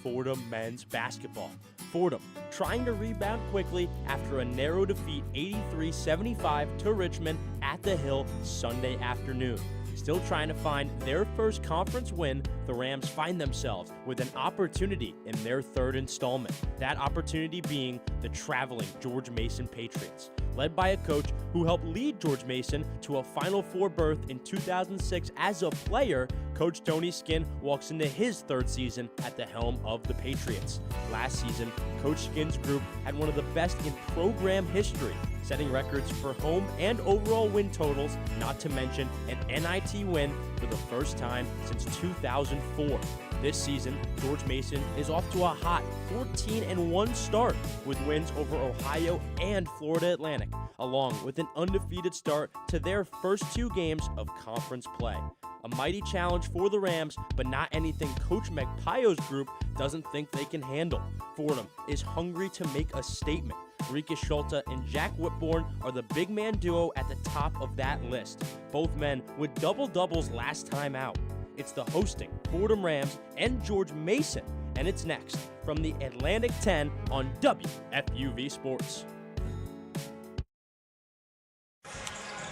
Fordham men's basketball. Fordham trying to rebound quickly after a narrow defeat 83-75 to Richmond at the Hill Sunday afternoon. Still trying to find their first conference win, the Rams find themselves with an opportunity in their third installment. That opportunity being the traveling George Mason Patriots, led by a coach who helped lead George Mason to a Final Four berth in 2006 as a player. Coach Tony Skinn walks into his third season at the helm of the Patriots. Last season, Coach Skinn's group had one of the best in program history, setting records for home and overall win totals, not to mention an NIT win for the first time since 2004. This season, George Mason is off to a hot 14-1 start with wins over Ohio and Florida Atlantic, along with an undefeated start to their first 2 games of conference play. A mighty challenge for the Rams, but not anything Coach Magpayo's group doesn't think they can handle. Fordham is hungry to make a statement. Rika Schulte and Jack Whitbourne are the big man duo at the top of that list, both men with double-doubles last time out. It's the hosting Fordham Rams and George Mason, and it's next from the Atlantic 10 on WFUV Sports.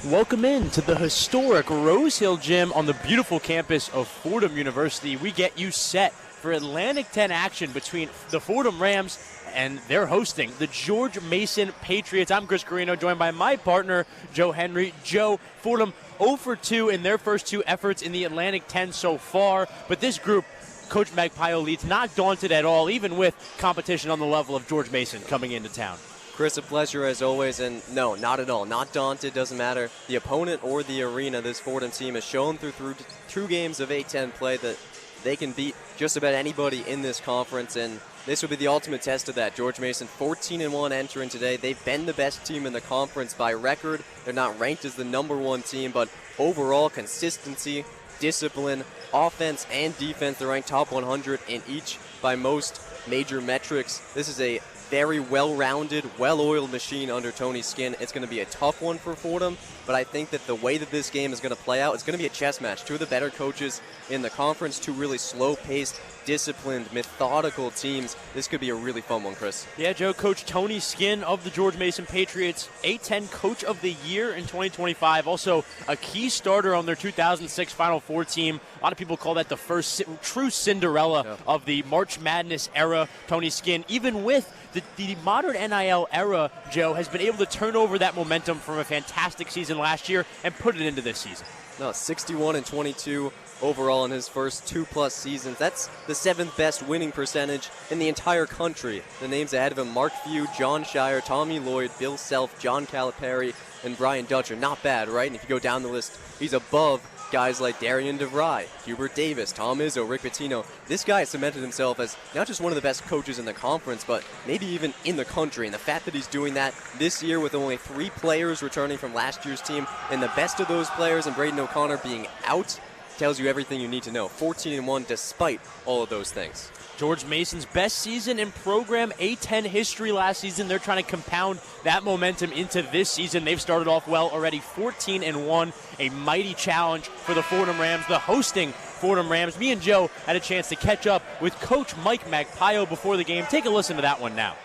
Welcome in to the historic Rose Hill Gym on the beautiful campus of Fordham University. We get you set for Atlantic 10 action between the Fordham Rams and they're hosting the George Mason Patriots. I'm Chris Carrino, joined by my partner, Joe Henry. Joe, Fordham 0 for 2 in their first 2 efforts in the Atlantic 10 so far, but this group, Coach Magpayo leads, not daunted at all, even with competition on the level of George Mason coming into town. Chris, a pleasure as always, and no, not at all. Not daunted, doesn't matter the opponent or the arena. This Fordham team has shown through 2 games of A-10 play that they can beat just about anybody in this conference, and this will be the ultimate test of that. George Mason 14-1 entering today. They've been the best team in the conference by record. They're not ranked as the #1 team, but overall consistency, discipline, offense, and defense, they're ranked top 100 in each by most major metrics. This is a very well-rounded, well-oiled machine under Tony Skinn. It's going to be a tough one for Fordham, but I think that the way that this game is going to play out, it's going to be a chess match. 2 of the better coaches in the conference, 2 really slow-paced, disciplined, methodical teams. This could be a really fun one, Chris. Yeah, Joe, Coach Tony Skinn of the George Mason Patriots, A-10 Coach of the Year in 2025, also a key starter on their 2006 Final Four team. A lot of people call that the first true Cinderella of the March Madness era. Tony Skinn, even with the modern NIL era, Joe, has been able to turn over that momentum from a fantastic season last year and put it into this season. No, 61-22 overall in his first 2+ seasons. That's the 7th best winning percentage in the entire country. The names ahead of him: Mark Few, John Shire, Tommy Lloyd, Bill Self, John Calipari, and Brian Dutcher. Not bad, right? And if you go down the list, he's above guys like Darian DeVry, Hubert Davis, Tom Izzo, Rick Pitino. This guy has cemented himself as not just one of the best coaches in the conference, but maybe even in the country. And the fact that he's doing that this year with only 3 players returning from last year's team, and the best of those players and Braden O'Connor being out, tells you everything you need to know. 14-1 despite all of those things. George Mason's best season in program A-10 history last season. They're trying to compound that momentum into this season. They've started off well already, 14-1, a mighty challenge for the Fordham Rams, the hosting Fordham Rams. Me and Joe had a chance to catch up with Coach Mike Magpayo before the game. Take a listen to that one now.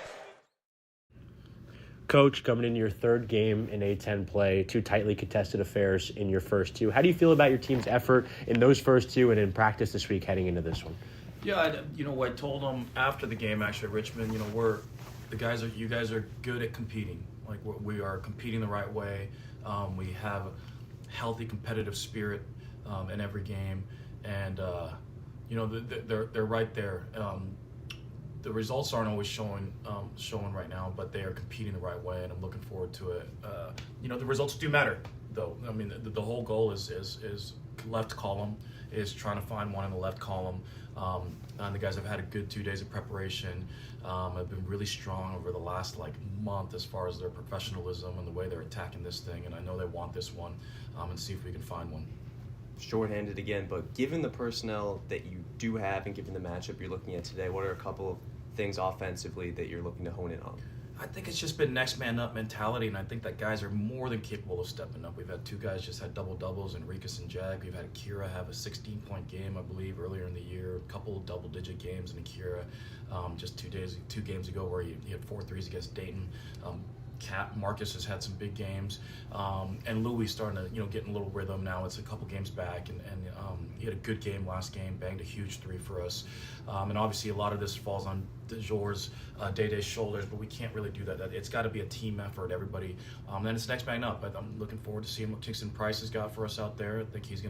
Coach, coming into your 3rd game in A-10 play, 2 tightly contested affairs in your first 2. How do you feel about your team's effort in those first 2 and in practice this week heading into this one? Yeah, I told them after the game, actually, at Richmond, you guys are good at competing. Like, we are competing the right way. We have a healthy competitive spirit in every game, and they're right there. The results aren't always showing right now, but they are competing the right way, and I'm looking forward to it. The results do matter, though. I mean, the whole goal is left column, is trying to find one in the left column. And the guys have had a good 2 days of preparation. Have been really strong over the last month as far as their professionalism and the way they're attacking this thing. And I know they want this one, and see if we can find one. Short-handed again, but given the personnel that you do have and given the matchup you're looking at today, what are a couple of things offensively that you're looking to hone in on? I think it's just been next man up mentality, and I think that guys are more than capable of stepping up. We've had 2 guys just had double-doubles, Enriquez and Jack. We've had Akira have a 16-point game, I believe, earlier in the year. A couple of double-digit games in Akira just 2 games ago where he had 4 threes against Dayton. Marcus has had some big games, and Louis starting to get in a little rhythm now. It's a couple games back, and he had a good game last game, banged a huge 3 for us, and obviously a lot of this falls on George's Day-Day's shoulders, but we can't really do that. It's got to be a team effort, everybody. Then it's next man up. I'm looking forward to seeing what Kingston Price has got for us out there. I think he's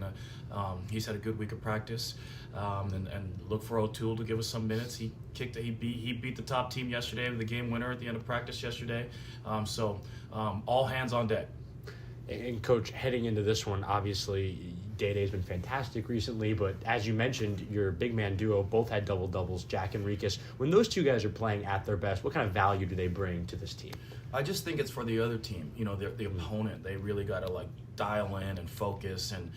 had a good week of practice, and look for O'Toole to give us some minutes. He beat the top team yesterday with the game winner at the end of practice yesterday. So all hands on deck. And Coach, heading into this one, obviously Day-Day's been fantastic recently, but as you mentioned, your big man duo both had double-doubles, Jack and Enriquez. When those 2 guys are playing at their best, what kind of value do they bring to this team? I just think it's for the other team, the opponent. They really got to dial in and focus, and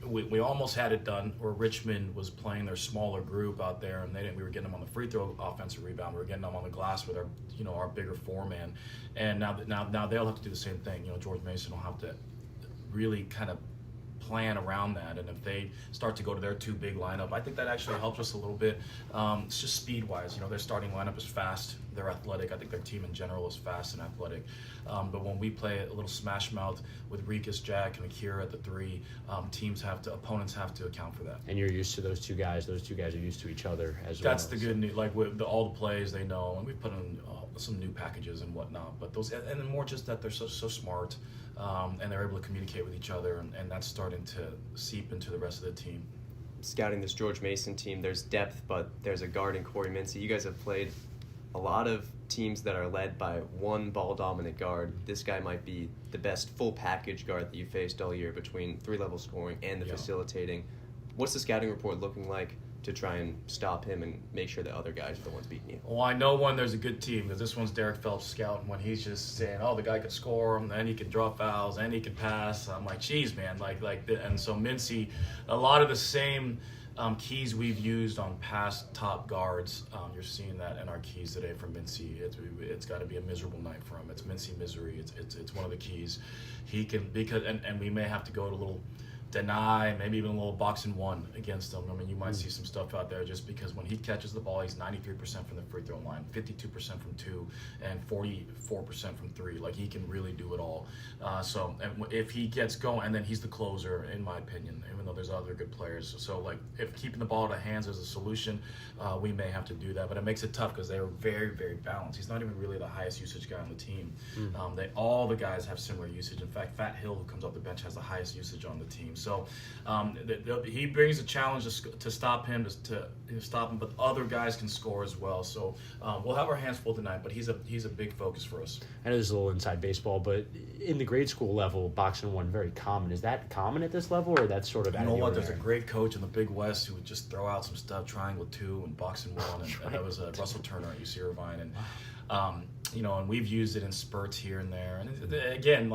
we almost had it done where Richmond was playing their smaller group out there, and we were getting them on the free throw offensive rebound. We were getting them on the glass with our bigger 4-man, and now they'll have to do the same thing. George Mason will have to really kind of plan around that, and if they start to go to their 2 big lineup, I think that actually helps us a little bit. It's just speed wise, their starting lineup is fast, they're athletic. I think their team in general is fast and athletic, but when we play a little smash mouth with Enriquez, Jack, and Akira at the 3, opponents have to account for that. And you're used to those 2 guys. Those 2 guys are used to each other as well. That's the good news. With all the plays they know, and we put in some new packages and whatnot, but those, and then more just that they're so smart. And they're able to communicate with each other, and that's starting to seep into the rest of the team. Scouting this George Mason team, there's depth, but there's a guard in Corey Mincy. You guys have played a lot of teams that are led by one ball-dominant guard. This guy might be the best full package guard that you faced all year between 3-level scoring and the facilitating. What's the scouting report looking like to try and stop him and make sure the other guys are the ones beating you? Well, I know when there's a good team, because this one's Derek Phelps scouting when he's just saying, oh, the guy could score, and he can draw fouls, and he can pass. I'm like, geez, man, and so Mincy, a lot of the same keys we've used on past top guards, you're seeing that in our keys today from Mincy. It's got to be a miserable night for him. It's Mincy misery. It's one of the keys. He can, because and we may have to go to a little deny, maybe even a little boxing 1 against them. I mean, you might see some stuff out there just because when he catches the ball, he's 93% from the free throw line, 52% from 2, and 44% from 3. He can really do it all. So if he gets going, and then he's the closer, in my opinion, even though there's other good players. So if keeping the ball at hands is a solution, we may have to do that. But it makes it tough because they are very, very balanced. He's not even really the highest usage guy on the team. All the guys have similar usage. In fact, Fat Hill, who comes off the bench, has the highest usage on the team. So he brings a challenge to stop him, to stop him, but other guys can score as well. So we'll have our hands full tonight, but he's a big focus for us. I know this is a little inside baseball, but in the grade school level, boxing 1 very common. Is that common at this level, or that's sort of out of the ordinary? There's a great coach in the Big West who would just throw out some stuff, triangle 2 and boxing 1, and that was Russell Turner at UC Irvine, and and we've used it in spurts here and there. And again,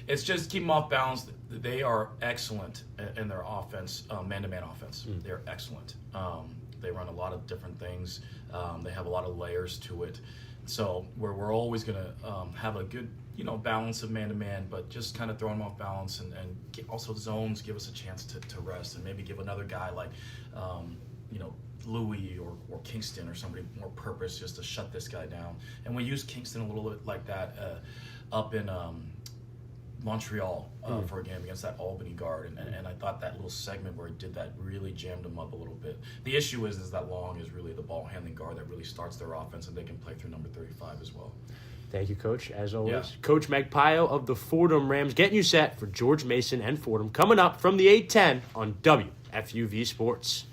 it's just keep them off balance. They are excellent in their offense, man-to-man offense. They're excellent. They run a lot of different things. They have a lot of layers to it. So we're always going to have a good, balance of man-to-man, but just kind of throw them off balance, and also zones give us a chance to rest, and maybe give another guy Louis or Kingston or somebody more purpose just to shut this guy down. And we used Kingston a little bit like that up in Montreal for a game against that Albany guard, and I thought that little segment where he did that really jammed him up a little bit. The issue is that Long is really the ball handling guard that really starts their offense, and they can play through number 35 as well. Thank you, Coach, as always. Yeah. Coach Magpio of the Fordham Rams getting you set for George Mason and Fordham coming up from the 810 on WFUV Sports.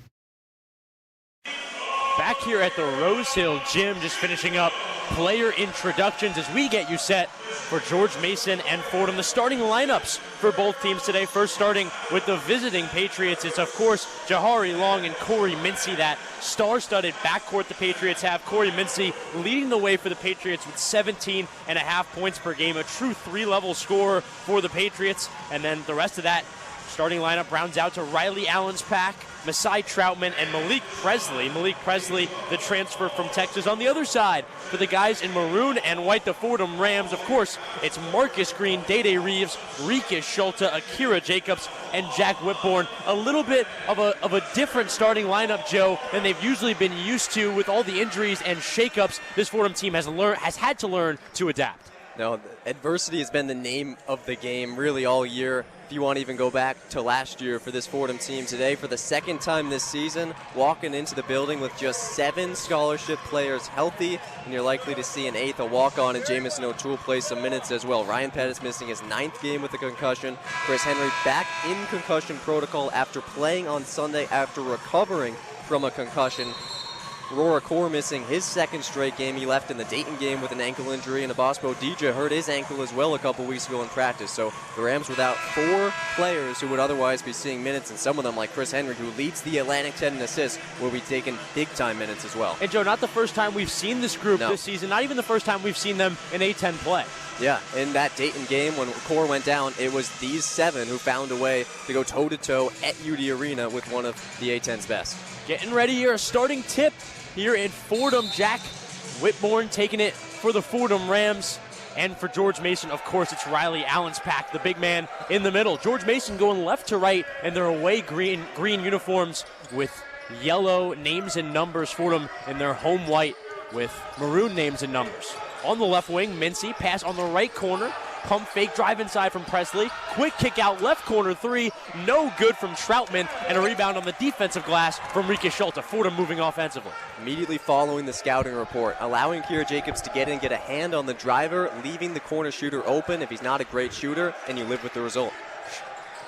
Back here at the Rose Hill Gym, just finishing up player introductions as we get you set for George Mason and Fordham. The starting lineups for both teams today. First starting with the visiting Patriots. It's, of course, Jahari Long and Corey Mincy, that star-studded backcourt the Patriots have. Corey Mincy leading the way for the Patriots with 17.5 points per game, a true 3-level scorer for the Patriots. And then the rest of that, Starting lineup rounds out to Riley Allenspack, Masai Troutman, and Malik Presley. Malik Presley, the transfer from Texas. On the other side, for the guys in maroon and white, the Fordham Rams, of course, it's Marcus Green, Day Reeves, Rikus Schulte, Akira Jacobs, and Jack Whitbourne. A little bit of a different starting lineup, Joe, than they've usually been used to with all the injuries and shakeups this Fordham team has had to learn to adapt. No, adversity has been the name of the game really all year. If you want to even go back to last year for this Fordham team today, for the second time this season, walking into the building with just 7 scholarship players healthy, and you're likely to see an 8th, a walk-on, and Jamison O'Toole play some minutes as well. Ryan Pettis missing his 9th game with a concussion. Chris Henry back in concussion protocol after playing on Sunday after recovering from a concussion. Aurora Core missing his 2nd straight game. He left in the Dayton game with an ankle injury, and Abaspo Dija hurt his ankle as well a couple weeks ago in practice. So the Rams without 4 players who would otherwise be seeing minutes, and some of them, like Chris Henry, who leads the Atlantic 10 in assists, will be taking big-time minutes as well. And Joe, not the first time we've seen this group this season, not even the first time we've seen them in A-10 play. Yeah, in that Dayton game when Core went down, it was these 7 who found a way to go toe-to-toe at UD Arena with one of the A-10's best. Getting ready here, a starting tip here in Fordham. Jack Whitbourne taking it for the Fordham Rams. And for George Mason, of course, it's Riley Allenspack, the big man in the middle. George Mason going left to right in their away green uniforms with yellow names and numbers. Fordham in their home white with maroon names and numbers. On the left wing, Mincy, pass on the right corner. Pump fake, drive inside from Presley. Quick kick out left corner 3. No good from Troutman. And a rebound on the defensive glass from Rikus Schulte. Fordham moving offensively. Immediately following the scouting report, allowing Akira Jacobs to get in, get a hand on the driver, leaving the corner shooter open if he's not a great shooter, and you live with the result.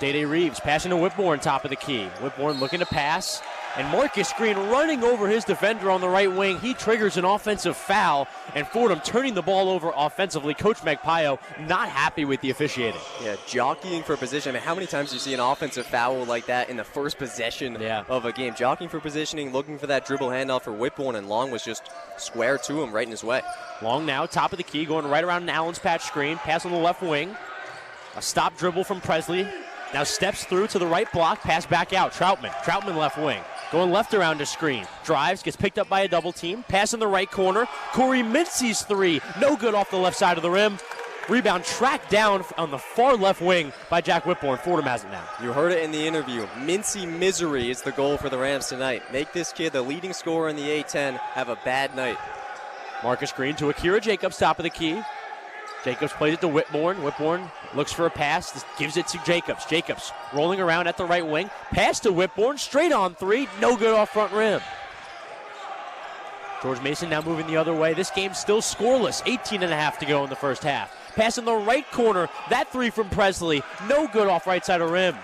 Day Reeves passing to Whitbourne, top of the key. Whitbourne looking to pass. And Marcus Green running over his defender on the right wing. He triggers an offensive foul, and Fordham turning the ball over offensively. Coach Magpayo not happy with the officiating. Yeah, jockeying for position. I mean, how many times do you see an offensive foul like that in the first possession of a game? Jockeying for positioning, looking for that dribble handoff for Whitbourne, and Long was just square to him right in his way. Long now, top of the key, going right around an Allen's patch screen. Pass on the left wing. A stop dribble from Presley. Now steps through to the right block, pass back out. Troutman left wing. Going left around a screen. Drives, gets picked up by a double team. Pass in the right corner. Corey Mincy's 3. No good off the left side of the rim. Rebound tracked down on the far left wing by Jack Whitbourne. Fordham has it now. You heard it in the interview. Mincy misery is the goal for the Rams tonight. Make this kid the leading scorer in the A-10 have a bad night. Marcus Green to Akira Jacobs, top of the key. Jacobs plays it to Whitbourne. Whitbourne looks for a pass, gives it to Jacobs. Jacobs rolling around at the right wing. Pass to Whitbourne, straight on 3. No good off front rim. George Mason now moving the other way. This game's still scoreless. 18.5 to go in the first half. Pass in the right corner. That 3 from Presley. No good off right side of rim.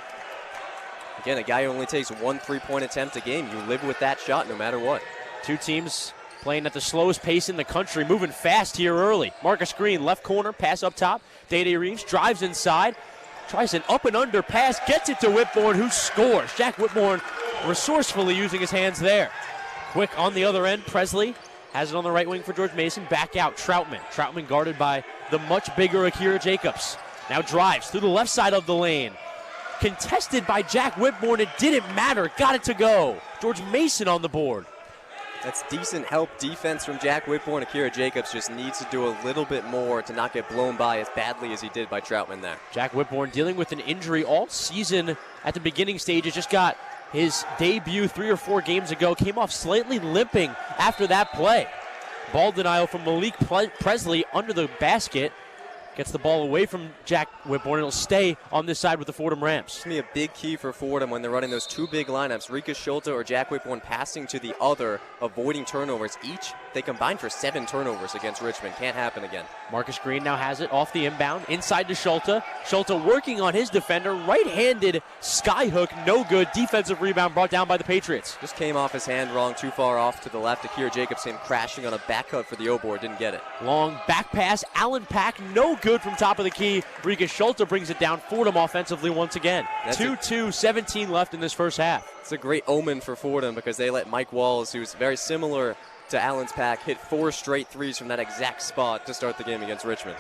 Again, a guy who only takes 1 3-point attempt a game. You live with that shot no matter what. Two teams playing at the slowest pace in the country, moving fast here early. Marcus Green, left corner, pass up top. Day Reeves drives inside, tries an up and under pass, gets it to Whitbourne, who scores. Jack Whitbourne resourcefully using his hands there. Quick on the other end, Presley has it on the right wing for George Mason. Back out, Troutman guarded by the much bigger Akira Jacobs. Now drives through the left side of the lane. Contested by Jack Whitbourne, it didn't matter, got it to go. George Mason on the board. That's decent help defense from Jack Whitbourne. Akira Jacobs just needs to do a little bit more to not get blown by as badly as he did by Troutman there. Jack Whitbourne dealing with an injury all season at the beginning stages. Just got his debut 3 or 4 games ago. Came off slightly limping after that play. Ball denial from Malik Presley under the basket. Gets the ball away from Jack Whitbourne. It'll stay on this side with the Fordham Rams. It's going to be a big key for Fordham when they're running those 2 big lineups. Rikus Schulte or Jack Whitbourne passing to the other, avoiding turnovers. Each, they combined for 7 turnovers against Richmond. Can't happen again. Marcus Green now has it off the inbound. Inside to Schulte. Schulte working on his defender. Right-handed skyhook. No good. Defensive rebound brought down by the Patriots. Just came off his hand wrong, too far off to the left. Akira Jacobs came crashing on a back cut for the O-board. Didn't get it. Long back pass. Allenspack. No good from top of the key. Rikus Schulte brings it down. Fordham offensively once again. 2-2, 17 left in this first half. It's a great omen for Fordham because they let Mike Walls, who's very similar to Allenspack, hit 4 straight threes from that exact spot to start the game against Richmond.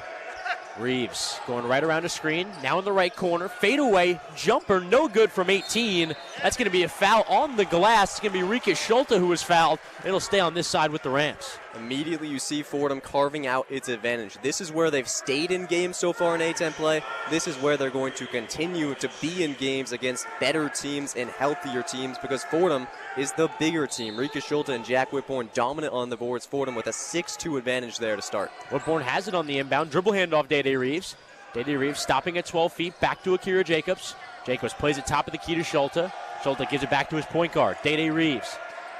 Reeves going right around the screen, now in the right corner, fade away, jumper, no good from 18. That's going to be a foul on the glass. It's going to be Rikus Schulte who was fouled. It'll stay on this side with the Rams. Immediately you see Fordham carving out its advantage. This is where they've stayed in games so far in A-10 play. This is where they're going to continue to be in games against better teams and healthier teams because Fordham is the bigger team. Rikus Schulte and Jack Whitbourne dominant on the boards. Fordham with a 6-2 advantage there to start. Whitbourne has it on the inbound. Dribble handoff, Day-Day Reeves. Day-Day Reeves stopping at 12 feet. Back to Akira Jacobs. Jacobs plays it top of the key to Schulte. Schulte gives it back to his point guard, Day-Day Reeves.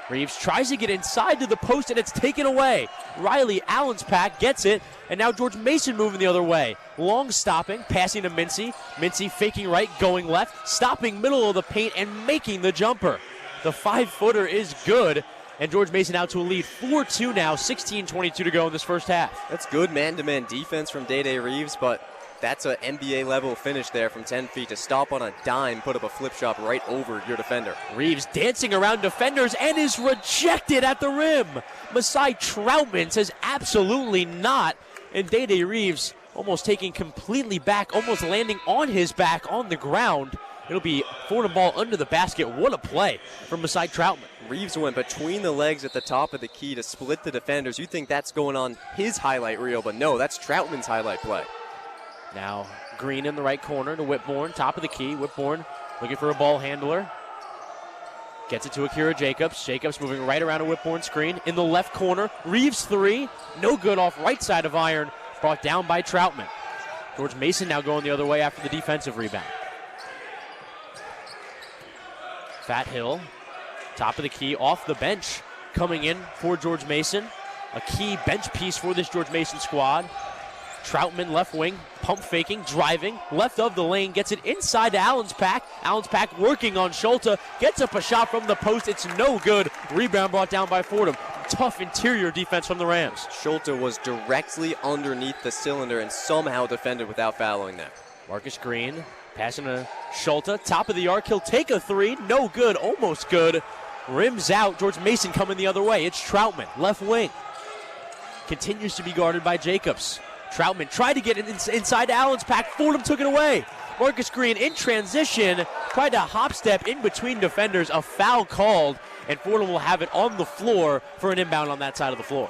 Reeves tries to get inside to the post, and it's taken away. Riley Allenspack gets it, and now George Mason moving the other way. Long stopping, passing to Mincy. Mincy faking right, going left, stopping middle of the paint, and making the jumper. The 5-footer is good, and George Mason out to a lead 4-2 now, 16:22 to go in this first half. That's good man-to-man defense from Day-Day Reeves, but that's an NBA-level finish there from 10 feet to stop on a dime, put up a flip shot right over your defender. Reeves dancing around defenders and is rejected at the rim. Masai Troutman says absolutely not, and Day-Day Reeves almost taking completely back, almost landing on his back on the ground. It'll be Fordham ball under the basket. What a play from Masai Troutman. Reeves went between the legs at the top of the key to split the defenders. You think that's going on his highlight reel, but no, that's Troutman's highlight play. Now Green in the right corner to Whitbourne, top of the key. Whitbourne looking for a ball handler. Gets it to Akira Jacobs. Jacobs moving right around a Whitbourne screen. In the left corner, Reeves three. No good off right side of iron. Brought down by Troutman. George Mason now going the other way after the defensive rebound. Fat Hill, top of the key, off the bench, coming in for George Mason. A key bench piece for this George Mason squad. Troutman left wing, pump faking, driving, left of the lane, gets it inside to Allenspack. Allenspack working on Schulte, gets up a shot from the post. It's no good. Rebound brought down by Fordham. Tough interior defense from the Rams. Schulte was directly underneath the cylinder and somehow defended without fouling there. Marcus Green passing to Schulte, top of the arc. He'll take a three. No good, almost good. Rims out. George Mason coming the other way. It's Troutman, left wing. Continues to be guarded by Jacobs. Troutman tried to get it inside to Allenspack. Fordham took it away. Marcus Green in transition, tried to hop step in between defenders. A foul called, and Fordham will have it on the floor for an inbound on that side of the floor.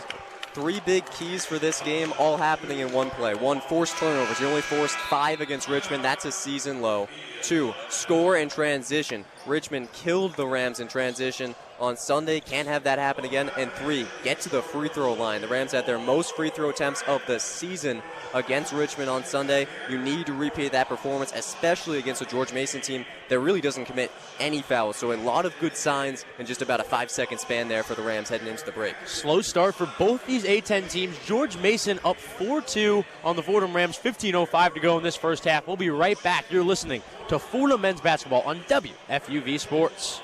Three big keys for this game, all happening in one play. One, forced turnovers. You only forced 5 against Richmond. That's a season low. 2, score in transition. Richmond killed the Rams in transition on Sunday. Can't have that happen again. And 3, get to the free throw line. The Rams had their most free throw attempts of the season against Richmond on Sunday. You need to repeat that performance, especially against a George Mason team that really doesn't commit any fouls. So a lot of good signs in just about a 5-second span there for the Rams heading into the break. Slow start for both these A-10 teams. George Mason up 4-2 on the Fordham Rams. 15:05 to go in this first half. We'll be right back. You're listening to Fordham men's basketball on WFUV Sports.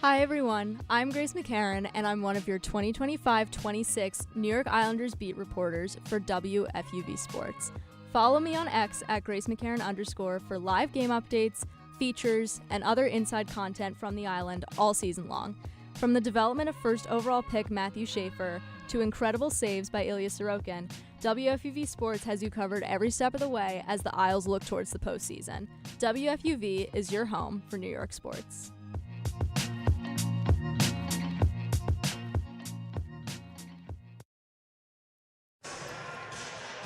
Hi everyone, I'm Grace McCarran and I'm one of your 2025-26 New York Islanders beat reporters for WFUV Sports. Follow me on X at @GraceMcCarran_ for live game updates, features, and other inside content from the Island all season long. From the development of first overall pick Matthew Schaefer to incredible saves by Ilya Sorokin, WFUV Sports has you covered every step of the way as the Isles look towards the postseason. WFUV is your home for New York sports.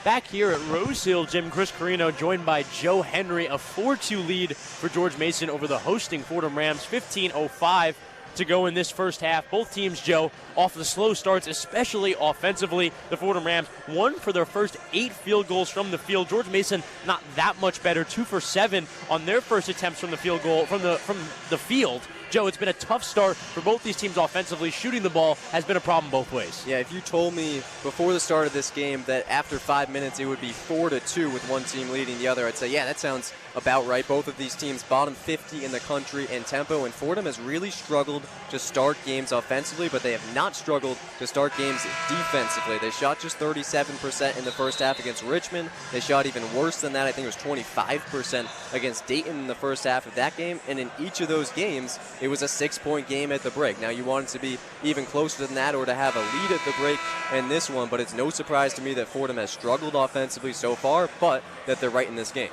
Back here at Rose Hill Gym, Chris Carrino joined by Joe Henry. A 4-2 lead for George Mason over the hosting Fordham Rams. 15:05 to go in this first half. Both teams, Joe, off the slow starts, especially offensively. The Fordham Rams, 1 for their first 8 field goals from the field. George Mason not that much better, 2 for 7 on their first attempts from the field goal from the field. Joe, it's been a tough start for both these teams offensively. Shooting the ball has been a problem both ways. Yeah, if you told me before the start of this game that after 5 minutes it would be 4-2 with one team leading the other, I'd say, yeah, that sounds about right. Both of these teams bottom 50 in the country in tempo, and Fordham has really struggled to start games offensively, but they have not struggled to start games defensively. They shot just 37% in the first half against Richmond. They shot even worse than that. I think it was 25% against Dayton in the first half of that game, and in each of those games, it was a 6-point game at the break. Now, you want it to be even closer than that or to have a lead at the break in this one, but it's no surprise to me that Fordham has struggled offensively so far, but that they're right in this game.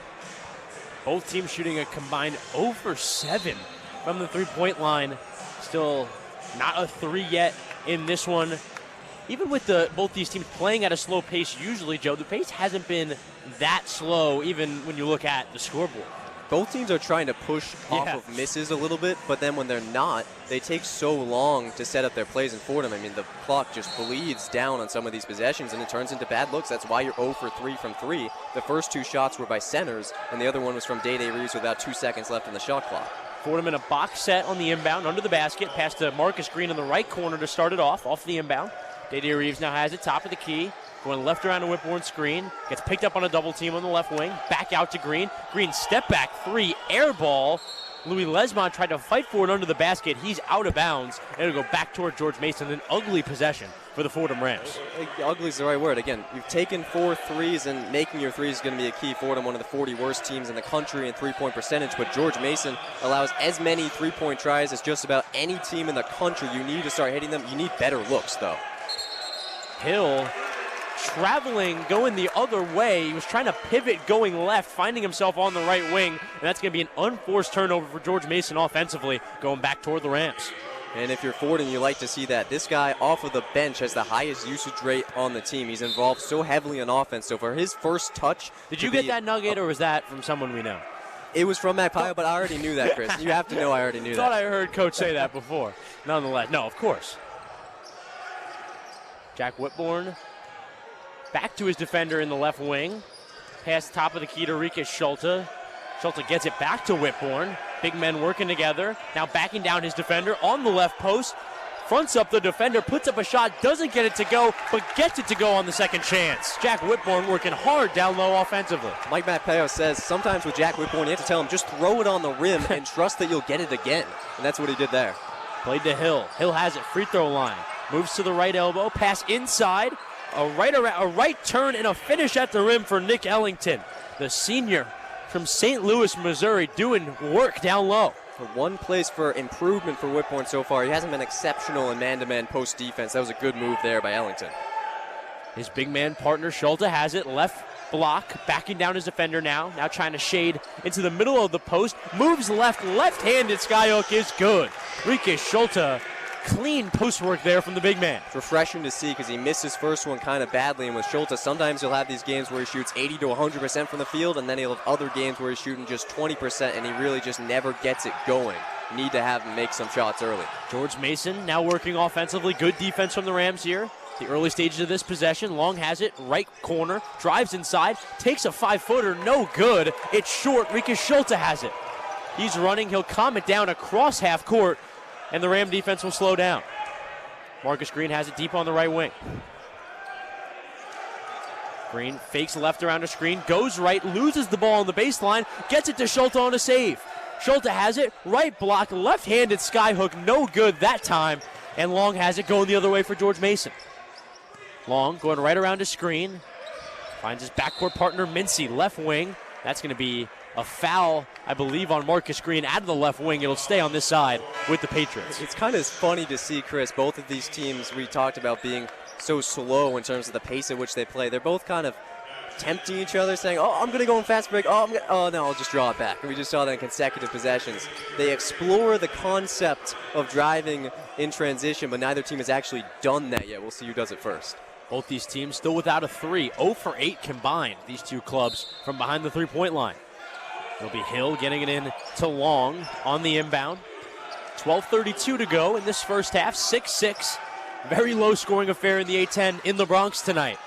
Both teams shooting a combined 0 for 7 from the three-point line. Still not a 3 yet in this one. Even with both these teams playing at a slow pace usually, Joe, the pace hasn't been that slow even when you look at the scoreboard. Both teams are trying to push off of misses a little bit, but then when they're not, they take so long to set up their plays in Fordham. I mean, the clock just bleeds down on some of these possessions, and it turns into bad looks. That's why you're 0 for 3 from 3. The first 2 shots were by centers, and the other one was from Day-Day Reeves with about 2 seconds left in the shot clock. Fordham in a box set on the inbound, under the basket, pass to Marcus Green in the right corner to start it off the inbound. Day-Day Reeves now has it, top of the key. Going left around a Whitbourne screen. Gets picked up on a double team on the left wing. Back out to Green. Green step back 3, air ball. Louis Lesmond tried to fight for it under the basket. He's out of bounds. And it'll go back toward George Mason. An ugly possession for the Fordham Rams. Ugly is the right word. Again, you've taken 4 threes, and making your threes is going to be a key. Fordham, one of the 40 worst teams in the country in three-point percentage, but George Mason allows as many three-point tries as just about any team in the country. You need to start hitting them. You need better looks, though. Hill traveling, going the other way. He was trying to pivot going left, finding himself on the right wing, and that's going to be an unforced turnover for George Mason offensively, going back toward the Rams. And if you're Fordham, you like to see that. This guy off of the bench has the highest usage rate on the team. He's involved so heavily in offense. So for his first touch... Did you get that nugget, or was that from someone we know? It was from Matt Pyle, but I already knew that, Chris. You have to know I already knew that. Thought I heard Coach say that before. Nonetheless, no, of course. Jack Whitbourne back to his defender in the left wing. Pass top of the key to Rikus Schulte. Schulte gets it back to Whitbourne. Big men working together. Now backing down his defender on the left post. Fronts up the defender, puts up a shot, doesn't get it to go, but gets it to go on the second chance. Jack Whitbourne working hard down low offensively. Mike Matteo says sometimes with Jack Whitbourne, you have to tell him just throw it on the rim and trust that you'll get it again. And that's what he did there. Played to Hill. Hill has it, free throw line. Moves to the right elbow, pass inside. A right turn and a finish at the rim for Nick Ellington, the senior from St. Louis, Missouri, doing work down low. One place for improvement for Whitbourne so far. He hasn't been exceptional in man-to-man post defense. That was a good move there by Ellington. His big man partner Schulte has it, left block, backing down his defender now trying to shade into the middle of the post, moves left-handed skyhook is good. Rikus Schulte, clean post work there from the big man. It's refreshing to see because he missed his first one kind of badly, and with Schulte, sometimes you'll have these games where he shoots 80 to 100% from the field, and then he'll have other games where he's shooting just 20%, and he really just never gets it going. You need to have him make some shots early. George Mason now working offensively. Good defense from the Rams here. The early stages of this possession. Long has it, right corner, drives inside, takes a 5-footer, no good. It's short. Rikus Schulte has it. He's running. He'll calm it down across half court, and the Ram defense will slow down. Marcus Green has it deep on the right wing. Green fakes left around a screen, goes right, loses the ball on the baseline, gets it to Schulte on a save. Schulte has it, right block, left-handed skyhook, no good that time. And Long has it going the other way for George Mason. Long going right around a screen, finds his backcourt partner Mincy, left wing. That's going to be a foul, I believe, on Marcus Green out of the left wing. It'll stay on this side with the Patriots. It's kind of funny to see, Chris, both of these teams we talked about being so slow in terms of the pace at which they play. They're both kind of tempting each other, saying, oh, I'm going to go in fast break. Oh, no, I'll just draw it back. And we just saw that in consecutive possessions. They explore the concept of driving in transition, but neither team has actually done that yet. We'll see who does it first. Both these teams still without a 3. 0 for 8 combined, these two clubs, from behind the three-point line. It'll be Hill getting it in to Long on the inbound. 12:32 to go in this first half. 6-6. Very low-scoring affair in the A-10 in the Bronx tonight.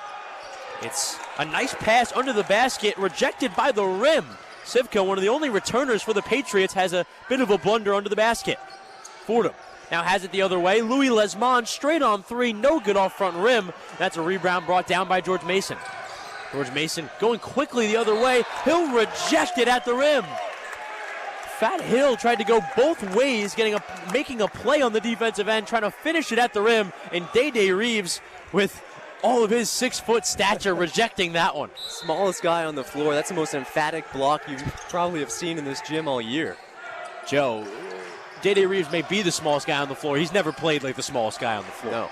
It's a nice pass under the basket, rejected by the rim. Sivko, one of the only returners for the Patriots, has a bit of a blunder under the basket. Fordham now has it the other way. Louis Lesmond straight on 3, no good off front rim. That's a rebound brought down by George Mason. George Mason going quickly the other way. He'll reject it at the rim. Fat Hill tried to go both ways, making a play on the defensive end, trying to finish it at the rim, and Day Reeves, with all of his 6-foot stature, rejecting that one. Smallest guy on the floor. That's the most emphatic block you probably have seen in this gym all year. Joe, Day Reeves may be the smallest guy on the floor. He's never played like the smallest guy on the floor. No.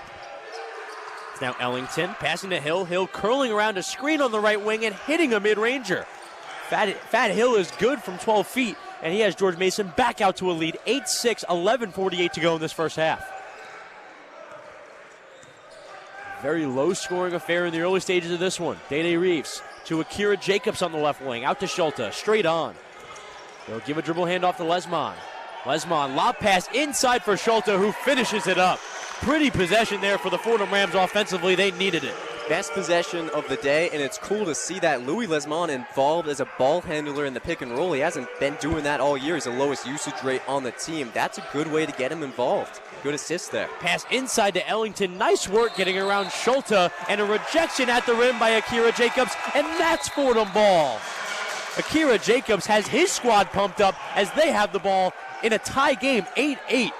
It's now Ellington passing to Hill. Hill curling around a screen on the right wing and hitting a mid-ranger. Fat Hill is good from 12 feet, and he has George Mason back out to a lead. 8-6, 11:48 to go in this first half. Very low-scoring affair in the early stages of this one. Day Reeves to Akira Jacobs on the left wing. Out to Schulte, straight on. They'll give a dribble handoff to Lesmond. Lesmond, lob pass inside for Schulte, who finishes it up. Pretty possession there for the Fordham Rams offensively. They needed it. Best possession of the day, and it's cool to see that Louis Lesmond involved as a ball handler in the pick and roll. He hasn't been doing that all year. He's the lowest usage rate on the team. That's a good way to get him involved. Good assist there. Pass inside to Ellington. Nice work getting around Schulte, and a rejection at the rim by Akira Jacobs, and that's Fordham ball. Akira Jacobs has his squad pumped up as they have the ball in a tie game, 8-8.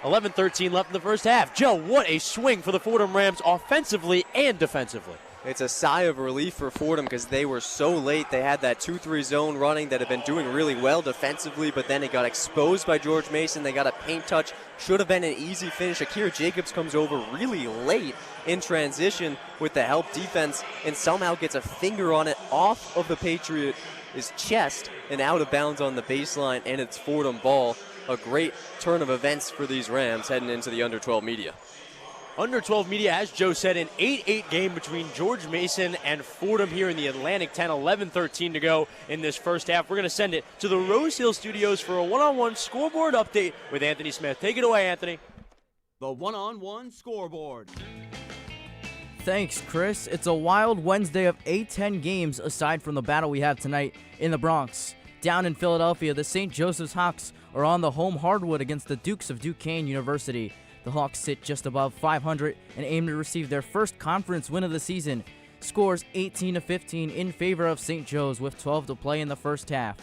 11-13 left in the first half. Joe, what a swing for the Fordham Rams offensively and defensively. It's a sigh of relief for Fordham because they were so late. They had that 2-3 zone running that had been doing really well defensively, but then it got exposed by George Mason. They got a paint touch. Should have been an easy finish. Akira Jacobs comes over really late in transition with the help defense and somehow gets a finger on it off of the Patriot's chest and out of bounds on the baseline, and it's Fordham ball. A great turn of events for these Rams heading into the under-12 media. Under-12 media, as Joe said, an 8-8 game between George Mason and Fordham here in the Atlantic 10, 11-13 to go in this first half. We're going to send it to the Rose Hill Studios for a one-on-one scoreboard update with Anthony Smith. Take it away, Anthony. The one-on-one scoreboard. Thanks, Chris. It's a wild Wednesday of A-10 games aside from the battle we have tonight in the Bronx. Down in Philadelphia, the St. Joseph's Hawks are on the home hardwood against the Dukes of Duquesne University. The Hawks sit just above 500 and aim to receive their first conference win of the season. Scores 18-15 in favor of St. Joe's with 12 to play in the first half.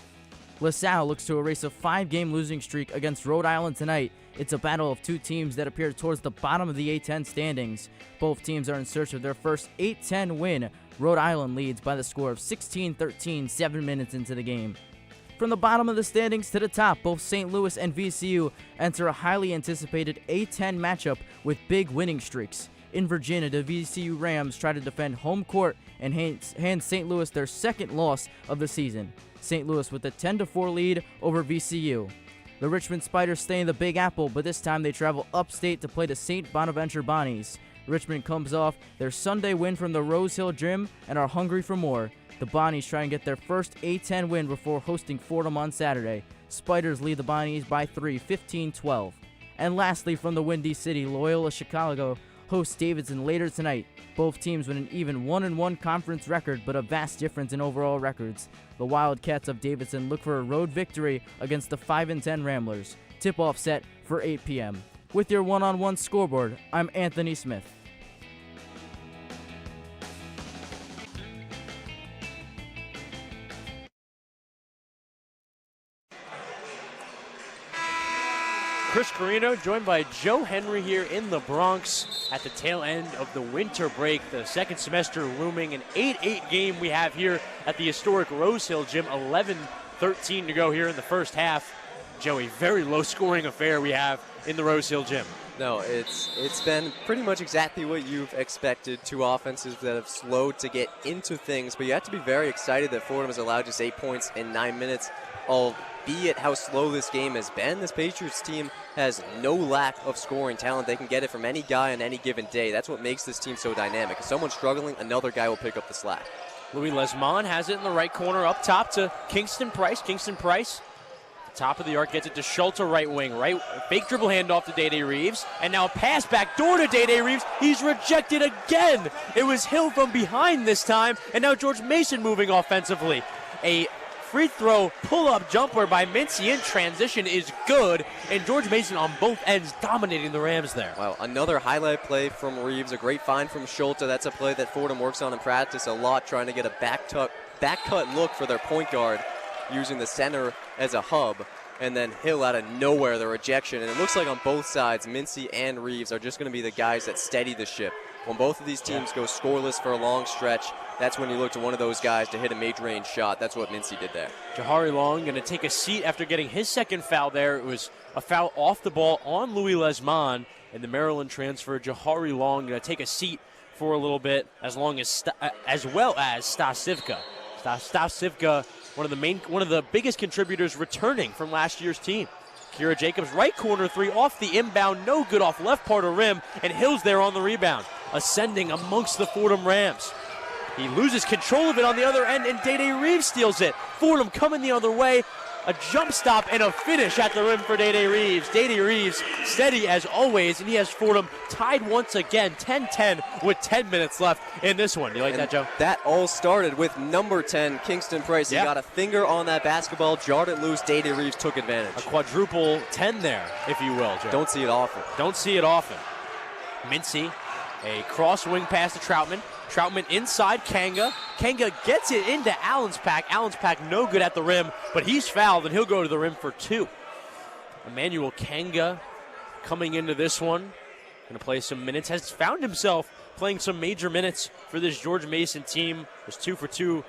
LaSalle looks to erase a 5-game losing streak against Rhode Island tonight. It's a battle of two teams that appear towards the bottom of the A-10 standings. Both teams are in search of their first A-10 win. Rhode Island leads by the score of 16-13 7 minutes into the game. From the bottom of the standings to the top, both St. Louis and VCU enter a highly anticipated A-10 matchup with big winning streaks. In Virginia, the VCU Rams try to defend home court and hand St. Louis their second loss of the season. St. Louis with a 10-4 lead over VCU. The Richmond Spiders stay in the Big Apple, but this time they travel upstate to play the St. Bonaventure Bonnies. Richmond comes off their Sunday win from the Rose Hill Gym and are hungry for more. The Bonnies try and get their first A-10 win before hosting Fordham on Saturday. Spiders lead the Bonnies by 3, 15-12. And lastly, from the Windy City, Loyola Chicago hosts Davidson later tonight. Both teams with an even 1-1 conference record, but a vast difference in overall records. The Wildcats of Davidson look for a road victory against the 5-10 Ramblers. Tip-off set for 8 p.m. With your one-on-one scoreboard, I'm Anthony Smith. Chris Carrino, joined by Joe Henry here in the Bronx at the tail end of the winter break. The second semester looming, an 8-8 game we have here at the historic Rose Hill Gym. 11-13 to go here in the first half. Joey, very low-scoring affair we have in the Rose Hill Gym. No, it's been pretty much exactly what you've expected. Two offenses that have slowed to get into things, but you have to be very excited that Fordham has allowed just 8 points in 9 minutes. Albeit how slow this game has been, this Patriots team has no lack of scoring talent. They can get it from any guy on any given day. That's what makes this team so dynamic. If someone's struggling, another guy will pick up the slack. Louis Lesmond has it in the right corner up top to Kingston Price. Kingston Price, the top of the arc, gets it to Schulte, right wing. Right, fake dribble handoff to Day Reeves. And now a pass back door to Day Reeves. He's rejected again. It was Hill from behind this time. And now George Mason moving offensively. A free throw pull-up jumper by Mincy in transition is good, and George Mason on both ends dominating the Rams there. Wow, another highlight play from Reeves, a great find from Schulte. That's a play that Fordham works on in practice a lot, trying to get a back cut look for their point guard, using the center as a hub. And then Hill out of nowhere, the rejection. And it looks like on both sides, Mincy and Reeves are just going to be the guys that steady the ship. When both of these teams go scoreless for a long stretch, that's when you look to one of those guys to hit a mid-range shot. That's what Mincy did there. Jahari Long going to take a seat after getting his second foul there. It was a foul off the ball on Louis Lesmond, and the Maryland transfer, Jahari Long, going to take a seat for a little bit, as well as Stas Sivka. Stas Sivka, one of the biggest contributors returning from last year's team. Kira Jacobs, right corner three off the inbound, no good off left part of rim, and Hill's there on the rebound, ascending amongst the Fordham Rams. He loses control of it on the other end, and Day-Day Reeves steals it. Fordham coming the other way. A jump stop and a finish at the rim for Day-Day Reeves. Day-Day Reeves steady as always, and he has Fordham tied once again, 10-10 with 10 minutes left in this one. You like that, Joe? That all started with number 10, Kingston Price. He got a finger on that basketball, jarred it loose. Day-Day Reeves took advantage. A quadruple 10 there, if you will, Joe. Don't see it often. Don't see it often. Mincy, a cross wing pass to Troutman. Troutman inside Kanga. Kanga gets it into Allenspack. Allenspack no good at the rim, but he's fouled, and he'll go to the rim for two. Emmanuel Kanga coming into this one. Going to play some minutes. Has found himself playing some major minutes for this George Mason team. Was 2 for 2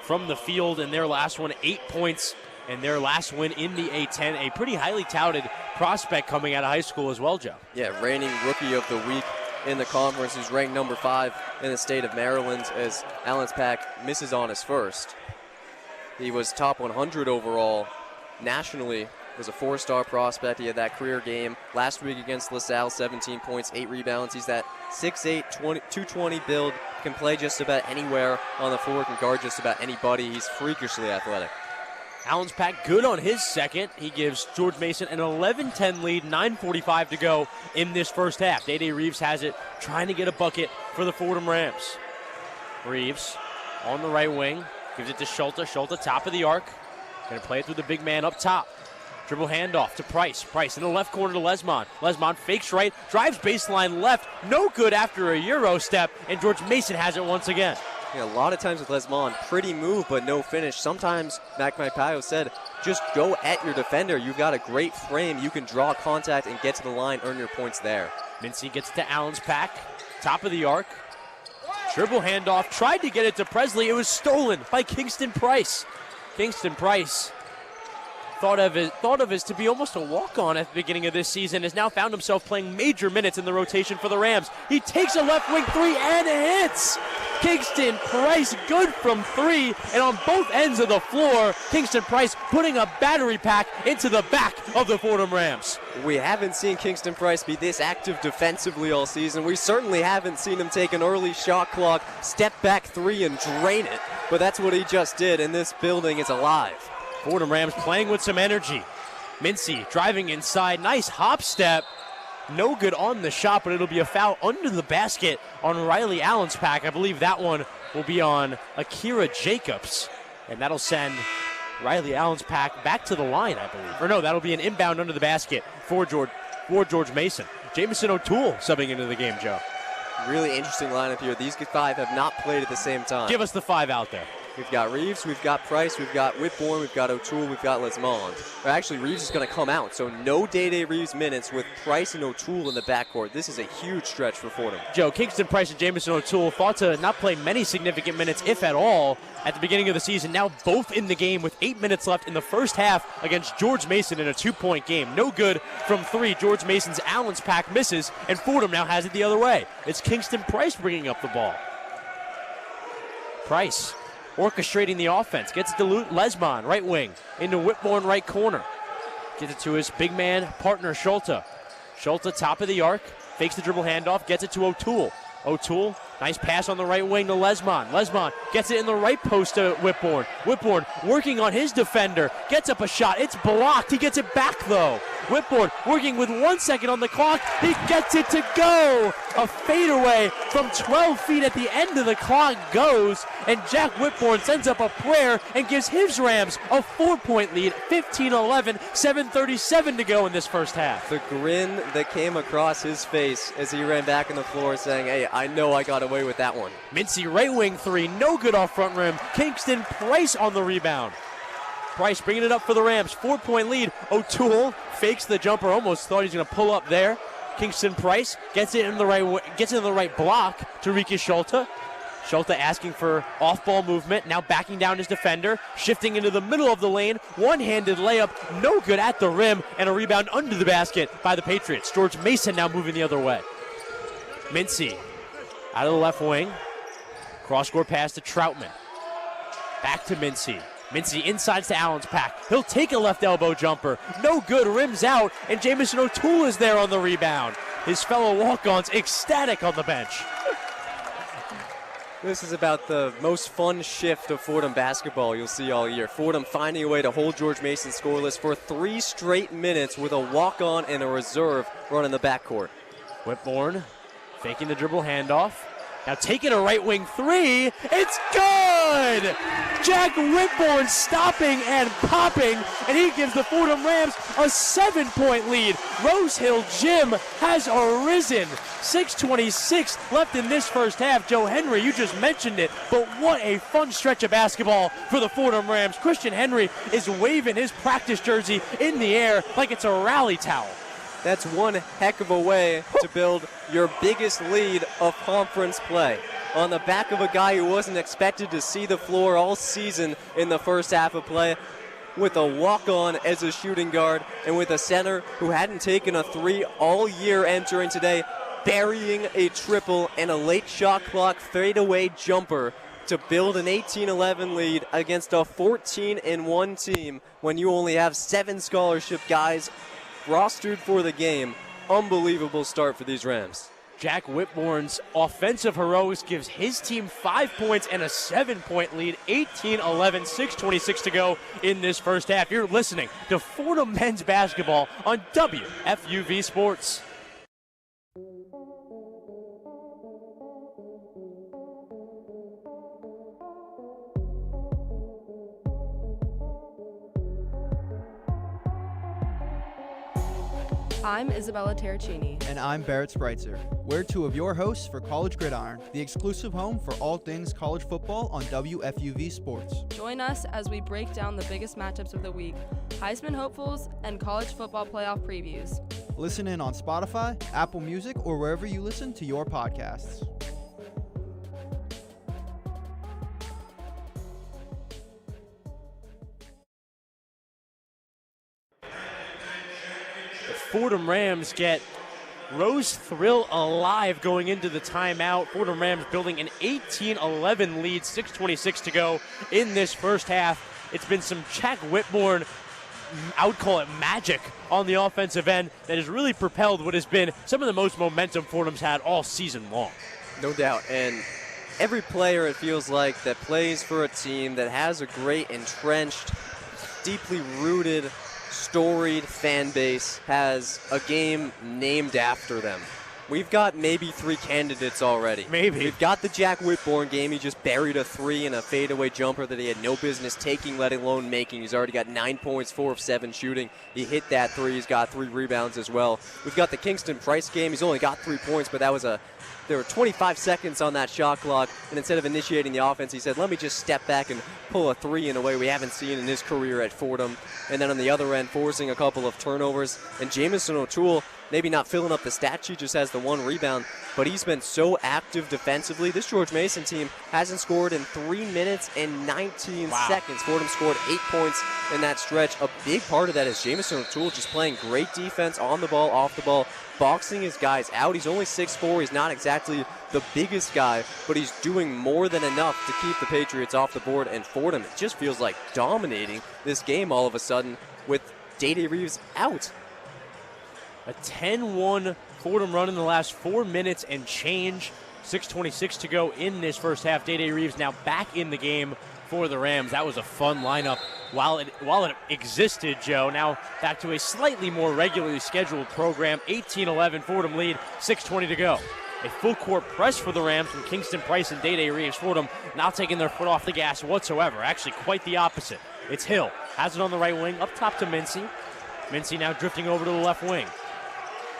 from the field in their last one, 8 points in their last win in the A-10. A pretty highly touted prospect coming out of high school as well, Joe. Yeah, reigning rookie of the week in the conference, who's ranked number 5 in the state of Maryland, as Allenspack misses on his first. He was top 100 overall nationally, was a 4-star prospect. He had that career game last week against LaSalle, 17 points, 8 rebounds. He's that 6'8", 220 build, can play just about anywhere on the floor, can guard just about anybody. He's freakishly athletic. Allenspack good on his second. He gives George Mason an 11-10 lead, 9:45 to go in this first half. Day-Day Reeves has it, trying to get a bucket for the Fordham Rams. Reeves on the right wing, gives it to Schulte. Schulte top of the arc. Going to play it through the big man up top. Dribble handoff to Price. Price in the left corner to Lesmond. Lesmond fakes right, drives baseline left. No good after a Euro step, and George Mason has it once again. Yeah, a lot of times with Lesmond, pretty move but no finish. Sometimes, Mac Maipio said, just go at your defender. You've got a great frame. You can draw contact and get to the line, earn your points there. Mincy gets it to Allenspack, top of the arc. Dribble handoff, tried to get it to Presley. It was stolen by Kingston Price. Kingston Price, thought of it to be almost a walk-on at the beginning of this season, has now found himself playing major minutes in the rotation for the Rams. He takes a left wing three and hits! Kingston Price good from three, and on both ends of the floor, Kingston Price putting a battery pack into the back of the Fordham Rams. We haven't seen Kingston Price be this active defensively all season. We certainly haven't seen him take an early shot clock, step back three, and drain it. But that's what he just did, and this building is alive. Fordham Rams playing with some energy. Mincy driving inside, nice hop step. No good on the shot, but it'll be a foul under the basket on Riley Allenspack. I believe that one will be on Akira Jacobs, and that'll send Riley Allenspack back to the line, I believe. Or no, that'll be an inbound under the basket for George Mason. Jamison O'Toole subbing into the game, Joe. Really interesting lineup here. These 5 have not played at the same time. Give us the 5 out there. We've got Reeves, we've got Price, we've got Whitbourne, we've got O'Toole, we've got Lesmond. Actually, Reeves is going to come out, so no Day-Day Reeves minutes with Price and O'Toole in the backcourt. This is a huge stretch for Fordham. Joe, Kingston Price and Jamison O'Toole thought to not play many significant minutes, if at all, at the beginning of the season. Now both in the game with 8 minutes left in the first half against George Mason in a 2-point game. No good from three. George Mason's Allenspack misses, and Fordham now has it the other way. It's Kingston Price bringing up the ball. Price orchestrating the offense. Gets it to Lesmond, right wing, into Whitbourne, right corner. Gets it to his big man partner, Schulte. Schulte, top of the arc, fakes the dribble handoff, gets it to O'Toole. O'Toole, nice pass on the right wing to Lesmond. Lesmond gets it in the right post to Whitbourne. Whitbourne working on his defender, gets up a shot. It's blocked. He gets it back, though. Whitbourne working with 1 second on the clock. He gets it to go. A fadeaway from 12 feet at the end of the clock goes, and Jack Whitbourne sends up a prayer and gives his Rams a 4-point lead, 15-11, 7:37 to go in this first half. The grin that came across his face as he ran back on the floor saying, hey, I know I got away with that one. Mincy right wing three, no good off front rim. Kingston Price on the rebound. Price bringing it up for the Rams, 4-point lead. O'Toole fakes the jumper, almost thought he's going to pull up there. Kingston Price gets it in the right block to Rika Schulte. Schulte asking for off-ball movement, now backing down his defender, shifting into the middle of the lane, one-handed layup, no good at the rim, and a rebound under the basket by the Patriots. George Mason now moving the other way. Mincy out of the left wing, cross-court pass to Troutman. Back to Mincy. Mincy inside to Allen's pack. He'll take a left elbow jumper. No good, rims out, and Jamison O'Toole is there on the rebound. His fellow walk-ons ecstatic on the bench. This is about the most fun shift of Fordham basketball you'll see all year. Fordham finding a way to hold George Mason scoreless for 3 straight minutes with a walk-on and a reserve running the backcourt. Whitbourne faking the dribble handoff. Now taking a right wing three. It's good! Jack Whitbourne stopping and popping, and he gives the Fordham Rams a 7-point lead. Rose Hill Gym has arisen. 6:26 left in this first half. Joe Henry, you just mentioned it, but what a fun stretch of basketball for the Fordham Rams. Christian Henry is waving his practice jersey in the air like it's a rally towel. That's one heck of a way to build your biggest lead of conference play. On the back of a guy who wasn't expected to see the floor all season in the first half of play, with a walk-on as a shooting guard, and with a center who hadn't taken a three all year entering today, burying a triple and a late shot clock fadeaway jumper to build an 18-11 lead against a 14-1 team when you only have 7 scholarship guys rostered for the game. Unbelievable start for these Rams. Jack Whitbourne's offensive heroics gives his team 5 points and a 7-point lead, 18-11, 6:26 to go in this first half. You're listening to Fordham men's basketball on WFUV Sports. I'm Isabella Terracini. And I'm Barrett Spreitzer. We're 2 of your hosts for College Gridiron, the exclusive home for all things college football on WFUV Sports. Join us as we break down the biggest matchups of the week, Heisman hopefuls, and college football playoff previews. Listen in on Spotify, Apple Music, or wherever you listen to your podcasts. Fordham Rams get Rose Thrill alive going into the timeout. Fordham Rams building an 18-11 lead, 6:26 to go in this first half. It's been some Jack Whitbourne, I would call it magic, on the offensive end that has really propelled what has been some of the most momentum Fordham's had all season long. No doubt, and every player, it feels like, that plays for a team that has a great entrenched, deeply rooted, storied fan base has a game named after them. We've got maybe 3 candidates already. Maybe. We've got the Jack Whitbourne game. He just buried a 3 and a fadeaway jumper that he had no business taking, let alone making. He's already got 9 points, 4 of 7 shooting. He hit that 3. He's got 3 rebounds as well. We've got the Kingston Price game. He's only got 3 points, but there were 25 seconds on that shot clock, and instead of initiating the offense, he said, let me just step back and pull a 3 in a way we haven't seen in his career at Fordham. And then on the other end, forcing a couple of turnovers. And Jamison O'Toole, maybe not filling up the stat sheet, just has the 1 rebound, but he's been so active defensively. This George Mason team hasn't scored in 3 minutes and 19 seconds. Fordham scored 8 points in that stretch. A big part of that is Jamison O'Toole just playing great defense on the ball, off the ball, boxing his guys out. He's only 6'4". He's not exactly the biggest guy, but he's doing more than enough to keep the Patriots off the board. And Fordham, it just feels like dominating this game all of a sudden with Day Reeves out. A 10-1 Fordham run in the last 4 minutes and change. 6:26 to go in this first half. Day Reeves now back in the game for the Rams. That was a fun lineup while it existed, Joe. Now back to a slightly more regularly scheduled program. 18-11 Fordham lead, 6:20 to go. A full court press for the Rams from Kingston Price and Day Reeves. Fordham not taking their foot off the gas whatsoever. Actually, quite the opposite. It's Hill. Has it on the right wing, up top to Mincy. Mincy now drifting over to the left wing.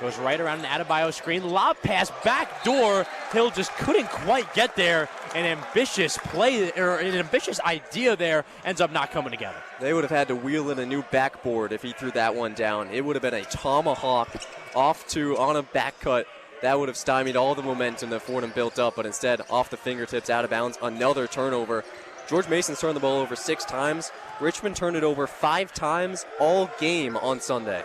Goes right around an Adebayo screen. Lob pass, back door. Hill just couldn't quite get there. An ambitious play, or an ambitious idea there, ends up not coming together. They would have had to wheel in a new backboard if he threw that one down. It would have been a tomahawk on a back cut. That would have stymied all the momentum that Fordham built up, but instead, off the fingertips, out of bounds, another turnover. George Mason's turned the ball over 6 times. Richmond turned it over 5 times all game on Sunday.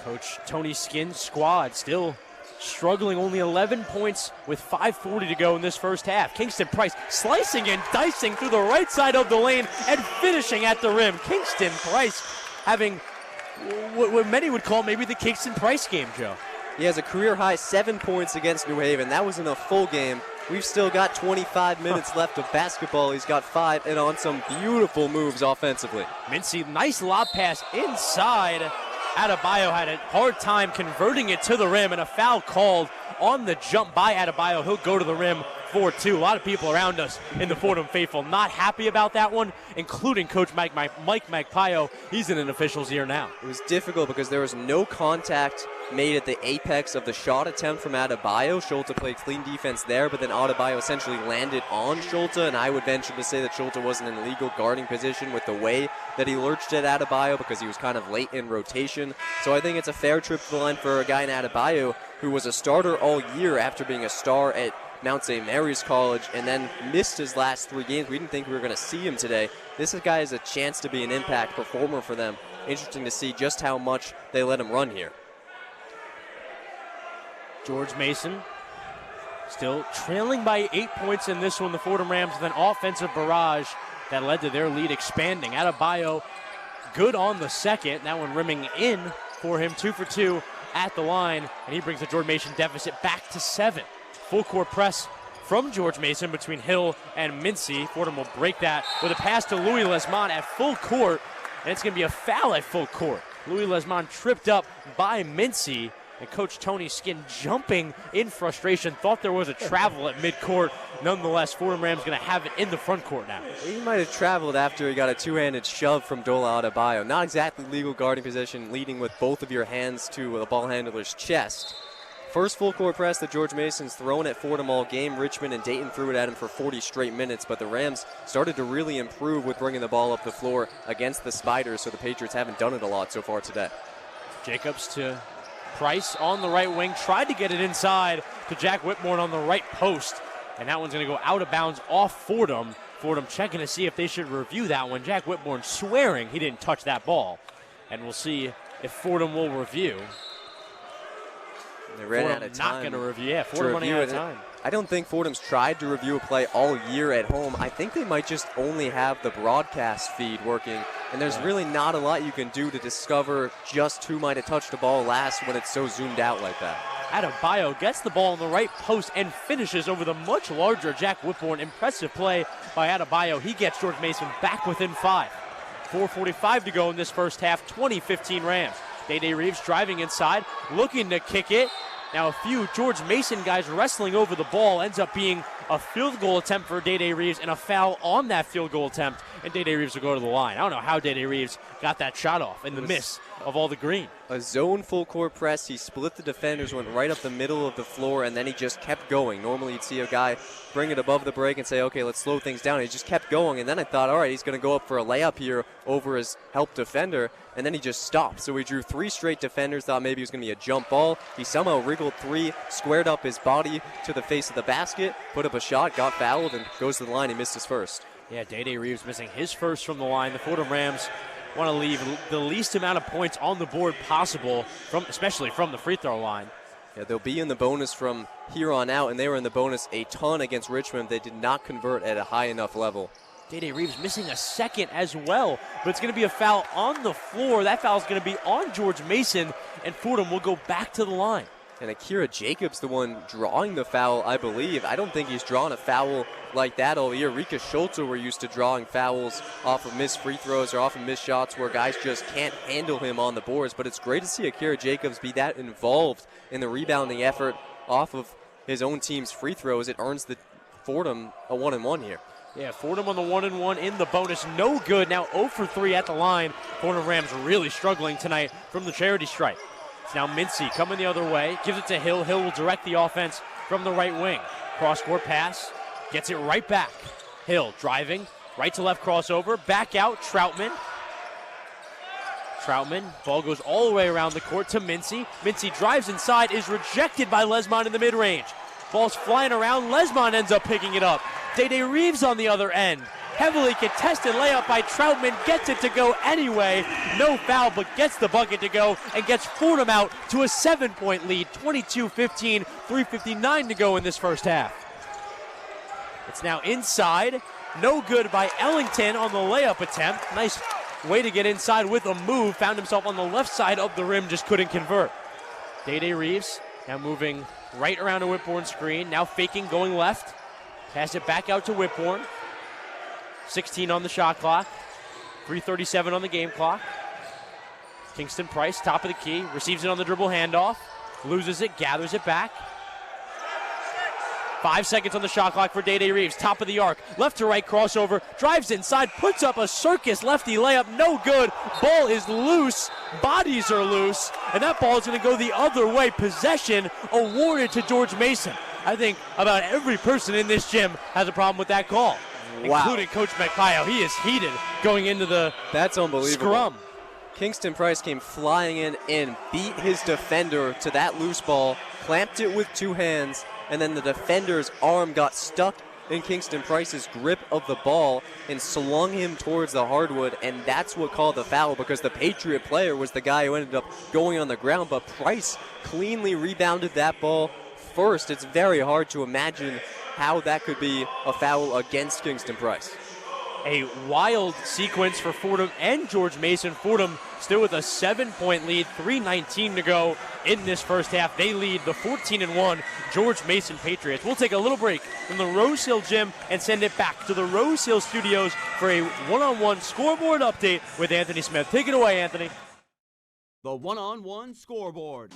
Coach Tony Skin's squad still struggling, only 11 points with 5:40 to go in this first half. Kingston Price slicing and dicing through the right side of the lane and finishing at the rim. Kingston Price having what many would call maybe the Kingston Price game, Joe. He has a career-high 7 points against New Haven. That was in a full game. We've still got 25 minutes left of basketball. He's got 5 and on some beautiful moves offensively. Mincy, nice lob pass inside. Adebayo had a hard time converting it to the rim, and a foul called on the jump by Adebayo. He'll go to the rim for 2. A lot of people around us in the Fordham faithful not happy about that one, including Coach Mike Magpayo. He's in an official's ear now. It was difficult because there was no contact made at the apex of the shot attempt from Adebayo. Schulte played clean defense there, but then Adebayo essentially landed on Schulte, and I would venture to say that Schulte wasn't in a legal guarding position with the way that he lurched at Adebayo because he was kind of late in rotation. So I think it's a fair trip to the line for a guy in Adebayo who was a starter all year after being a star at Mount St. Mary's College and then missed his last 3 games. We didn't think we were going to see him today. This guy has a chance to be an impact performer for them. Interesting to see just how much they let him run here. George Mason still trailing by 8 points in this one. The Fordham Rams with an offensive barrage that led to their lead expanding. Adebayo good on the second. That one rimming in for him, 2 for 2 at the line, and he brings the George Mason deficit back to 7. Full court press from George Mason between Hill and Mincy. Fordham will break that with a pass to Louis Lesmond at full court, and it's going to be a foul at full court. Louis Lesmond tripped up by Mincy, and Coach Tony Skin jumping in frustration. Thought there was a travel at midcourt. Nonetheless, Fordham Rams going to have it in the front court now. He might have traveled after he got a 2-handed shove from Dola Adebayo. Not exactly legal guarding position, leading with both of your hands to the ball handler's chest. First full court press that George Mason's thrown at Fordham all game. Richmond and Dayton threw it at him for 40 straight minutes, but the Rams started to really improve with bringing the ball up the floor against the Spiders, so the Patriots haven't done it a lot so far today. Jacobs to Price on the right wing, tried to get it inside to Jack Whitmore on the right post, and that one's going to go out of bounds off Fordham. Fordham checking to see if they should review that one. Jack Whitmore swearing he didn't touch that ball, and we'll see if Fordham will review. They ran Fordham out of time. Not going to review. Yeah, Fordham running out of time. I don't think Fordham's tried to review a play all year at home. I think they might just only have the broadcast feed working, and there's really not a lot you can do to discover just who might have touched the ball last when it's so zoomed out like that. Adebayo gets the ball on the right post and finishes over the much larger Jack Whitmore. Impressive play by Adebayo. He gets George Mason back within 5. 4:45 to go in this first half. 20-15 Rams. Day Reeves driving inside, looking to kick it. Now a few George Mason guys wrestling over the ball. Ends up being a field goal attempt for Day Reeves and a foul on that field goal attempt. And Day Reeves will go to the line. I don't know how Day Reeves got that shot off in the miss of all the green. A zone full court press. He split the defenders, went right up the middle of the floor, and then he just kept going. Normally you'd see a guy bring it above the break and say, okay, let's slow things down. He just kept going, and then I thought, all right, he's going to go up for a layup here over his help defender, and then he just stopped. So he drew 3 straight defenders, thought maybe it was going to be a jump ball. He somehow wriggled 3, squared up his body to the face of the basket, put up a shot, got fouled, and goes to the line. He missed his first. Yeah, Day Reeves missing his first from the line. The Fordham Rams want to leave the least amount of points on the board possible, especially from the free throw line. Yeah, they'll be in the bonus from here on out, and they were in the bonus a ton against Richmond. They did not convert at a high enough level. Day Reeves missing a second as well, but it's going to be a foul on the floor. That foul is going to be on George Mason, and Fordham will go back to the line. And Akira Jacobs, the one drawing the foul, I believe. I don't think he's drawn a foul like that all year. Rika Schultzer were used to drawing fouls off of missed free throws or off of missed shots where guys just can't handle him on the boards. But it's great to see Akira Jacobs be that involved in the rebounding effort off of his own team's free throws. It earns the Fordham a 1-and-1 here. Yeah, Fordham on the 1-and-1 in the bonus. No good. Now 0 for 3 at the line. Fordham Rams really struggling tonight from the charity stripe. It's now Mincy coming the other way. Gives it to Hill. Hill will direct the offense from the right wing. Cross-court pass. Gets it right back. Hill driving. Right to left crossover. Back out. Troutman. Ball goes all the way around the court to Mincy. Mincy drives inside. Is rejected by Lesmond in the mid-range. Ball's flying around. Lesmond ends up picking it up. Day Reeves on the other end. Heavily contested layup by Troutman. Gets it to go anyway. No foul, but gets the bucket to go and gets Fordham out to a 7-point lead. 22-15, 3:59 to go in this first half. It's now inside. No good by Ellington on the layup attempt. Nice way to get inside with a move. Found himself on the left side of the rim, just couldn't convert. Day Reeves now moving right around a Whitbourne screen. Now faking, going left. Pass it back out to Whitbourne. 16 on the shot clock. 3:37 on the game clock. Kingston Price, top of the key. Receives it on the dribble handoff. Loses it, gathers it back. 5 seconds on the shot clock for Day Reeves. Top of the arc. Left to right crossover. Drives inside. Puts up a circus lefty layup. No good. Ball is loose. Bodies are loose. And that ball is going to go the other way. Possession awarded to George Mason. I think about every person in this gym has a problem with that call, including Coach McPaio. He is heated going into the That's unbelievable. Scrum. Kingston Price came flying in and beat his defender to that loose ball, clamped it with two hands, and then the defender's arm got stuck in Kingston Price's grip of the ball and slung him towards the hardwood, and that's what called the foul because the Patriot player was the guy who ended up going on the ground, but Price cleanly rebounded that ball first. It's very hard to imagine how that could be a foul against Kingston Price. A wild sequence for Fordham and George Mason. Fordham still with a 7-point lead, 3:19 to go in this first half. They lead the 14-1 George Mason Patriots. We'll take a little break from the Rose Hill Gym and send it back to the Rose Hill Studios for a one-on-one scoreboard update with Anthony Smith. Take it away, Anthony. The one-on-one scoreboard.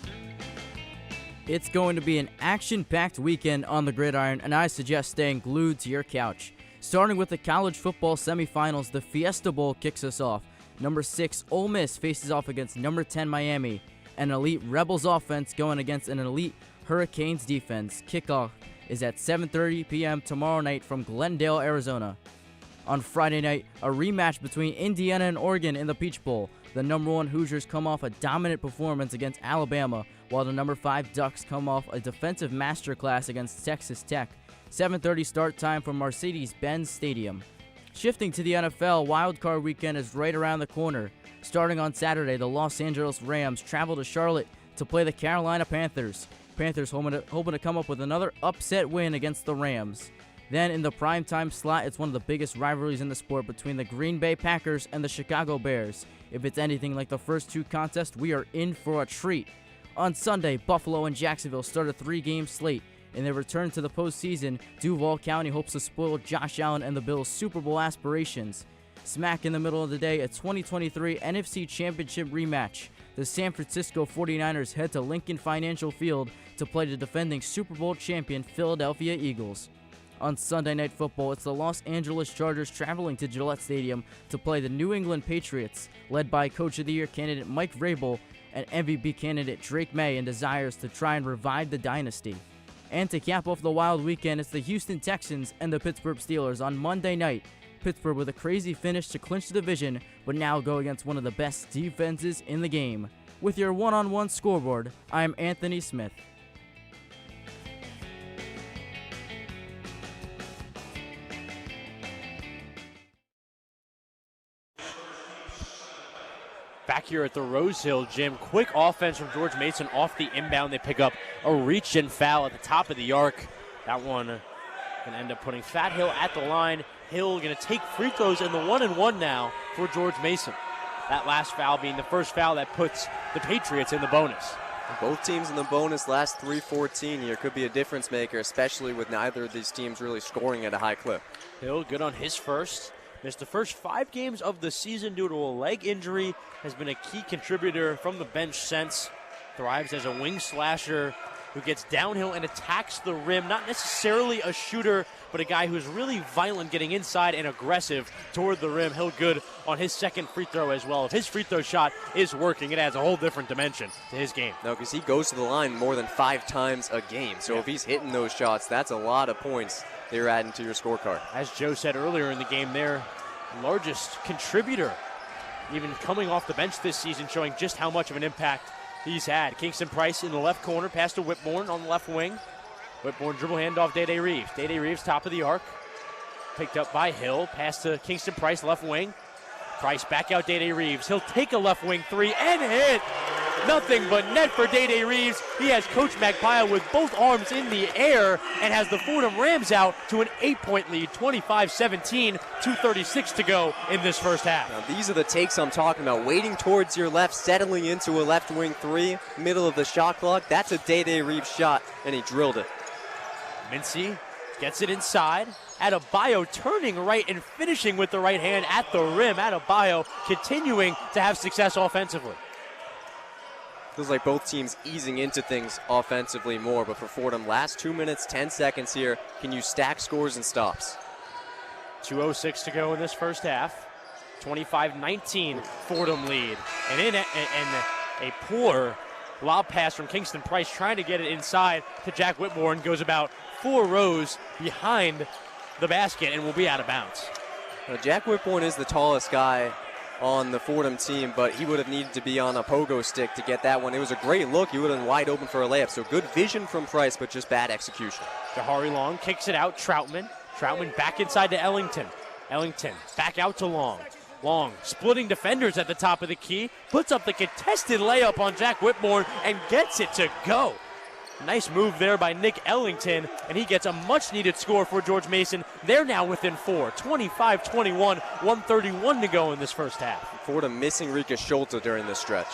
It's going to be an action-packed weekend on the gridiron, and I suggest staying glued to your couch. Starting with the college football semifinals, the Fiesta Bowl kicks us off. Number 6 Ole Miss faces off against number 10 Miami. An elite Rebels offense going against an elite Hurricanes defense. Kickoff is at 7:30 p.m. tomorrow night from Glendale, Arizona. On Friday night, a rematch between Indiana and Oregon in the Peach Bowl. The number 1 Hoosiers come off a dominant performance against Alabama, while the number 5 Ducks come off a defensive masterclass against Texas Tech. 7:30 start time from Mercedes-Benz Stadium. Shifting to the NFL, wildcard weekend is right around the corner. Starting on Saturday, the Los Angeles Rams travel to Charlotte to play the Carolina Panthers. Panthers hoping to come up with another upset win against the Rams. Then in the primetime slot, it's one of the biggest rivalries in the sport between the Green Bay Packers and the Chicago Bears. If it's anything like the first 2 contests, we are in for a treat. On Sunday, Buffalo and Jacksonville start a 3-game slate. In their return to the postseason, Duval County hopes to spoil Josh Allen and the Bills' Super Bowl aspirations. Smack in the middle of the day, a 2023 NFC Championship rematch. The San Francisco 49ers head to Lincoln Financial Field to play the defending Super Bowl champion Philadelphia Eagles. On Sunday Night Football, it's the Los Angeles Chargers traveling to Gillette Stadium to play the New England Patriots, led by Coach of the Year candidate Mike Vrabel and MVP candidate Drake May, and desires to try and revive the dynasty. And to cap off the wild weekend, it's the Houston Texans and the Pittsburgh Steelers on Monday night. Pittsburgh with a crazy finish to clinch the division, but now go against one of the best defenses in the game. With your one-on-one scoreboard, I am Anthony Smith. Back here at the Rose Hill Gym, quick offense from George Mason off the inbound. They pick up a reach and foul at the top of the arc. That one going to end up putting Fat Hill at the line. Hill going to take free throws in the 1-and-1 now for George Mason. That last foul being the first foul that puts the Patriots in the bonus. Both teams in the bonus last 3:14 here. Could be a difference maker, especially with neither of these teams really scoring at a high clip. Hill good on his first. Missed the first 5 games of the season due to a leg injury. Has been a key contributor from the bench since. Thrives as a wing slasher who gets downhill and attacks the rim. Not necessarily a shooter, but a guy who's really violent getting inside and aggressive toward the rim. Hill good on his second free throw as well. If his free throw shot is working, it adds a whole different dimension to his game. No, because he goes to the line more than 5 times a game. So if he's hitting those shots, that's a lot of points that you're adding to your scorecard. As Joe said earlier in the game, their largest contributor, even coming off the bench this season, showing just how much of an impact he's had. Kingston Price in the left corner, pass to Whitbourne on the left wing. Whitbourne dribble handoff, Day Reeves. Day Reeves, top of the arc. Picked up by Hill, pass to Kingston Price, left wing. Price back out Day Reeves. He'll take a left wing 3 and hit. Nothing but net for Day Reeves. He has Coach Magpie with both arms in the air and has the Fordham Rams out to an 8-point lead, 25-17, 2:36 to go in this first half. Now, these are the takes I'm talking about. Waiting towards your left, settling into a left wing 3, middle of the shot clock. That's a Day Reeves shot, and he drilled it. Mincy gets it inside. Adebayo turning right and finishing with the right hand at the rim. Adebayo continuing to have success offensively. Feels like both teams easing into things offensively more, but for Fordham, last 2 minutes, 10 seconds here. Can you stack scores and stops? 2:06 to go in this first half. 25-19 Fordham lead. And a poor lob pass from Kingston Price trying to get it inside to Jack Whitbourne. Goes about 4 rows behind the basket and will be out of bounds. Now, Jack Whitbourne is the tallest guy on the Fordham team, but he would have needed to be on a pogo stick to get that one. It was a great look. He would have been wide open for a layup. So good vision from Price, but just bad execution. Jahari Long kicks it out. Troutman back inside to Ellington. Ellington back out to Long. Long splitting defenders at the top of the key. Puts up the contested layup on Jack Whitbourne and gets it to go. Nice move there by Nick Ellington, and he gets a much-needed score for George Mason. They're now within 4, 25-21, 1:31 to go in this first half. Fordham missing Rika Schulte during this stretch.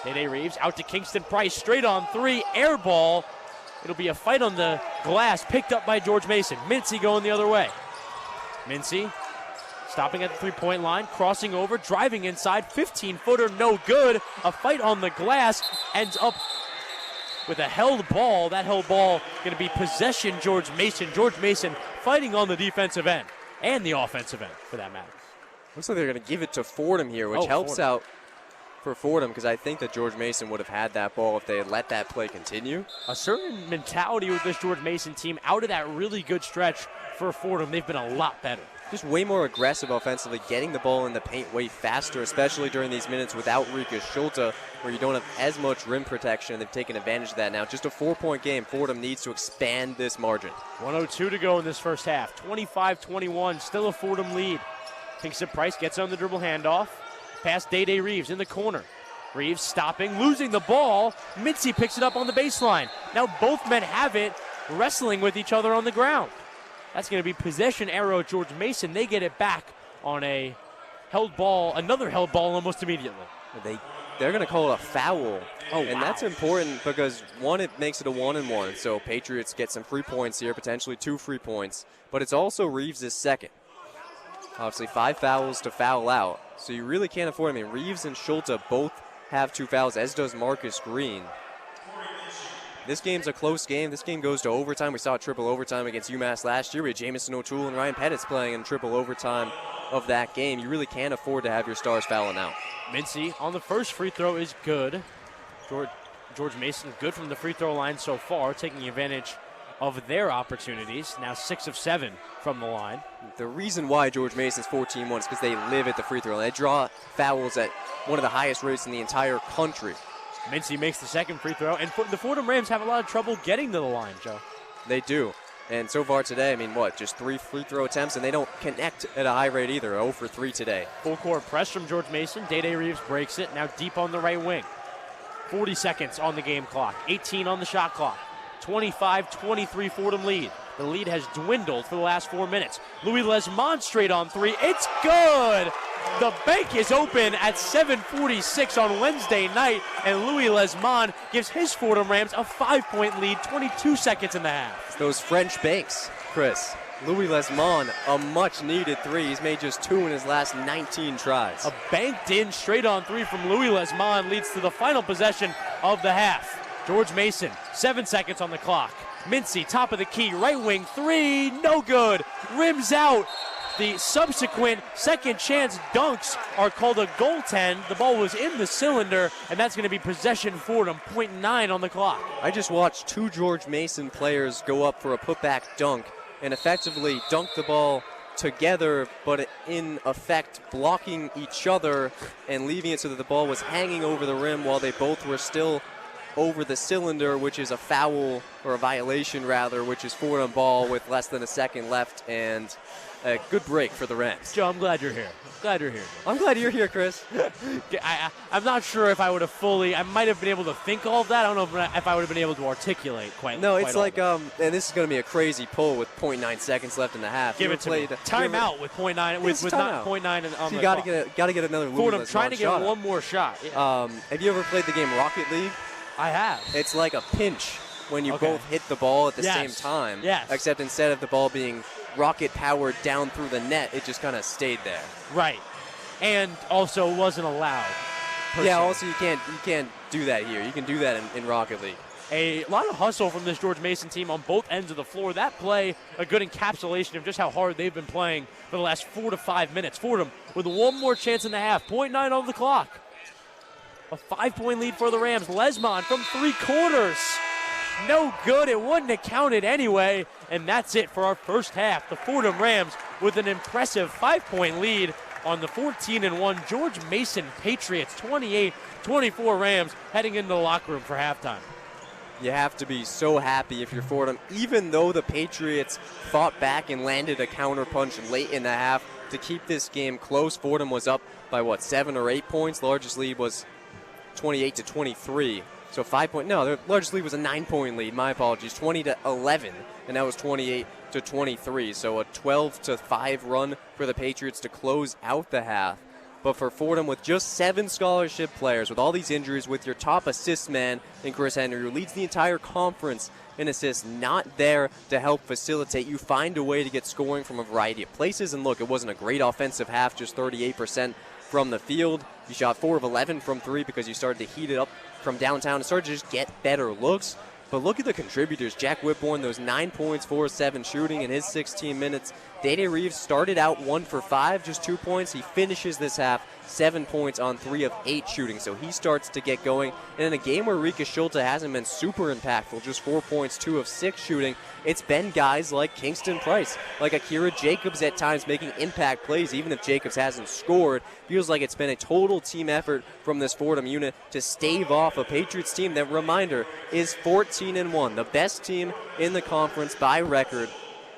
Day Reeves out to Kingston Price, straight on 3, air ball. It'll be a fight on the glass, picked up by George Mason. Mincy going the other way. Mincy stopping at the three-point line, crossing over, driving inside, 15-footer, no good. A fight on the glass, ends up with a held ball. That held ball going to be possession George Mason. George Mason fighting on the defensive end and the offensive end, for that matter. Looks like they're going to give it to Fordham here, which helps out for Fordham, because I think that George Mason would have had that ball if they had let that play continue. A certain mentality with this George Mason team out of that really good stretch for Fordham. They've been a lot better. Just way more aggressive offensively, getting the ball in the paint way faster, especially during these minutes without Rika Schulte, where you don't have as much rim protection. They've taken advantage of that now. Just a 4-point game. Fordham needs to expand this margin. 1:02 to go in this first half. 25-21, still a Fordham lead. Kingston Price gets on the dribble handoff. Pass Day Reeves in the corner. Reeves stopping, losing the ball. Mincy picks it up on the baseline. Now both men have it, wrestling with each other on the ground. That's going to be possession arrow George Mason. They get it back on a held ball, another held ball almost immediately. They're going to call it a foul. Oh, and wow. that's important because, one, it makes it a 1-and-1. So Patriots get some free points here, potentially 2 free points. But it's also Reeves' second. Obviously 5 fouls to foul out. So you really can't afford it. I mean, Reeves and Schulte both have 2 fouls, as does Marcus Green. This game's a close game. This game goes to overtime. We saw a triple overtime against UMass last year. We had Jamison O'Toole and Ryan Pettis playing in triple overtime of that game. You really can't afford to have your stars fouling out. Mincy on the first free throw is good. George Mason good from the free throw line so far, taking advantage of their opportunities. Now 6 of 7 from the line. The reason why George Mason's 14-1 is because they live at the free throw line. They draw fouls at one of the highest rates in the entire country. Mincy makes the second free throw, and the Fordham Rams have a lot of trouble getting to the line, Joe. They do. And so far today, I mean, just 3 free throw attempts, and they don't connect at a high rate either. 0 for 3 today. Full court press from George Mason. Day Reeves breaks it, now deep on the right wing. 40 seconds on the game clock, 18 on the shot clock. 25-23 Fordham lead. The lead has dwindled for the last 4 minutes. Louis Lesmond straight on 3. It's good! The bank is open at 7:46 on Wednesday night, and Louis Lesmond gives his Fordham Rams a 5-point lead, 22 seconds in the half. Those French banks, Chris. Louis Lesmond, a much-needed three. He's made just 2 in his last 19 tries. A banked in straight-on three from Louis Lesmond leads to the final possession of the half. George Mason, 7 seconds on the clock. Mincy, top of the key, right wing three, no good. Rims out. The subsequent second chance dunks are called a goaltend. The ball was in the cylinder, and that's going to be possession Fordham, 0.9 on the clock. I just watched 2 George Mason players go up for a putback dunk and effectively dunk the ball together, but in effect blocking each other and leaving it so that the ball was hanging over the rim while they both were still over the cylinder, which is a foul, or a violation rather, which is Fordham ball with less than a second left, and a good break for the Rams. Joe, I'm glad you're here. I'm glad you're here, Chris. I'm not sure if I would have I might have been able to think all of that. I don't know if I would have been able to articulate quite. No, it's quite like, and this is going to be a crazy pull with 0.9 seconds left in the half. Give it to me. Timeout with 0.9, with not 0.9 on so the you got to get another Louis Fordham Lesmond trying to get shot one more shot. Yeah. Have you ever played the game Rocket League? I have. It's like a pinch when you both hit the ball at the same time. Yes. Except instead of the ball being rocket powered down through the net, it just kind of stayed there. Right. And also wasn't allowed. Yeah, also you can't do that here. You can do that in Rocket League. A lot of hustle from this George Mason team on both ends of the floor. That play, a good encapsulation of just how hard they've been playing for the last 4 to 5 minutes. Fordham with one more chance in the half. 0.9 on the clock. A 5-point lead for the Rams. Lesmond from 3/4. No good. It wouldn't have counted anyway. And that's it for our first half. The Fordham Rams with an impressive 5-point lead on the 14-1 George Mason Patriots. 28-24 Rams heading into the locker room for halftime. You have to be so happy if you're Fordham, even though the Patriots fought back and landed a counterpunch late in the half to keep this game close. Fordham was up by 7 or 8 points. The largest lead was 28-23. So 5 point. No, their largest lead was a 9-point lead. My apologies. 20-11, and that was 28-23. So a 12-5 run for the Patriots to close out the half. But for Fordham, with just 7 scholarship players, with all these injuries, with your top assist man in Chris Henry, who leads the entire conference in assists, not there to help facilitate, you find a way to get scoring from a variety of places. And look, it wasn't a great offensive half, just 38% from the field. You shot 4 of 11 from 3 because you started to heat it up from downtown and started to just get better looks. But look at the contributors. Jack Whitbourne, those 9 points, 4 of 7 shooting in his 16 minutes. Dede Reeves started out 1 for 5, just 2 points. He finishes this half 7 points on 3 of 8 shooting. So he starts to get going. And in a game where Rika Schulte hasn't been super impactful, just 4 points, 2 of 6 shooting, it's been guys like Kingston Price, like Akira Jacobs at times making impact plays, even if Jacobs hasn't scored. Feels like it's been a total team effort from this Fordham unit to stave off a Patriots team that, reminder, is 14-1, the best team in the conference by record.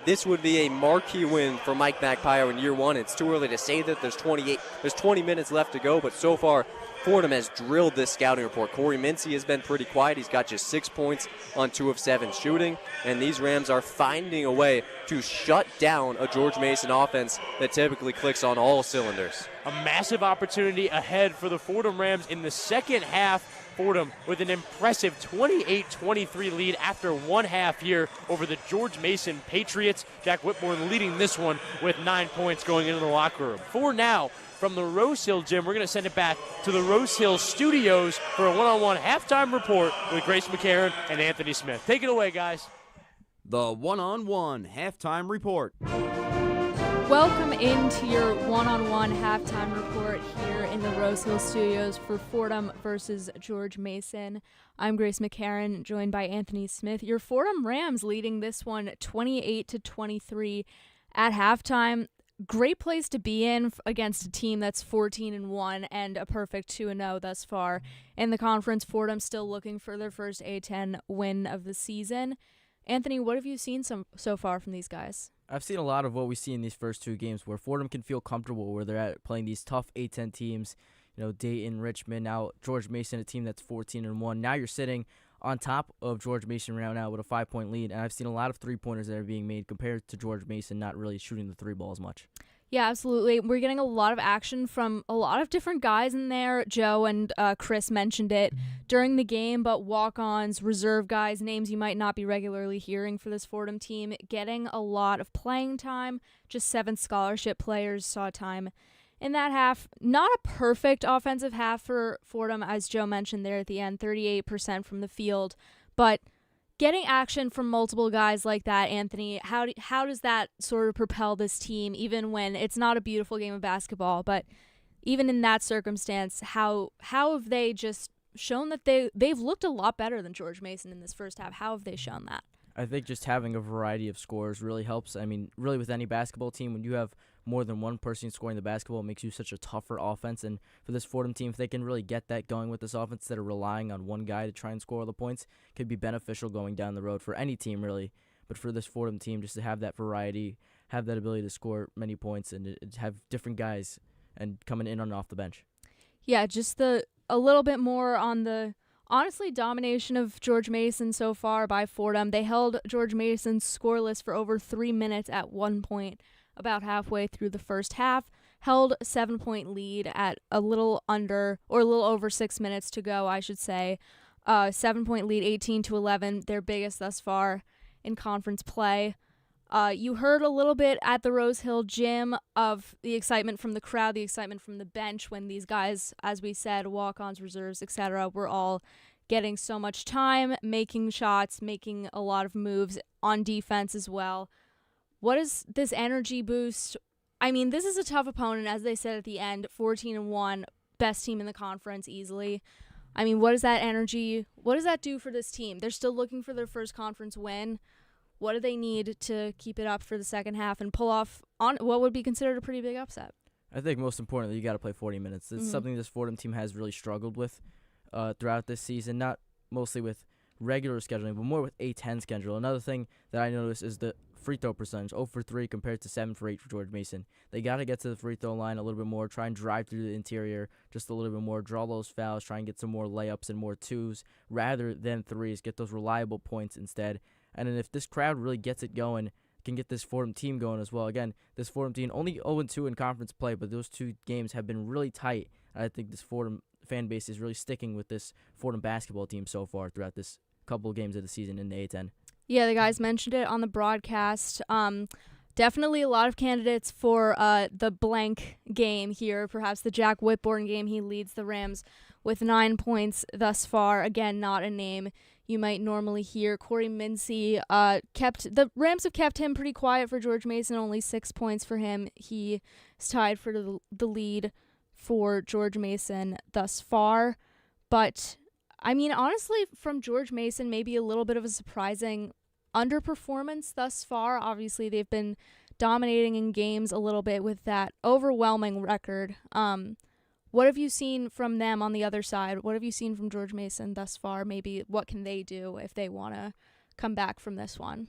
This would be a marquee win for Mike Magpio in year one. It's too early to say that. There's 20 minutes left to go, but so far Fordham has drilled this scouting report. Corey Mincy has been pretty quiet. He's got just 6 points on 2 of 7 shooting, and these Rams are finding a way to shut down a George Mason offense that typically clicks on all cylinders. A massive opportunity ahead for the Fordham Rams in the second half. Fordham with an impressive 28-23 lead after 1 half here over the George Mason Patriots. Jack Whitbourne leading this one with 9 points going into the locker room. For now, from the Rose Hill Gym, we're going to send it back to the Rose Hill Studios for a one-on-one halftime report with Grace McCarron and Anthony Smith. Take it away, guys. The one-on-one halftime report. Welcome into your one-on-one halftime report here in the Rose Hill Studios for Fordham versus George Mason. I'm Grace McCarron, joined by Anthony Smith. Your Fordham Rams leading this one 28-23 at halftime. Great place to be in against a team that's 14-1 and a perfect 2-0 thus far in the conference. Fordham still looking for their first A-10 win of the season. Anthony, what have you seen so far from these guys? I've seen a lot of what we see in these first 2 games where Fordham can feel comfortable where they're at playing these tough A-10 teams. You know, Dayton, Richmond, now George Mason, a team that's 14-1. Now you're sitting on top of George Mason right now with a 5-point lead, and I've seen a lot of 3-pointers that are being made compared to George Mason not really shooting the 3 ball as much. Yeah, absolutely. We're getting a lot of action from a lot of different guys in there. Joe and Chris mentioned it during the game, but walk-ons, reserve guys, names you might not be regularly hearing for this Fordham team, getting a lot of playing time. Just 7 scholarship players saw time in that half. Not a perfect offensive half for Fordham, as Joe mentioned there at the end, 38% from the field, but getting action from multiple guys like that, Anthony, how does that sort of propel this team, even when it's not a beautiful game of basketball, but even in that circumstance, how have they just shown that they've looked a lot better than George Mason in this first half? How have they shown that? I think just having a variety of scores really helps. I mean, really with any basketball team, when you have more than one person scoring the basketball, it makes you such a tougher offense. And for this Fordham team, if they can really get that going with this offense instead of relying on one guy to try and score all the points, could be beneficial going down the road for any team, really. But for this Fordham team, just to have that variety, have that ability to score many points, and have different guys and coming in and off the bench. Yeah, just a little bit more on the honestly domination of George Mason so far by Fordham. They held George Mason scoreless for over 3 minutes at one point, about halfway through the first half, held a 7-point lead at a little over 6 minutes to go, I should say. 7-point lead, 18-11, their biggest thus far in conference play. You heard a little bit at the Rose Hill Gym of the excitement from the crowd, the excitement from the bench when these guys, as we said, walk-ons, reserves, etc., were all getting so much time, making shots, making a lot of moves on defense as well. What is this energy boost? I mean, this is a tough opponent, as they said at the end, 14-1, best team in the conference easily. I mean, what does that do for this team? They're still looking for their first conference win. What do they need to keep it up for the second half and pull off on what would be considered a pretty big upset? I think most importantly, you got to play 40 minutes. It's something this Fordham team has really struggled with throughout this season, not mostly with regular scheduling, but more with A-10 schedule. Another thing that I noticed is the free throw percentage, 0 for 3 compared to 7 for 8 for George Mason. They got to get to the free throw line a little bit more, try and drive through the interior just a little bit more, draw those fouls, try and get some more layups and more twos rather than threes, get those reliable points instead. And then if this crowd really gets it going, can get this Fordham team going as well. Again, this Fordham team only 0-2 in conference play, but those 2 games have been really tight. And I think this Fordham fan base is really sticking with this Fordham basketball team so far throughout this couple of games of the season in the A-10. Yeah, the guys mentioned it on the broadcast. Definitely a lot of candidates for the blank game here, perhaps the Jack Whitbourne game. He leads the Rams with 9 points thus far. Again, not a name you might normally hear. Corey Mincy, the Rams have kept him pretty quiet for George Mason, only 6 points for him. He is tied for the lead for George Mason thus far. But, I mean, honestly, from George Mason, maybe a little bit of a surprising underperformance thus far. Obviously, they've been dominating in games a little bit with that overwhelming record. What have you seen from them on the other side? What have you seen from George Mason thus far? Maybe what can they do if they want to come back from this one?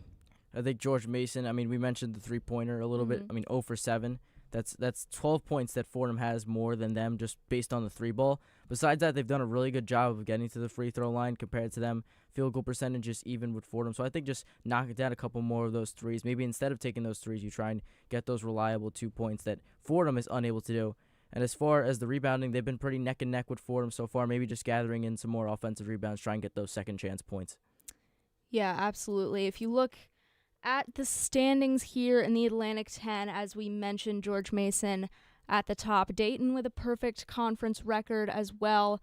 I think George Mason, I mean, we mentioned the three-pointer a little bit. I mean, 0 for 7. That's 12 points that Fordham has more than them just based on the 3-ball. Besides that, they've done a really good job of getting to the free throw line compared to them. Field goal percentages even with Fordham. So I think just knock down a couple more of those threes. Maybe instead of taking those threes, you try and get those reliable 2 points that Fordham is unable to do. And as far as the rebounding, they've been pretty neck and neck with Fordham so far. Maybe just gathering in some more offensive rebounds, try and get those second chance points. Yeah, absolutely. If you look at the standings here in the Atlantic 10, as we mentioned, George Mason at the top. Dayton with a perfect conference record as well.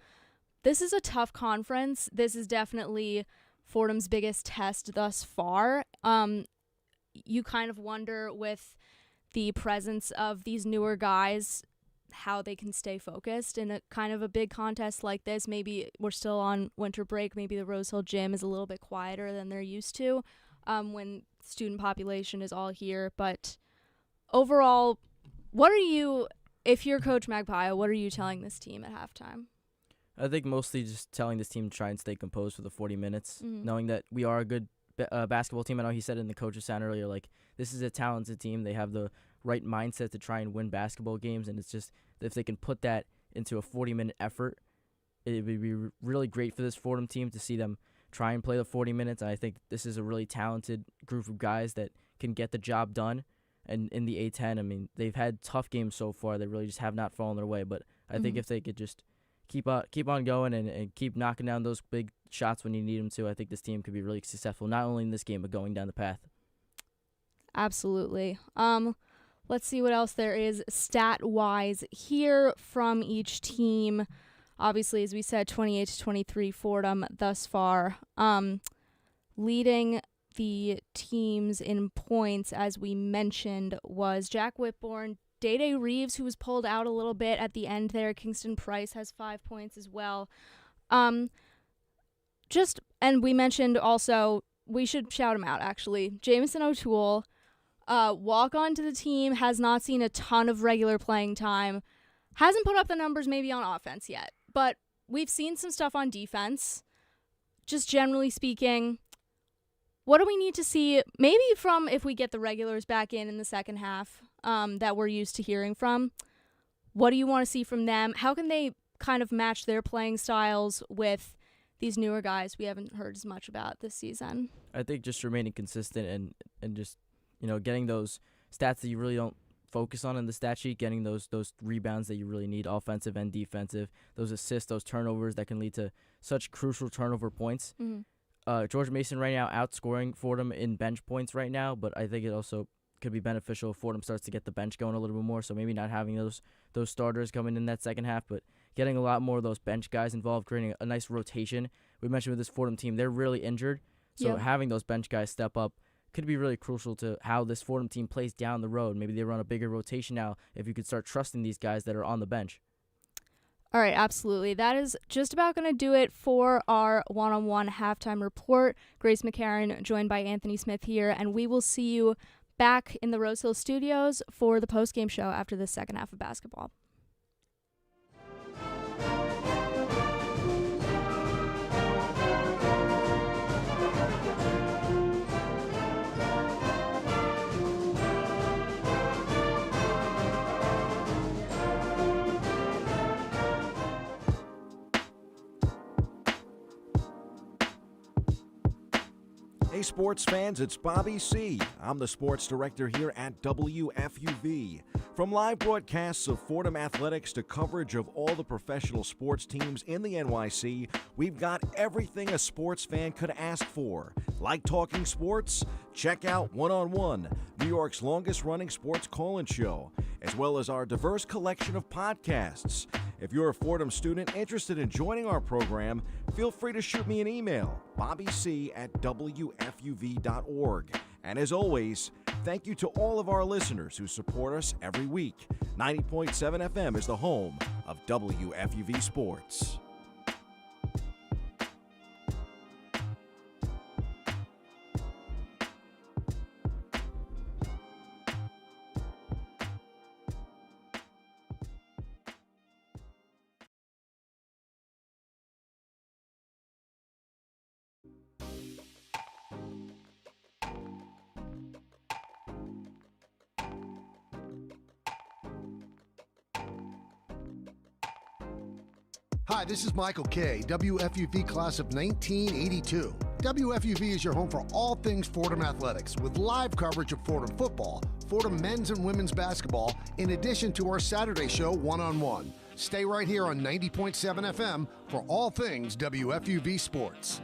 This is a tough conference. This is definitely Fordham's biggest test thus far. You kind of wonder with the presence of these newer guys how they can stay focused in a kind of a big contest like this. Maybe we're still on winter break. Maybe the Rose Hill Gym is a little bit quieter than they're used to when student population is all here. But overall, if you're Coach Magpie, what are you telling this team at halftime? I think mostly just telling this team to try and stay composed for the 40 minutes, knowing that we are a good basketball team. I know he said in the coach's sound earlier, like, this is a talented team. They have the right mindset to try and win basketball games, and it's just if they can put that into a 40-minute effort, it would be really great for this Fordham team to see them try and play the 40 minutes. And I think this is a really talented group of guys that can get the job done. and in the A10. I mean, they've had tough games so far. They really just have not fallen their way. But I think if they could just keep on going and keep knocking down those big shots when you need them to, I think this team could be really successful, not only in this game, but going down the path. Absolutely. Let's see what else there is stat-wise here from each team. Obviously, as we said, 28-23 Fordham thus far. Leading the teams in points, as we mentioned, was Jack Whitbourne. Day-Day Reeves, who was pulled out a little bit at the end there. Kingston Price has 5 points as well. And we mentioned also, we should shout him out, actually. Jamison O'Toole, walk-on to the team, has not seen a ton of regular playing time. Hasn't put up the numbers maybe on offense yet, but we've seen some stuff on defense. Just generally speaking, what do we need to see, maybe from if we get the regulars back in the second half that we're used to hearing from? What do you want to see from them? How can they kind of match their playing styles with these newer guys we haven't heard as much about this season? I think just remaining consistent and just, getting those stats that you really don't focus on in the stat sheet, getting those rebounds that you really need, offensive and defensive, those assists, those turnovers that can lead to such crucial turnover points. George Mason right now outscoring Fordham in bench points right now, but I think it also could be beneficial if Fordham starts to get the bench going a little bit more, so maybe not having those starters coming in that second half, but getting a lot more of those bench guys involved, creating a nice rotation. We mentioned with this Fordham team, they're really injured, so having those bench guys step up could be really crucial to how this Fordham team plays down the road. Maybe they run a bigger rotation now if you could start trusting these guys that are on the bench. All right, absolutely. That is just about going to do it for our one-on-one halftime report. Grace McCarran joined by Anthony Smith here, and we will see you back in the Rose Hill studios for the post-game show after the second half of basketball. Hey sports fans, it's Bobby C. I'm the sports director here at WFUV. From live broadcasts of Fordham athletics to coverage of all the professional sports teams in the NYC, we've got everything a sports fan could ask for. Like talking sports? Check out One-on-One, New York's longest-running sports call-in show, as well as our diverse collection of podcasts. If you're a Fordham student interested in joining our program, feel free to shoot me an email, bobbyc@wfuv.org. And as always, thank you to all of our listeners who support us every week. 90.7 FM is the home of WFUV Sports. Hi, this is Michael Kay, WFUV class of 1982. WFUV is your home for all things Fordham athletics, with live coverage of Fordham football, Fordham men's and women's basketball, in addition to our Saturday show, One-on-One. Stay right here on 90.7 FM for all things WFUV sports.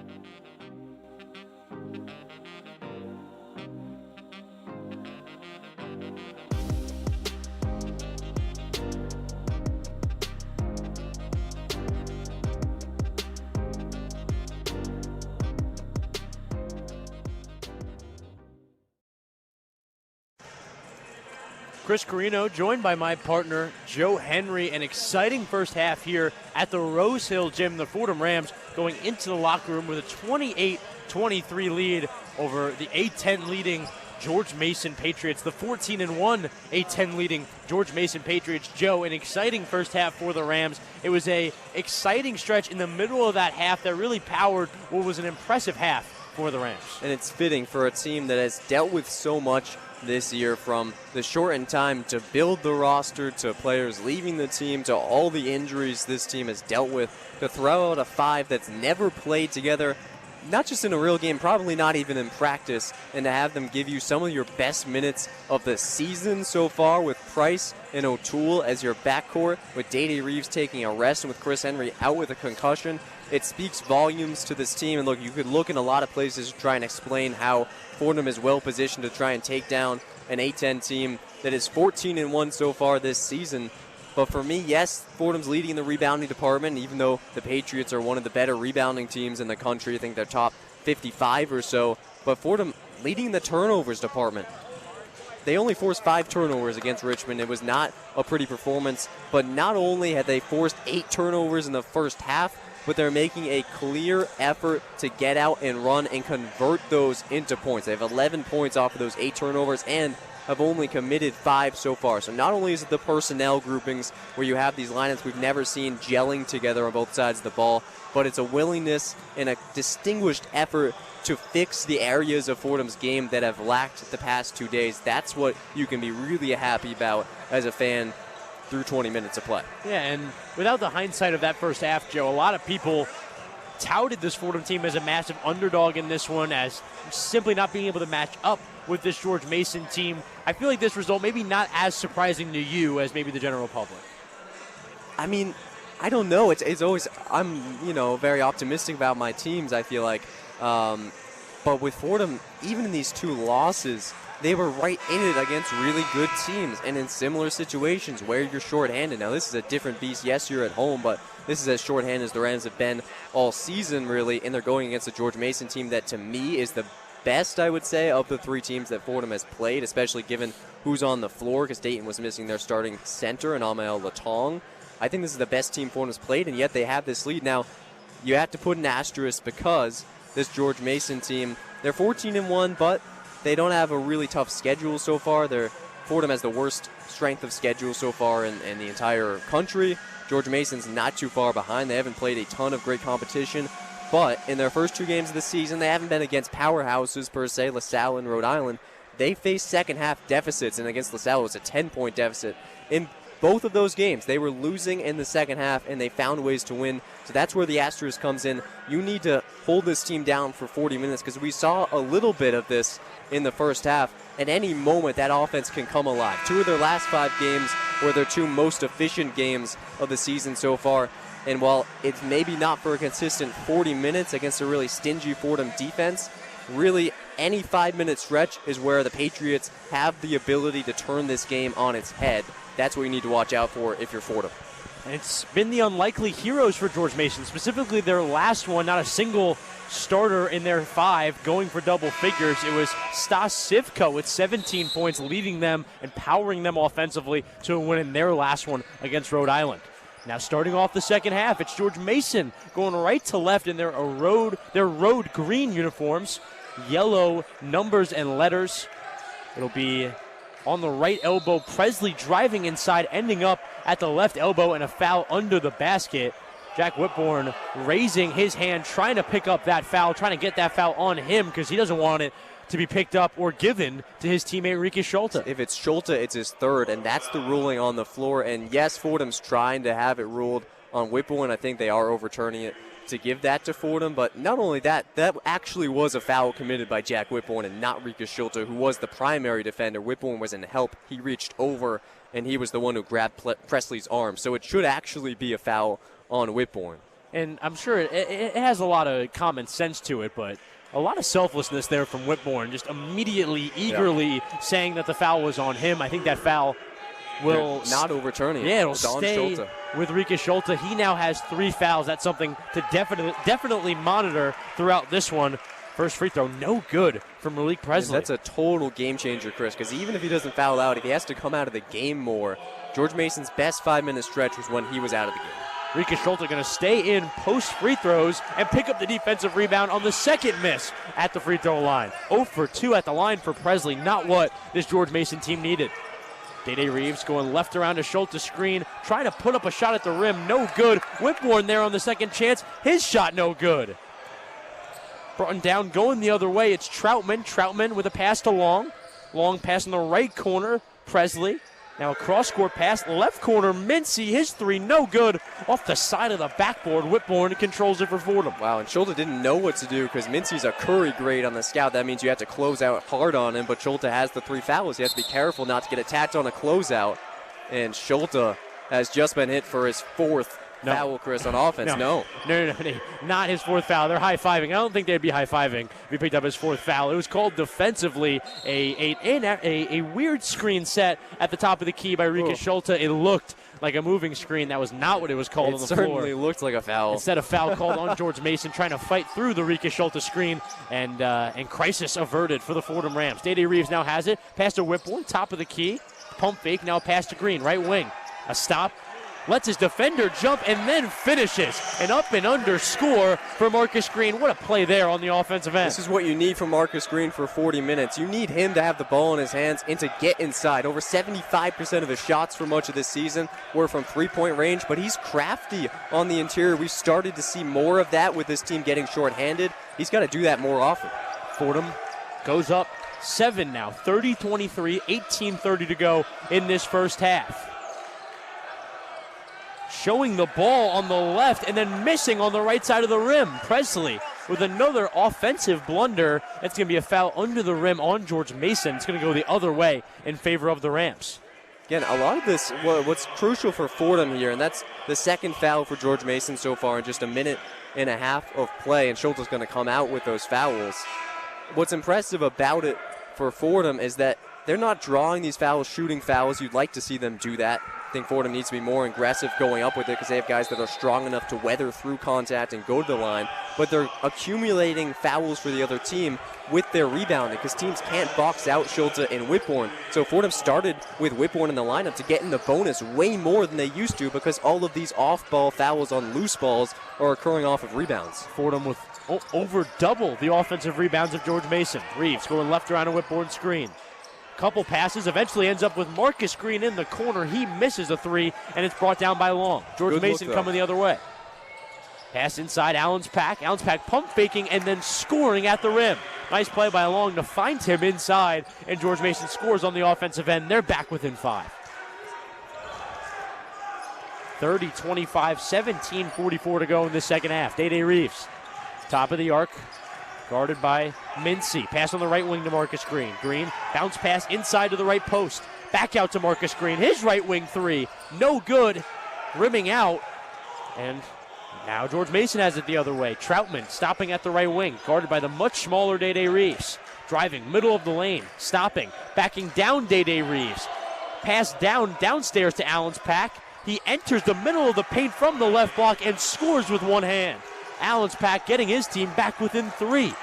Chris Carrino, joined by my partner, Joe Henry. An exciting first half here at the Rose Hill Gym. The Fordham Rams going into the locker room with a 28-23 lead over the A10 leading George Mason Patriots. The 14-1 A10 leading George Mason Patriots. Joe, an exciting first half for the Rams. It was a exciting stretch in the middle of that half that really powered what was an impressive half for the Rams. And it's fitting for a team that has dealt with so much this year, from the shortened time to build the roster, to players leaving the team, to all the injuries this team has dealt with, to throw out a five that's never played together. not just in a real game, probably not even in practice, and to have them give you some of your best minutes of the season so far with Price and O'Toole as your backcourt, with Dede Reeves taking a rest and with Chris Henry out with a concussion, it speaks volumes to this team. And look, you could look in a lot of places to try and explain how Fordham is well positioned to try and take down an A-10 team that is 14-1 so far this season. But for me, yes, Fordham's leading the rebounding department, even though the Patriots are one of the better rebounding teams in the country. I think they're top 55 or so. But Fordham leading the turnovers department. They only forced 5 turnovers against Richmond. It was not a pretty performance. But not only had they forced 8 turnovers in the first half, but they're making a clear effort to get out and run and convert those into points. They have 11 points off of those 8 turnovers and have only committed 5 so far. So not only is it the personnel groupings where you have these lineups we've never seen gelling together on both sides of the ball, but it's a willingness and a distinguished effort to fix the areas of Fordham's game that have lacked the past 2 days. That's what you can be really happy about as a fan through 20 minutes of play. Yeah, and without the hindsight of that first half, Joe, a lot of people touted this Fordham team as a massive underdog in this one, as simply not being able to match up with this George Mason team. I feel like this result maybe not as surprising to you as maybe the general public. I mean, I don't know. It's always, I'm, very optimistic about my teams, I feel like. But with Fordham, even in these 2 losses, they were right in it against really good teams and in similar situations where you're shorthanded. Now, this is a different beast. Yes, you're at home, but this is as shorthanded as the Rams have been all season, really, and they're going against a George Mason team that, to me, is the best, I would say, of the 3 teams that Fordham has played, especially given who's on the floor, because Dayton was missing their starting center and Amael Latong. I think this is the best team Fordham's played, and yet they have this lead. Now, you have to put an asterisk because this George Mason team, they're 14-1, but they don't have a really tough schedule so far. Fordham has the worst strength of schedule so far in the entire country. George Mason's not too far behind. They haven't played a ton of great competition, but in their first 2 games of the season, they haven't been against powerhouses per se, LaSalle and Rhode Island. They faced second-half deficits, and against LaSalle it was a 10-point deficit. In both of those games, they were losing in the second half, and they found ways to win. So that's where the asterisk comes in. You need to hold this team down for 40 minutes because we saw a little bit of this in the first half. At any moment, that offense can come alive. 2 of their last 5 games were their 2 most efficient games of the season so far. And while it's maybe not for a consistent 40 minutes against a really stingy Fordham defense, really any 5-minute stretch is where the Patriots have the ability to turn this game on its head. That's what you need to watch out for if you're Fordham. And it's been the unlikely heroes for George Mason, specifically their last one, not a single starter in their 5 going for double figures. It was Stas Sivka with 17 points leading them and powering them offensively to a win in their last one against Rhode Island. Now starting off the second half, it's George Mason going right to left in their road green uniforms, yellow numbers and letters. It'll be on the right elbow, Presley driving inside, ending up at the left elbow, and a foul under the basket. Jack Whitbourne raising his hand, trying to pick up that foul, trying to get that foul on him because he doesn't want it to be picked up or given to his teammate Rikus Schulte. If it's Schulte, it's his 3rd, and that's the ruling on the floor. And yes, Fordham's trying to have it ruled on Whitbourne. I think they are overturning it to give that to Fordham. But not only that, that actually was a foul committed by Jack Whitbourne and not Rikus Schulte, who was the primary defender. Whitbourne was in help. He reached over, and he was the one who grabbed Presley's arm. So it should actually be a foul on Whitbourne. And I'm sure it has a lot of common sense to it, but a lot of selflessness there from Whitbourne, just immediately, eagerly saying that the foul was on him. I think that foul will not overturning it. Yeah, it'll stay with Rikus Schulte. He now has 3 fouls. That's something to definitely monitor throughout this one. First free throw, no good from Malik Presley. That's a total game changer, Chris, because even if he doesn't foul out, if he has to come out of the game more, George Mason's best 5-minute stretch was when he was out of the game. Rikus Schulte going to stay in post free throws and pick up the defensive rebound on the second miss at the free throw line. 0 for 2 at the line for Presley, not what this George Mason team needed. Dede Reeves going left around to Schulte's screen, trying to put up a shot at the rim, no good. Whitbourne there on the second chance, his shot no good. Brought down, going the other way, it's Troutman. Troutman with a pass to Long. Long pass in the right corner, Presley. Now a cross-court pass, left corner, Mincy, his three, no good. Off the side of the backboard, Whitbourne controls it for Fordham. Wow, and Schulte didn't know what to do because Mincy's a Curry grade on the scout. That means you have to close out hard on him, but Schulte has the 3 fouls. You have to be careful not to get attacked on a closeout. And Schulte has just been hit for his 4th foul, Chris, on offense. No, not his 4th foul. They're high-fiving. I don't think they'd be high-fiving if he picked up his 4th foul. It was called defensively a weird screen set at the top of the key by Rieke Schulte. It looked like a moving screen. That was not what it was called on the floor. It certainly looked like a foul. Instead of foul called on George Mason, trying to fight through the Rieke Schulte screen, and crisis averted for the Fordham Rams. Day Reeves now has it. Pass to Whitbourne, top of the key. Pump fake, now pass to Green, right wing. A stop. Lets his defender jump and then finishes. An up and under score for Marcus Green. What a play there on the offensive end. This is what you need from Marcus Green for 40 minutes. You need him to have the ball in his hands and to get inside. Over 75% of his shots for much of this season were from three-point range, but he's crafty on the interior. We've started to see more of that with this team getting shorthanded. He's got to do that more often. Fordham goes up 7 now, 30-23, 18:30 to go in this first half. Showing the ball on the left and then missing on the right side of the rim. Presley with another offensive blunder. That's going to be a foul under the rim on George Mason. It's going to go the other way in favor of the Rams. Again, a lot of this, what's crucial for Fordham here, and that's the 2nd foul for George Mason so far in just a minute and a half of play, and Schulte's going to come out with those fouls. What's impressive about it for Fordham is that they're not drawing these fouls, shooting fouls. You'd like to see them do that. I think Fordham needs to be more aggressive going up with it because they have guys that are strong enough to weather through contact and go to the line, but they're accumulating fouls for the other team with their rebounding because teams can't box out Schulte and Whitbourne. So Fordham started with Whitbourne in the lineup to get in the bonus way more than they used to because all of these off-ball fouls on loose balls are occurring off of rebounds. Fordham with over double the offensive rebounds of George Mason. Reeves going left around a Whitbourne screen. Couple passes, eventually ends up with Marcus Green in the corner. He misses a 3, and it's brought down by Long. George Mason coming the other way. Pass inside Allen's Pack pump faking and then scoring at the rim. Nice play by Long to find him inside, and George Mason scores on the offensive end. They're back within 5. 30-25, 17:44 to go in the second half. Day Reeves, top of the arc. Guarded by Mincy. Pass on the right wing to Marcus Green. Green, bounce pass inside to the right post. Back out to Marcus Green. His right wing 3. No good. Rimming out. And now George Mason has it the other way. Troutman stopping at the right wing. Guarded by the much smaller Day Reeves. Driving, middle of the lane. Stopping. Backing down Day Reeves. Pass downstairs to Allen's Pack. He enters the middle of the paint from the left block and scores with one hand. Allen's Pack getting his team back within 3.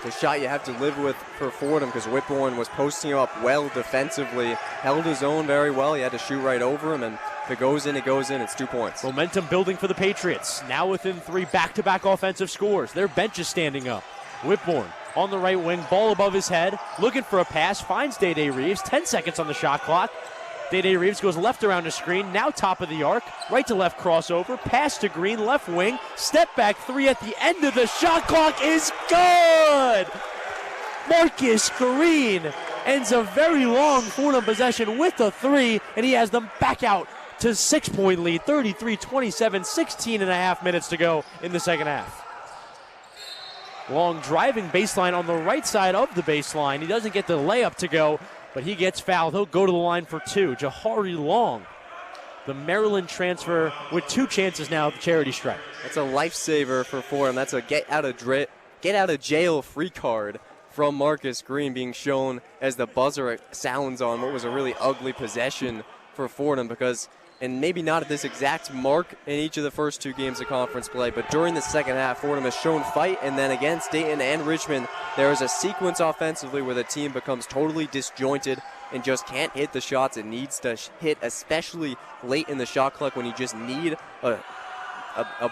The shot you have to live with for Fordham because Whitbourne was posting up well defensively, held his own very well. He had to shoot right over him, and if it goes in, it goes in. It's 2 points. Momentum building for the Patriots. Now within 3 back-to-back offensive scores. Their bench is standing up. Whitbourne on the right wing, ball above his head, looking for a pass, finds Day Reeves. 10 seconds on the shot clock. Day Reeves goes left around the screen, now top of the arc, right to left crossover, pass to Green, left wing, step back 3 at the end of the shot clock is good! Marcus Green ends a very long Fordham possession with a 3, and he has them back out to 6-point lead, 33-27, 16 and a half minutes to go in the second half. Long driving baseline on the right side of the baseline. He doesn't get the layup to go, but he gets fouled. He'll go to the line for 2. Jahari Long, the Maryland transfer, with 2 chances now at the charity stripe. That's a lifesaver for Fordham. That's a get out of jail free card from Marcus Green, being shown as the buzzer sounds on what was a really ugly possession for Fordham because, and maybe not at this exact mark in each of the first 2 games of conference play, but during the second half, Fordham has shown fight, and then against Dayton and Richmond, there is a sequence offensively where the team becomes totally disjointed and just can't hit the shots it needs to hit, especially late in the shot clock when you just need a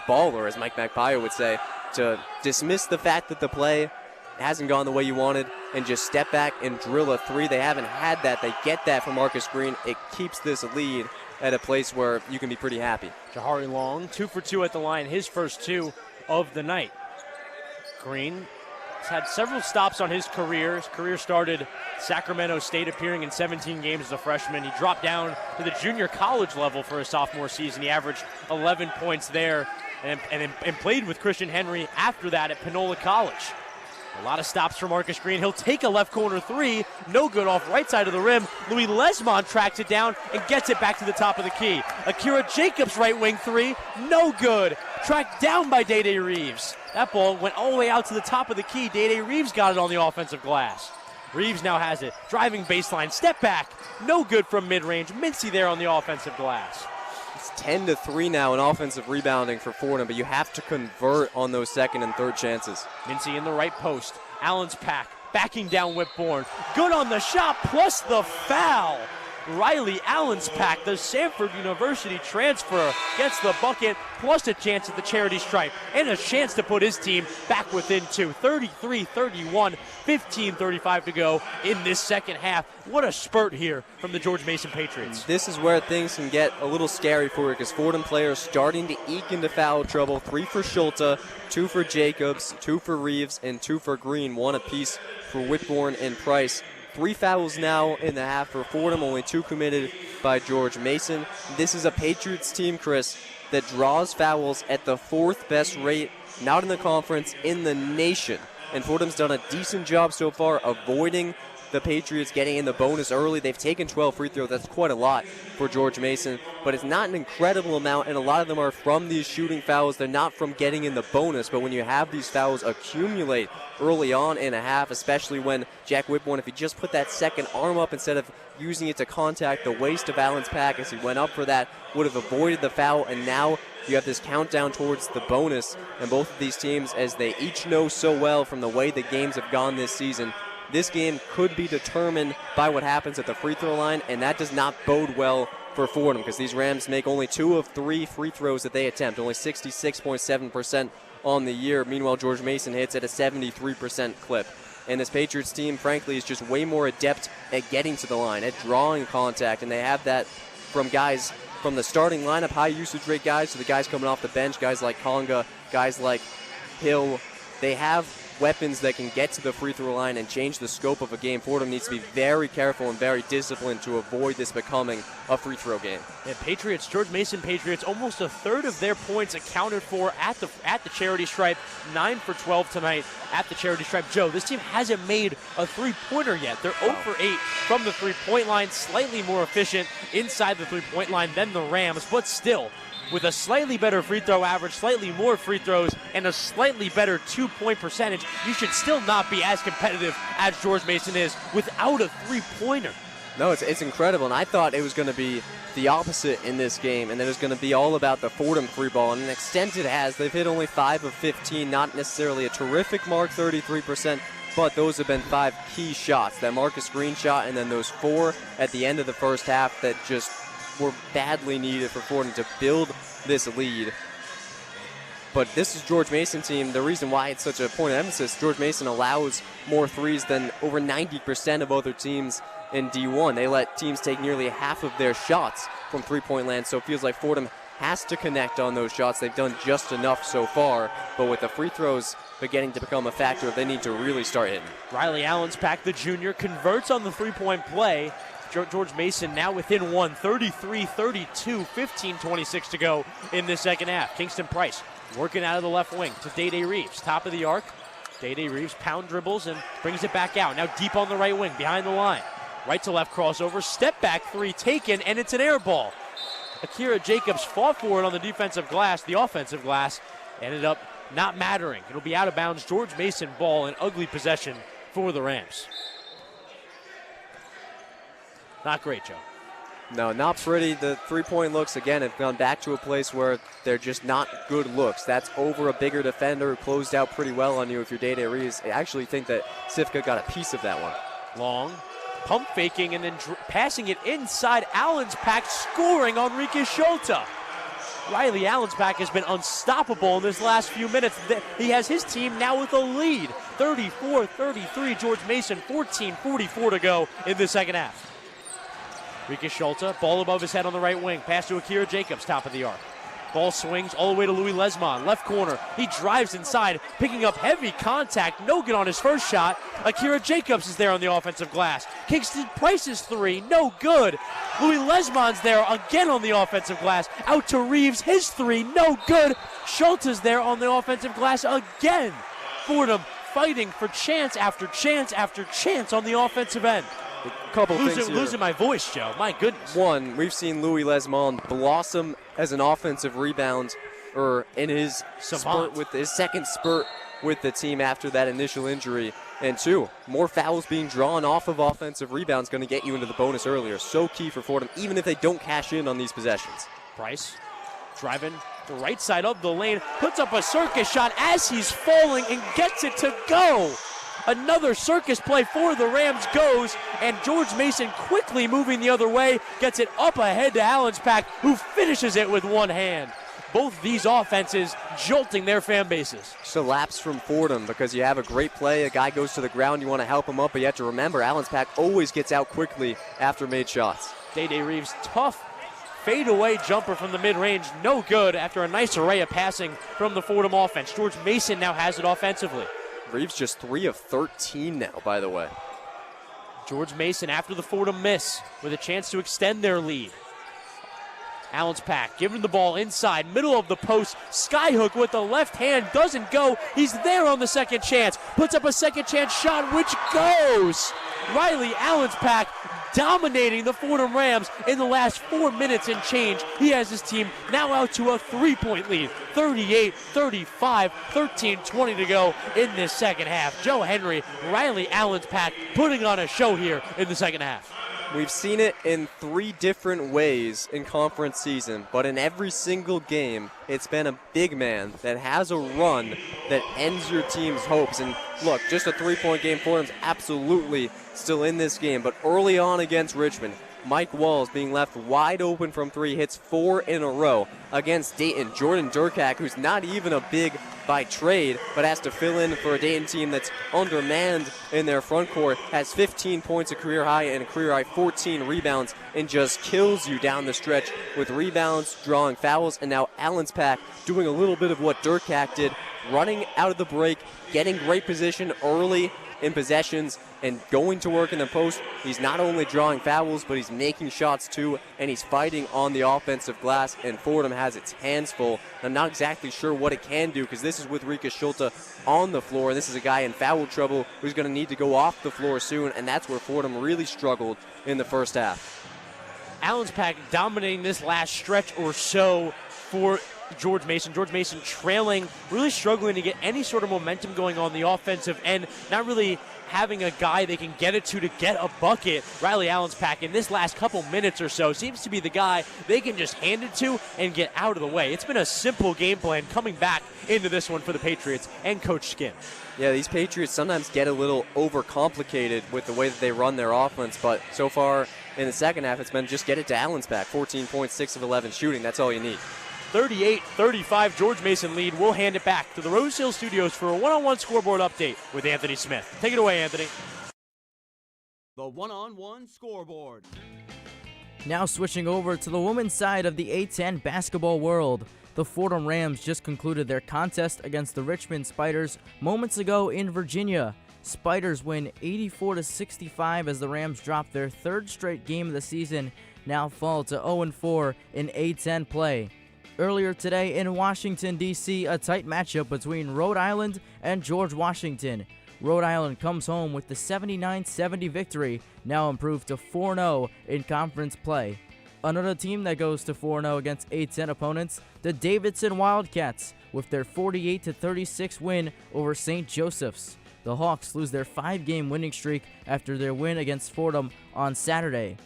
baller, as Mike McPire would say, to dismiss the fact that the play hasn't gone the way you wanted and just step back and drill a 3. They haven't had that. They get that from Marcus Green. It keeps this lead at a place where you can be pretty happy. Jahari Long, 2 for 2 at the line, his first 2 of the night. Green He's had several stops on his career. His career started at Sacramento State, appearing in 17 games as a freshman. He dropped down to the junior college level for his sophomore season. He averaged 11 points there and played with Christian Henry after that at Panola College. A lot of stops for Marcus Green. He'll take a left corner three. No good off right side of the rim. Louis Lesmond tracks it down and gets it back to the top of the key. Akira Jacobs right wing three. No good. Tracked down by Day-Day Reeves. That ball went all the way out to the top of the key. Day-Day Reeves got it on the offensive glass. Reeves now has it. Driving baseline. Step back. No good from mid-range. Mincy there on the offensive glass. It's 10-3 now in offensive rebounding for Fordham, but you have to convert on those second and third chances. Mincy in the right post. Allen's pack. Backing down Whitbourne. Good on the shot plus the foul. Riley Allenspack, the Samford University transfer, gets the bucket plus a chance at the charity stripe and a chance to put his team back within two. 33-31, 15:35 to go in this second half. What a spurt here from the George Mason Patriots. This is where things can get a little scary for you because Fordham players starting to eke into foul trouble. 3 for Schulte, 2 for Jacobs, 2 for Reeves, and 2 for Green. 1 apiece for Whitbourne and Price. 3 fouls now in the half for Fordham, only 2 committed by George Mason. This is a Patriots team, Chris, that draws fouls at the 4th best rate, not in the conference, in the nation. And Fordham's done a decent job so far avoiding the Patriots getting in the bonus early. They've taken 12 free throws. That's quite a lot for George Mason, but it's not an incredible amount, and a lot of them are from these shooting fouls. They're not from getting in the bonus, but when you have these fouls accumulate early on in a half, especially when Jack Whitbourne, if he just put that second arm up instead of using it to contact the waist of Allen's pack as he went up for that, would have avoided the foul, and now you have this countdown towards the bonus. And both of these teams, as they each know so well from the way the games have gone this season, this game could be determined by what happens at the free throw line, and that does not bode well for Fordham because these Rams make only 2 of 3 free throws that they attempt, only 66.7% on the year. Meanwhile, George Mason hits at a 73% clip. And this Patriots team, frankly, is just way more adept at getting to the line, at drawing contact, and they have that from guys from the starting lineup, high usage rate guys, to the guys coming off the bench, guys like Conga, guys like Hill. They have weapons that can get to the free throw line and change the scope of a game. Fordham needs to be very careful and very disciplined to avoid this becoming a free throw game. And Patriots, George Mason Patriots, almost a third of their points accounted for at the charity stripe. 9 for 12 tonight at the charity stripe. Joe, this team hasn't made a three-pointer yet. They're 0 for 8 from the three-point line, slightly more efficient inside the three-point line than the Rams, but still, with a slightly better free throw average, slightly more free throws, and a slightly better two-point percentage, you should still not be as competitive as George Mason is without a three-pointer. No, it's incredible, and I thought it was going to be the opposite in this game, and that it was going to be all about the Fordham free ball, and to an extent it has. They've hit only 5 of 15, not necessarily a terrific mark, 33%, but those have been 5 key shots. That Marcus Green shot, and then those 4 at the end of the first half that just were badly needed for Fordham to build this lead. But this is George Mason team. The reason why it's such a point of emphasis, George Mason allows more threes than over 90% of other teams in D1. They let teams take nearly half of their shots from three-point land, so it feels like Fordham has to connect on those shots. They've done just enough so far, but with the free throws beginning to become a factor, they need to really start hitting. Riley Allenspack, the junior, converts on the three-point play. George Mason now within 1, 33-32, 15:26 to go in the second half. Kingston Price working out of the left wing to Day-Day Reeves, top of the arc. Day-Day Reeves pound dribbles and brings it back out. Now deep on the right wing, behind the line. Right to left crossover, step back three taken, and it's an air ball. Akira Jacobs fought for it on the defensive glass. The offensive glass ended up not mattering. It'll be out of bounds. George Mason ball, an ugly possession for the Rams. Not great, Joe. No, not pretty. The three-point looks, again, have gone back to a place where they're just not good looks. That's over a bigger defender who closed out pretty well on you if you're Day-Day Reeves. I actually think that Sifka got a piece of that one. Long, pump faking, and then passing it inside Allenspack, scoring on Ricky Schulte. Riley Allenspack has been unstoppable in this last few minutes. He has his team now with a lead. 34-33, George Mason, 14:44 to go in the second half. Ricky Schulte, ball above his head on the right wing. Pass to Akira Jacobs, top of the arc. Ball swings all the way to Louis Lesmond, left corner. He drives inside, picking up heavy contact. No good on his first shot. Akira Jacobs is there on the offensive glass. Kingston Price's three, no good. Louis Lesmond's there again on the offensive glass. Out to Reeves, his three, no good. Schultz is there on the offensive glass again. Fordham fighting for chance after chance after chance on the offensive end. Losing my voice, Joe. My goodness. One, we've seen Louis Lesmond blossom as an offensive rebound, or in his spurt with his second spurt with the team after that initial injury. And two, more fouls being drawn off of offensive rebounds going to get you into the bonus earlier. So key for Fordham, even if they don't cash in on these possessions. Price driving the right side of the lane, puts up a circus shot as he's falling and gets it to go. Another circus play for the Rams goes, and George Mason quickly moving the other way, gets it up ahead to Allenspack, who finishes it with one hand. Both these offenses jolting their fan bases. Just a lapse from Fordham because you have a great play, a guy goes to the ground, you want to help him up, but you have to remember Allenspack always gets out quickly after made shots. Day Reeves, tough fadeaway jumper from the mid-range, no good after a nice array of passing from the Fordham offense. George Mason now has it offensively. Reeves just 3 of 13 now, by the way. George Mason after the Fordham miss with a chance to extend their lead. Allenspack giving the ball inside, middle of the post. Skyhook with the left hand, doesn't go. He's there on the second chance. Puts up a second chance shot, which goes. Riley Allenspack dominating the Fordham Rams in the last 4 minutes and change. He has his team now out to a 3-point lead. 38-35, 13-20 to go in this second half. Joe Henry, Riley Allenspack putting on a show here in the second half. We've seen it in 3 different ways in conference season, but in every single game, it's been a big man that has a run that ends your team's hopes. And look, just a 3-point game for him is absolutely still in this game, but early on against Richmond, Mike Walls being left wide open from 3, hits 4 in a row. Against Dayton, Jordan Durkak, who's not even a big by trade, but has to fill in for a Dayton team that's undermanned in their front court, has 15 points, a career high, and a career high 14 rebounds, and just kills you down the stretch with rebounds, drawing fouls, and now Allenspack doing a little bit of what Durkak did, running out of the break, getting great position early in possessions, and going to work in the post. He's not only drawing fouls, but he's making shots too, and he's fighting on the offensive glass, and Fordham has its hands full. I'm not exactly sure what it can do, because this is with Rika Schulte on the floor. This is a guy in foul trouble who's going to need to go off the floor soon, and that's where Fordham really struggled in the first half. Allenspack dominating this last stretch or so for George Mason. George Mason trailing, really struggling to get any sort of momentum going on the offensive end, not really having a guy they can get it to get a bucket. Riley Allenspack in this last couple minutes or so seems to be the guy they can just hand it to and get out of the way. It's been a simple game plan coming back into this one for the Patriots and Coach Skin. Yeah, these Patriots sometimes get a little overcomplicated with the way that they run their offense, but so far in the second half, it's been just get it to Allenspack. 14 points, 6 of 11 shooting. That's all you need. 38-35, George Mason lead. We'll hand it back to the Rose Hill Studios for a one-on-one scoreboard update with Anthony Smith. Take it away, Anthony. The one-on-one scoreboard. Now switching over to the women's side of the A10 basketball world. The Fordham Rams just concluded their contest against the Richmond Spiders moments ago in Virginia. Spiders win 84-65 as the Rams drop their 3rd straight game of the season, now fall to 0-4 in A10 play. Earlier today in Washington, D.C., a tight matchup between Rhode Island and George Washington. Rhode Island comes home with the 79-70 victory, now improved to 4-0 in conference play. Another team that goes to 4-0 against A10 opponents, the Davidson Wildcats, with their 48-36 win over St. Joseph's. The Hawks lose their 5-game winning streak after their win against Fordham on Saturday.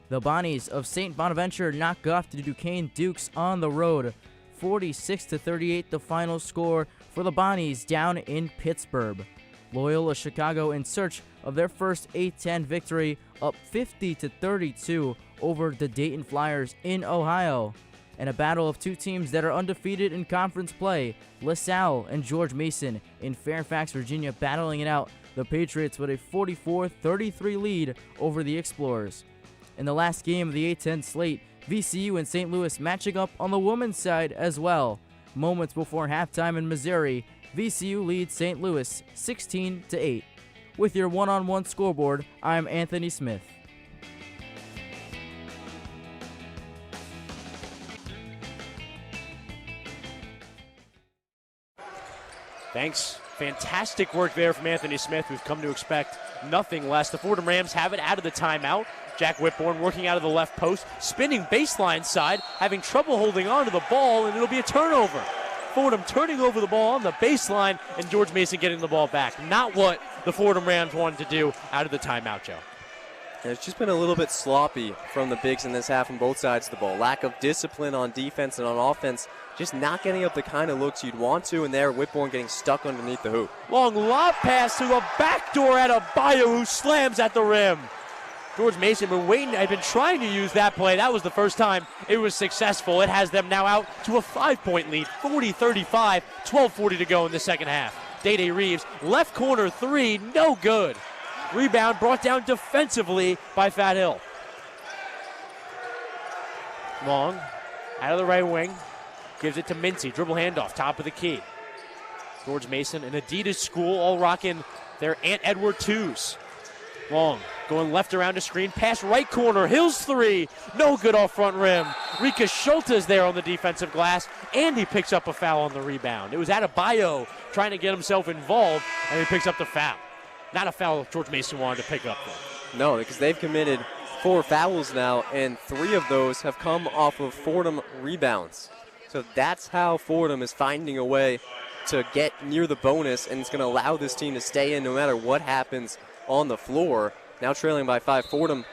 The Bonnies of St. Bonaventure knock off the Duquesne Dukes on the road. 46-38 the final score for the Bonnies down in Pittsburgh. Loyola Chicago in search of their first A10 victory, up 50-32 over the Dayton Flyers in Ohio. And a battle of two teams that are undefeated in conference play, LaSalle and George Mason in Fairfax, Virginia, battling it out. The Patriots with a 44-33 lead over the Explorers. In the last game of the A10 slate, VCU and St. Louis matching up on the women's side as well. Moments before halftime in Missouri, VCU leads St. Louis 16-8. With your one-on-one scoreboard, I'm Anthony Smith. Thanks. Fantastic work there from Anthony Smith. We've come to expect nothing less. The Fordham Rams have it out of the timeout. Jack Whitbourne working out of the left post, spinning baseline side, having trouble holding on to the ball, and it'll be a turnover. Fordham turning over the ball on the baseline, and George Mason getting the ball back. Not what the Fordham Rams wanted to do out of the timeout, Joe. It's just been a little bit sloppy from the bigs in this half on both sides of the ball. Lack of discipline on defense and on offense. Just not getting up the kind of looks you'd want to, and there Whitbourne getting stuck underneath the hoop. Long lob pass to the back door at Abayo, who slams at the rim. George Mason had been trying to use that play. That was the first time it was successful. It has them now out to a 5-point lead, 40-35, 12:40 to go in the second half. Day Reeves, left corner three, no good. Rebound brought down defensively by Fat Hill. Long, out of the right wing, gives it to Mincy, dribble handoff, top of the key. George Mason, an Adidas school, all rocking their Aunt Edward 2s. Long, going left around the screen, pass right corner, Hill's three, no good off front rim. Rika Schultes there on the defensive glass, and he picks up a foul on the rebound. It was Adebayo trying to get himself involved, and he picks up the foul. Not a foul George Mason wanted to pick up there. No, because they've committed 4 fouls now, and 3 of those have come off of Fordham rebounds. So that's how Fordham is finding a way to get near the bonus, and it's going to allow this team to stay in no matter what happens on the floor. Now trailing by 5. Fordham,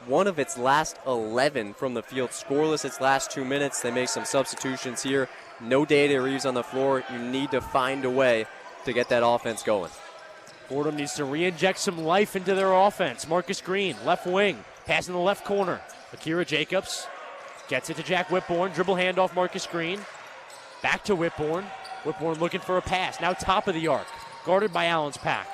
one of its last 11 from the field, scoreless its last 2 minutes. They make some substitutions here. No Day Reeves on the floor. You need to find a way to get that offense going. Fordham needs to re-inject some life into their offense. Marcus Green, left wing, pass in the left corner. Akira Jacobs gets it to Jack Whitbourne, dribble handoff Marcus Green. Back to Whitbourne. Whitbourne looking for a pass, now top of the arc, guarded by Allen's Pack.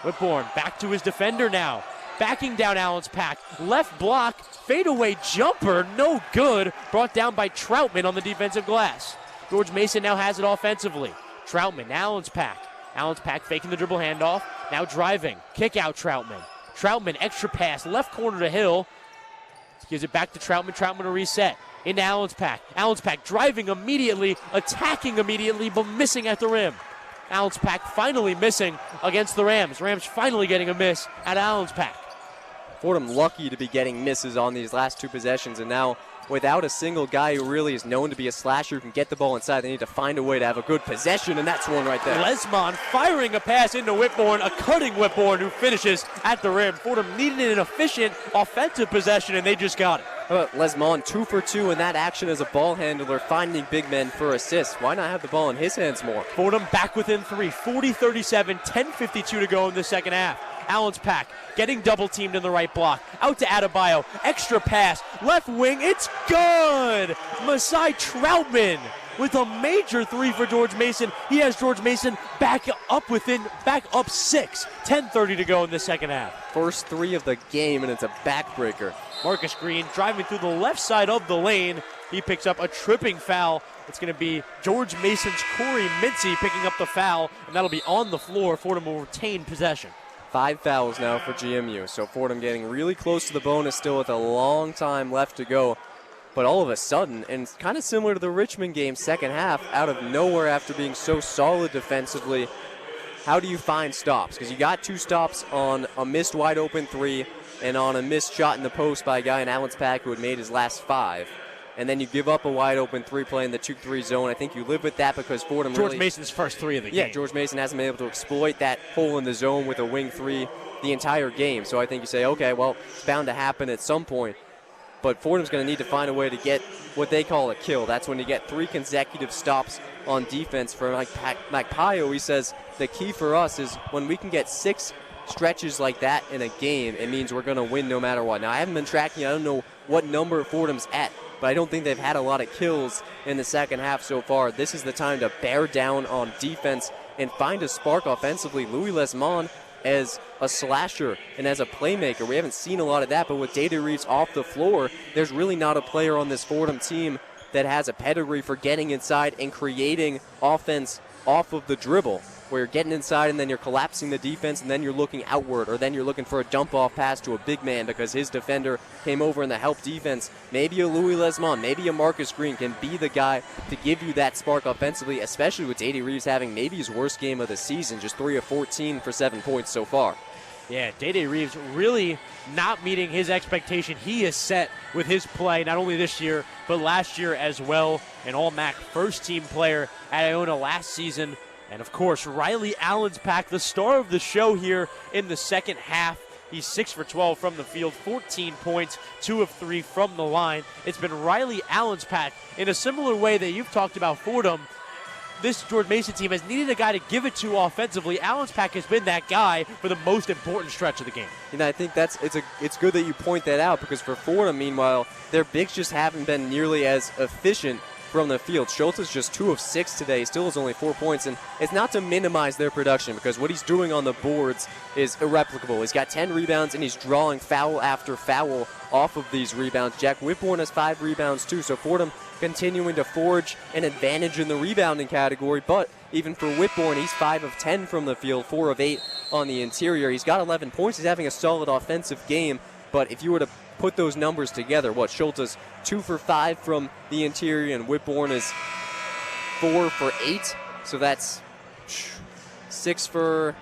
Whitbourne back to his defender now, backing down Allen's Pack. Left block, fadeaway jumper, no good, brought down by Troutman on the defensive glass. George Mason now has it offensively. Troutman, Allen's Pack. Allen's Pack faking the dribble handoff, now driving, kick out Troutman. Troutman, extra pass, left corner to Hill. Gives it back to Troutman, Troutman to reset. Into Allen's Pack. Allen's Pack driving immediately, attacking immediately, but missing at the rim. Allen's Pack finally missing against the Rams. Rams finally getting a miss at Allen's Pack. Fordham lucky to be getting misses on these last 2 possessions, and now without a single guy who really is known to be a slasher who can get the ball inside, they need to find a way to have a good possession, and that's one right there. Lesmond firing a pass into Whitbourne, a cutting Whitbourne who finishes at the rim. Fordham needed an efficient offensive possession, and they just got it. Lesmond 2 for 2 in that action as a ball handler, finding big men for assists. Why not have the ball in his hands more? Fordham back within 3, 40-37, 10:52 to go in the second half. Allen's Pack getting double teamed in the right block. Out to Adebayo. Extra pass. Left wing. It's good. Masai Troutman with a major 3 for George Mason. He has George Mason back up 6. 10:30 to go in the second half. First 3 of the game, and it's a backbreaker. Marcus Green driving through the left side of the lane. He picks up a tripping foul. It's going to be George Mason's Corey Mincy picking up the foul, and that'll be on the floor. Fordham will retain possession. 5 fouls now for GMU, so Fordham getting really close to the bonus still with a long time left to go. But all of a sudden, and it's kind of similar to the Richmond game second half, out of nowhere after being so solid defensively, how do you find stops? Because you got 2 stops on a missed wide open 3 and on a missed shot in the post by a guy in Allen's Pack who had made his last 5. And then you give up a wide open 3 play in the 2-3 zone. I think you live with that because Fordham George Mason's first 3 of the game. Yeah, George Mason hasn't been able to exploit that hole in the zone with a wing 3 the entire game. So I think you say, okay, well, it's bound to happen at some point. But Fordham's going to need to find a way to get what they call a kill. That's when you get 3 consecutive stops on defense for Mike Pio. He says the key for us is when we can get 6 stretches like that in a game, it means we're going to win no matter what. Now, I haven't been tracking. I don't know what number Fordham's at, but I don't think they've had a lot of kills in the second half so far. This is the time to bear down on defense and find a spark offensively. Louis Lesmond as a slasher and as a playmaker. We haven't seen a lot of that, but with Data Reeves off the floor, there's really not a player on this Fordham team that has a pedigree for getting inside and creating offense off of the dribble, where you're getting inside and then you're collapsing the defense and then you're looking outward, or then you're looking for a dump-off pass to a big man because his defender came over in the help defense. Maybe a Louis Lesmond, maybe a Marcus Green can be the guy to give you that spark offensively, especially with Dede Reeves having maybe his worst game of the season, just 3 of 14 for 7 points so far. Yeah, Dede Reeves really not meeting his expectation he is set with his play, not only this year, but last year as well. An All-MAC first-team player at Iona last season. And, of course, Riley Allenspack, the star of the show here in the second half. He's 6 for 12 from the field, 14 points, 2 of 3 from the line. It's been Riley Allenspack in a similar way that you've talked about Fordham. This George Mason team has needed a guy to give it to offensively. Allenspack has been that guy for the most important stretch of the game. And I think it's good that you point that out, because for Fordham, meanwhile, their bigs just haven't been nearly as efficient from the field. Schultz is just 2 of 6 today, still has only 4 points, and it's not to minimize their production, because what he's doing on the boards is irreplicable. He's got 10 rebounds, and he's drawing foul after foul off of these rebounds. Jack Whitbourne has 5 rebounds too, so Fordham continuing to forge an advantage in the rebounding category, but even for Whitbourne, he's 5 of 10 from the field, 4 of 8 on the interior. He's got 11 points. He's having a solid offensive game, but if you were to put those numbers together, Schultz is 2 for 5 from the interior, and Whitbourne is 4 for 8, so that's 6 for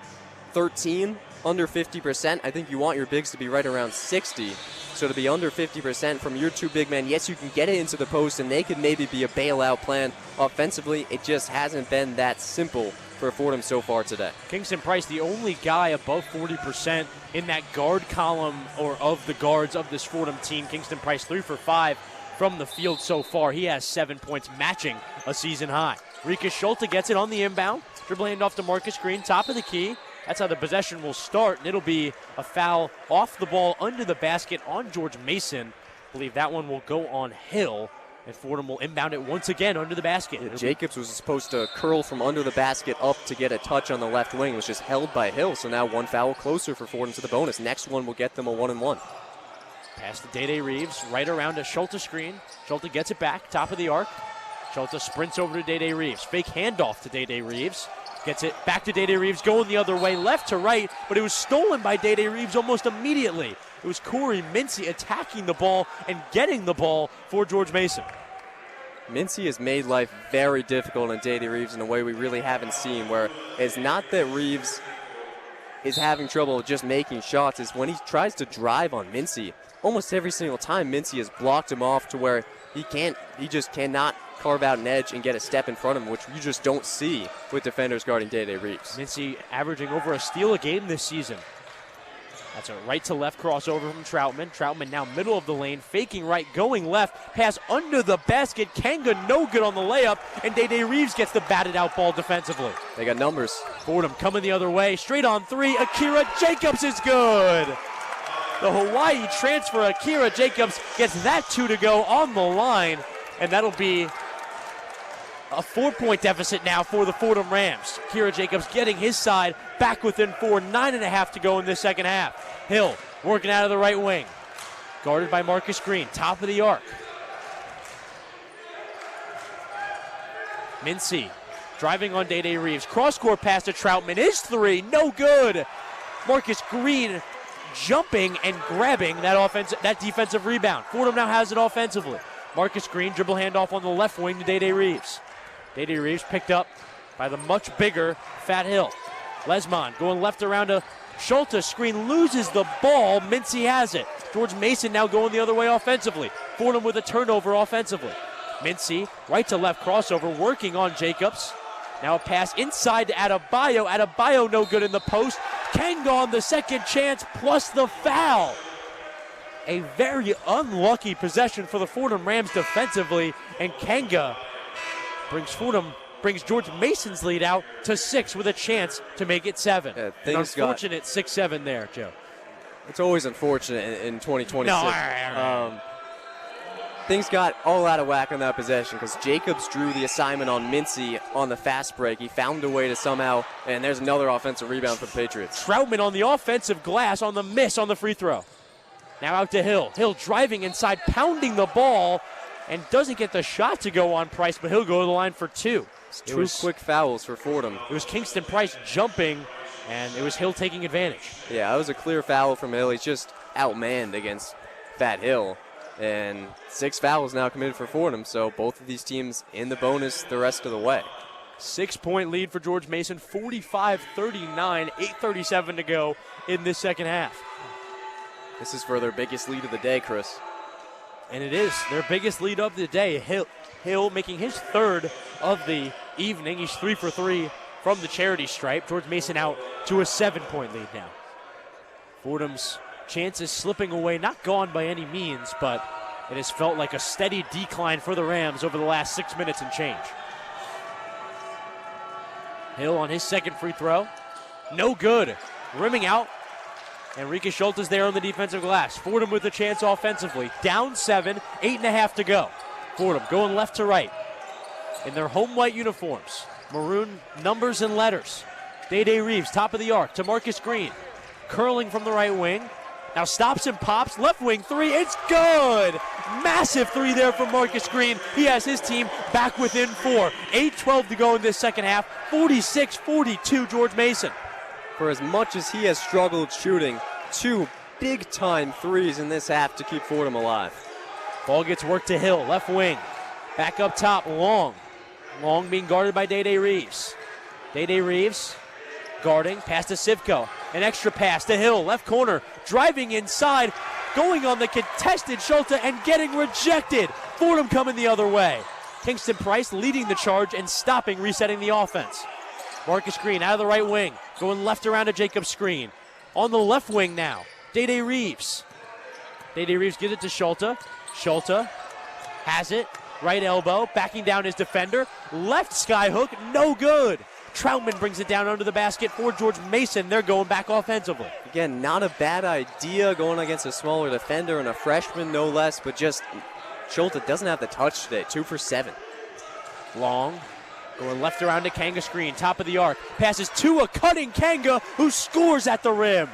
13, under 50%. I think you want your bigs to be right around 60, so to be under 50% from your 2 big men, yes, you can get it into the post, and they could maybe be a bailout plan offensively. It just hasn't been that simple for Fordham so far today. Kingston Price, the only guy above 40% in that guard column, or of the guards of this Fordham team. Kingston Price 3 for 5 from the field so far. He has 7 points, matching a season high. Rika Schulte gets it on the inbound. Dribble hand off to Marcus Green, top of the key. That's how the possession will start, and it'll be a foul off the ball under the basket on George Mason. I believe that one will go on Hill, and Fordham will inbound it once again under the basket. Yeah, Jacobs was supposed to curl from under the basket up to get a touch on the left wing. It was just held by Hill, so now 1 foul closer for Fordham to the bonus. Next one will get them a 1-and-1. Pass to Dede Reeves, right around a Schulte screen. Schulte gets it back, top of the arc. Schulte sprints over to Dede Reeves. Fake handoff to Dede Reeves. Gets it back to Dede Reeves, going the other way, left to right, but it was stolen by Dede Reeves almost immediately. It was Corey Mincy attacking the ball and getting the ball for George Mason. Mincy has made life very difficult on Dede Reeves in a way we really haven't seen, where it's not that Reeves is having trouble just making shots, is when he tries to drive on Mincy. Almost every single time, Mincy has blocked him off to where he just cannot carve out an edge and get a step in front of him, which you just don't see with defenders guarding Dede Reeves. Mincy averaging over a steal a game this season. That's a right to left crossover from Troutman. Troutman now middle of the lane, faking right, going left, pass under the basket. Kanga no good on the layup, and Dede Reeves gets the batted out ball defensively. They got numbers. Fordham coming the other way, straight on 3. Akira Jacobs is good. The Hawaii transfer, Akira Jacobs, gets that 2 to go on the line, and that'll be a 4-point deficit now for the Fordham Rams. Akira Jacobs getting his side back within 4, 9.5 to go in this second half. Hill working out of the right wing. Guarded by Marcus Green, top of the arc. Mincy driving on Dede Reeves. Cross-court pass to Troutman is 3, no good. Marcus Green jumping and grabbing that defensive rebound. Fordham now has it offensively. Marcus Green dribble handoff on the left wing to Dede Reeves. Dede Reeves picked up by the much bigger Fat Hill. Lesmond going left around to Schulte. Screen loses the ball. Mincy has it. George Mason now going the other way offensively. Fordham with a turnover offensively. Mincy, right to left crossover, working on Jacobs. Now a pass inside to Adebayo. Adebayo no good in the post. Kanga on the second chance plus the foul. A very unlucky possession for the Fordham Rams defensively, and Kanga brings George Mason's lead out to 6 with a chance to make it 7. Yeah, An unfortunate 6-7 there, Joe. It's always unfortunate in 2026. No, things got all out of whack on that possession because Jacobs drew the assignment on Mincy on the fast break. He found a way to somehow, and there's another offensive rebound for the Patriots. Troutman on the offensive glass on the miss on the free throw. Now out to Hill. Hill driving inside, pounding the ball, and doesn't get the shot to go on Price, but he'll go to the line for two. Two quick fouls for Fordham. It was Kingston Price jumping, and it was Hill taking advantage. Yeah, that was a clear foul from Hill. He's just outmanned against Fat Hill. And 6 fouls now committed for Fordham, so both of these teams in the bonus the rest of the way. 6-point lead for George Mason, 45-39, 8:37 to go in this second half. This is for their biggest lead of the day, Chris. And it is their biggest lead of the day. Hill making his third of the evening. He's 3 for 3 from the charity stripe. George Mason out to a 7-point lead now. Fordham's chances slipping away, not gone by any means, but it has felt like a steady decline for the Rams over the last 6 minutes and change. Hill on his second free throw. No good. Rimming out. Enrique Schultz there on the defensive glass. Fordham with a chance offensively. Down 7, 8.5 to go. Fordham going left to right in their home white uniforms. Maroon numbers and letters. Day Reeves, top of the arc to Marcus Green. Curling from the right wing. Now stops and pops. Left wing three. It's good. Massive three there from Marcus Green. He has his team back within 4. 8:12 to go in this second half. 46-42 George Mason. For as much as he has struggled shooting, 2 big-time threes in this half to keep Fordham alive. Ball gets worked to Hill. Left wing. Back up top. Long. Long being guarded by Day Reeves. Day Reeves guarding. Pass to Sivko. An extra pass to Hill. Left corner. Driving inside. Going on the contested Schulte and getting rejected. Fordham coming the other way. Kingston Price leading the charge and stopping, resetting the offense. Marcus Green out of the right wing. Going left around to Jacob's screen. On the left wing now. Day Reeves. Day Reeves gives it to Schulte. Schulte has it. Right elbow. Backing down his defender. Left skyhook. No good. Troutman brings it down under the basket for George Mason. They're going back offensively. Again, not a bad idea going against a smaller defender and a freshman, no less, but just Schulte doesn't have the touch today. 2 for 7. Long. Going left around to Kanga screen. Top of the arc. Passes to a cutting Kanga who scores at the rim.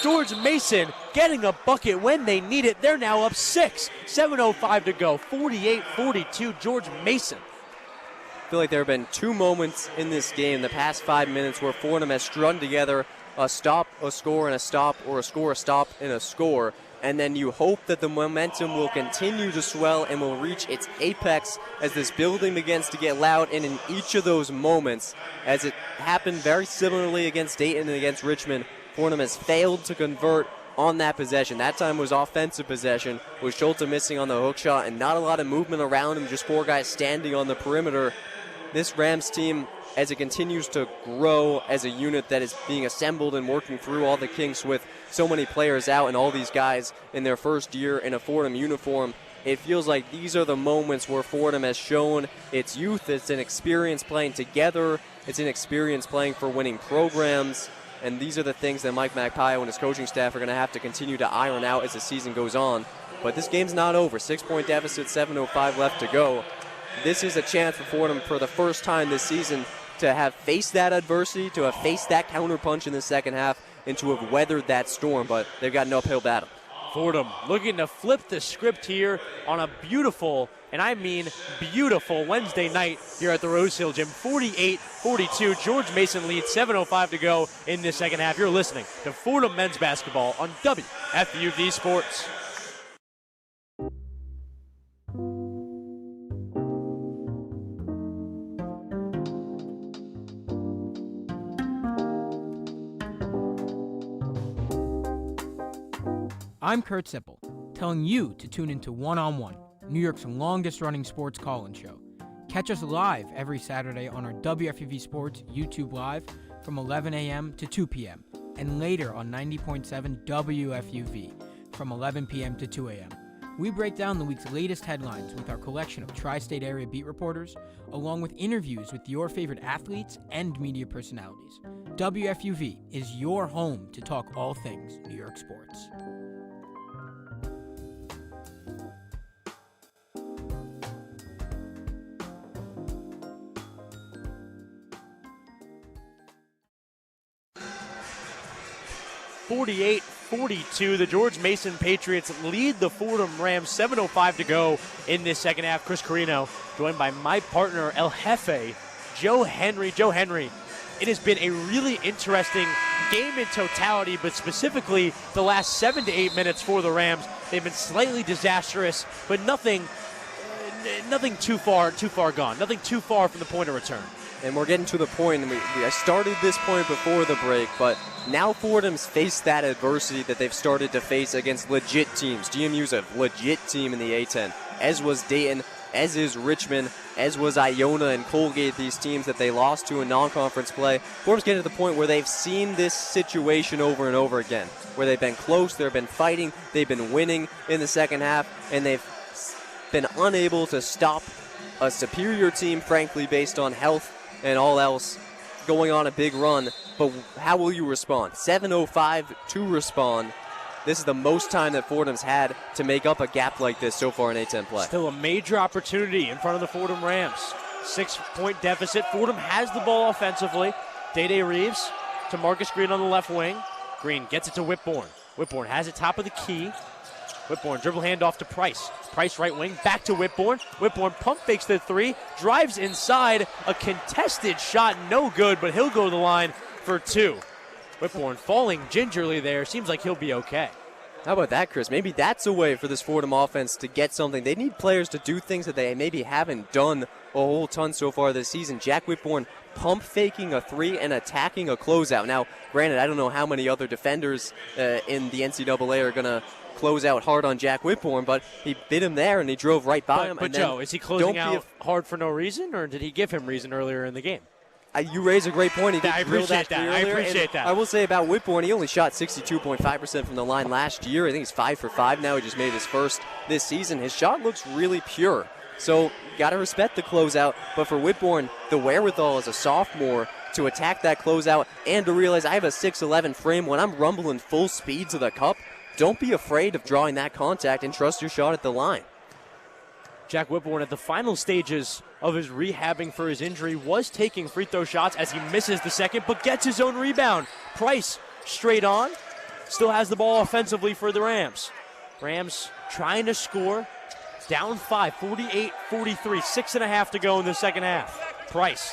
George Mason getting a bucket when they need it. They're now up 6. 7:05 to go. 48-42 George Mason. I feel like there have been 2 moments in this game the past 5 minutes where Fordham has strung together a stop, a score, and a stop, or a score, a stop, and a score. And then you hope that the momentum will continue to swell and will reach its apex as this building begins to get loud. And in each of those moments, as it happened very similarly against Dayton and against Richmond, Fordham has failed to convert on that possession. That time was offensive possession, with Schulte missing on the hook shot and not a lot of movement around him, just 4 guys standing on the perimeter. This Rams team, as it continues to grow as a unit that is being assembled and working through all the kinks with so many players out and all these guys in their first year in a Fordham uniform, it feels like these are the moments where Fordham has shown its youth, its inexperience playing together, its inexperience playing for winning programs, and these are the things that Mike Magpie and his coaching staff are going to have to continue to iron out as the season goes on. But this game's not over. 6-point deficit, 7:05 left to go. This is a chance for Fordham for the first time this season to have faced that adversity, to have faced that counterpunch in the second half, and to have weathered that storm, but they've got an uphill battle. Fordham looking to flip the script here on a beautiful, and I mean beautiful, Wednesday night here at the Rose Hill Gym. 48-42, George Mason leads, 7:05 to go in this second half. You're listening to Fordham men's basketball on WFUV Sports. I'm Kurt Sippel, telling you to tune into One on One, New York's longest-running sports call-in show. Catch us live every Saturday on our WFUV Sports YouTube Live from 11 a.m. to 2 p.m. and later on 90.7 WFUV from 11 p.m. to 2 a.m. We break down the week's latest headlines with our collection of tri-state area beat reporters, along with interviews with your favorite athletes and media personalities. WFUV is your home to talk all things New York sports. 48-42. The George Mason Patriots lead the Fordham Rams. 7:05 to go in this second half. Chris Carrino, joined by my partner, El Jefe, Joe Henry. Joe Henry, it has been a really interesting game in totality, but specifically the last 7 to 8 minutes for the Rams. They've been slightly disastrous, but nothing too far gone. Nothing too far from the point of return. And we're getting to the point, and I started this point before the break, but now Fordham's faced that adversity that they've started to face against legit teams. DMU's a legit team in the A-10, as was Dayton, as is Richmond, as was Iona and Colgate, these teams that they lost to in non-conference play. Fordham's getting to the point where they've seen this situation over and over again, where they've been close, they've been fighting, they've been winning in the second half, and they've been unable to stop a superior team, frankly, based on health and all else, going on a big run. But how will you respond? 7:05 to respond. This is the most time that Fordham's had to make up a gap like this so far in A-10 play. Still a major opportunity in front of the Fordham Rams. 6-point deficit. Fordham has the ball offensively. Day Reeves to Marcus Green on the left wing. Green gets it to Whitbourne. Whitbourne has it top of the key. Whitbourne dribble handoff to Price. Price right wing, back to Whitbourne. Whitbourne pump fakes the three, drives inside. A contested shot, no good, but he'll go to the line for two. Whitbourne falling gingerly there. Seems like he'll be okay. How about that, Chris? Maybe that's a way for this Fordham offense to get something. They need players to do things that they maybe haven't done a whole ton so far this season. Jack Whitbourne pump faking a three and attacking a closeout. Now, granted, I don't know how many other defenders in the NCAA are going to close out hard on Jack Whitbourne, but he bit him there and he drove right by him. But Joe, is he closing out hard for no reason, or did he give him reason earlier in the game? You raise a great point. He did drill that I earlier, appreciate that. I will say about Whitbourne, he only shot 62.5% from the line last year. I think he's 5 for 5 now. He just made his first this season. His shot looks really pure. So, got to respect the closeout. But for Whitbourne, the wherewithal as a sophomore to attack that closeout and to realize I have a 6'11 frame. When I'm rumbling full speed to the cup, don't be afraid of drawing that contact and trust your shot at the line. Jack Whitbourne at the final stages of his rehabbing for his injury was taking free throw shots as he misses the second, but gets his own rebound. Price straight on, still has the ball offensively for the Rams. Rams trying to score, down 5, 48-43, 6.5 to go in the second half. Price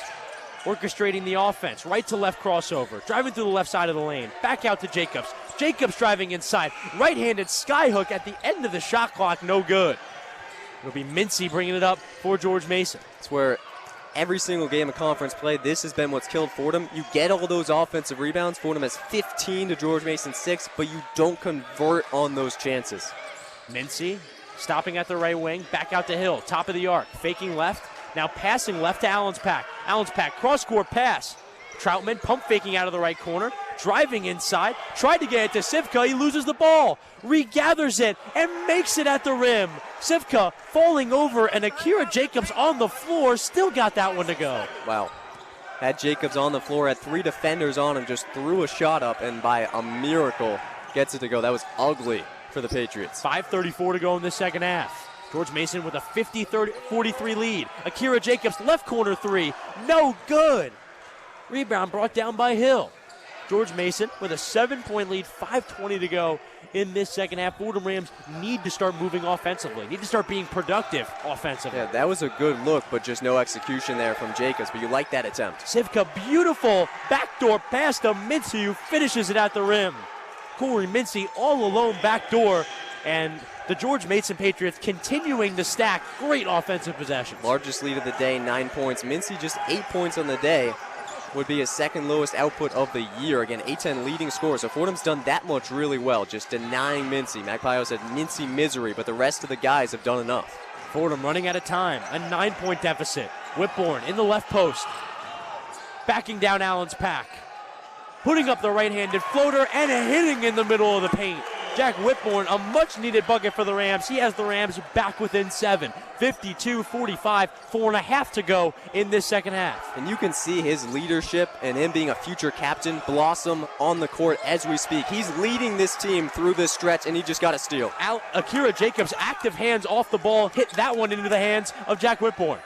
orchestrating the offense, right to left crossover, driving through the left side of the lane, back out to Jacobs. Jacobs driving inside, right-handed skyhook at the end of the shot clock, no good. It'll be Mincy bringing it up for George Mason. It's where every single game of conference play, this has been what's killed Fordham. You get all those offensive rebounds. Fordham has 15 to George Mason 6, but you don't convert on those chances. Mincy stopping at the right wing, back out to Hill, top of the arc, faking left, now passing left to Allenspack. Allenspack, cross-court pass. Troutman pump faking out of the right corner, driving inside, tried to get it to Sivka, he loses the ball, regathers it, and makes it at the rim. Sivka falling over, and Akira Jacobs on the floor, still got that one to go. Wow. Had Jacobs on the floor, had 3 defenders on him, just threw a shot up, and by a miracle gets it to go. That was ugly for the Patriots. 5:34 to go in the second half. George Mason with a 50-43 lead. Akira Jacobs, left corner three, no good. Rebound brought down by Hill. George Mason with a 7-point lead, 5:20 to go in this second half. Fordham Rams need to start moving offensively, need to start being productive offensively. Yeah, that was a good look, but just no execution there from Jacobs, but you like that attempt. Sivka, beautiful backdoor pass to Mincy, who finishes it at the rim. Corey Mincy all alone backdoor, and the George Mason Patriots continuing to stack great offensive possessions. Largest lead of the day, 9 points. Mincy just 8 points on the day. Would be his second lowest output of the year. Again, A-10 leading scorer. So Fordham's done that much really well, just denying Mincy. Mac Pio said Mincy misery, but the rest of the guys have done enough. Fordham running out of time, a 9-point deficit. Whitbourne in the left post, backing down Allen's pack, putting up the right-handed floater and hitting in the middle of the paint. Jack Whitbourne, a much-needed bucket for the Rams. He has the Rams back within 7. 52-45, 4.5 to go in this second half. And you can see his leadership and him being a future captain blossom on the court as we speak. He's leading this team through this stretch, and he just got a steal. Akira Jacobs' active hands off the ball, hit that one into the hands of Jack Whitbourne.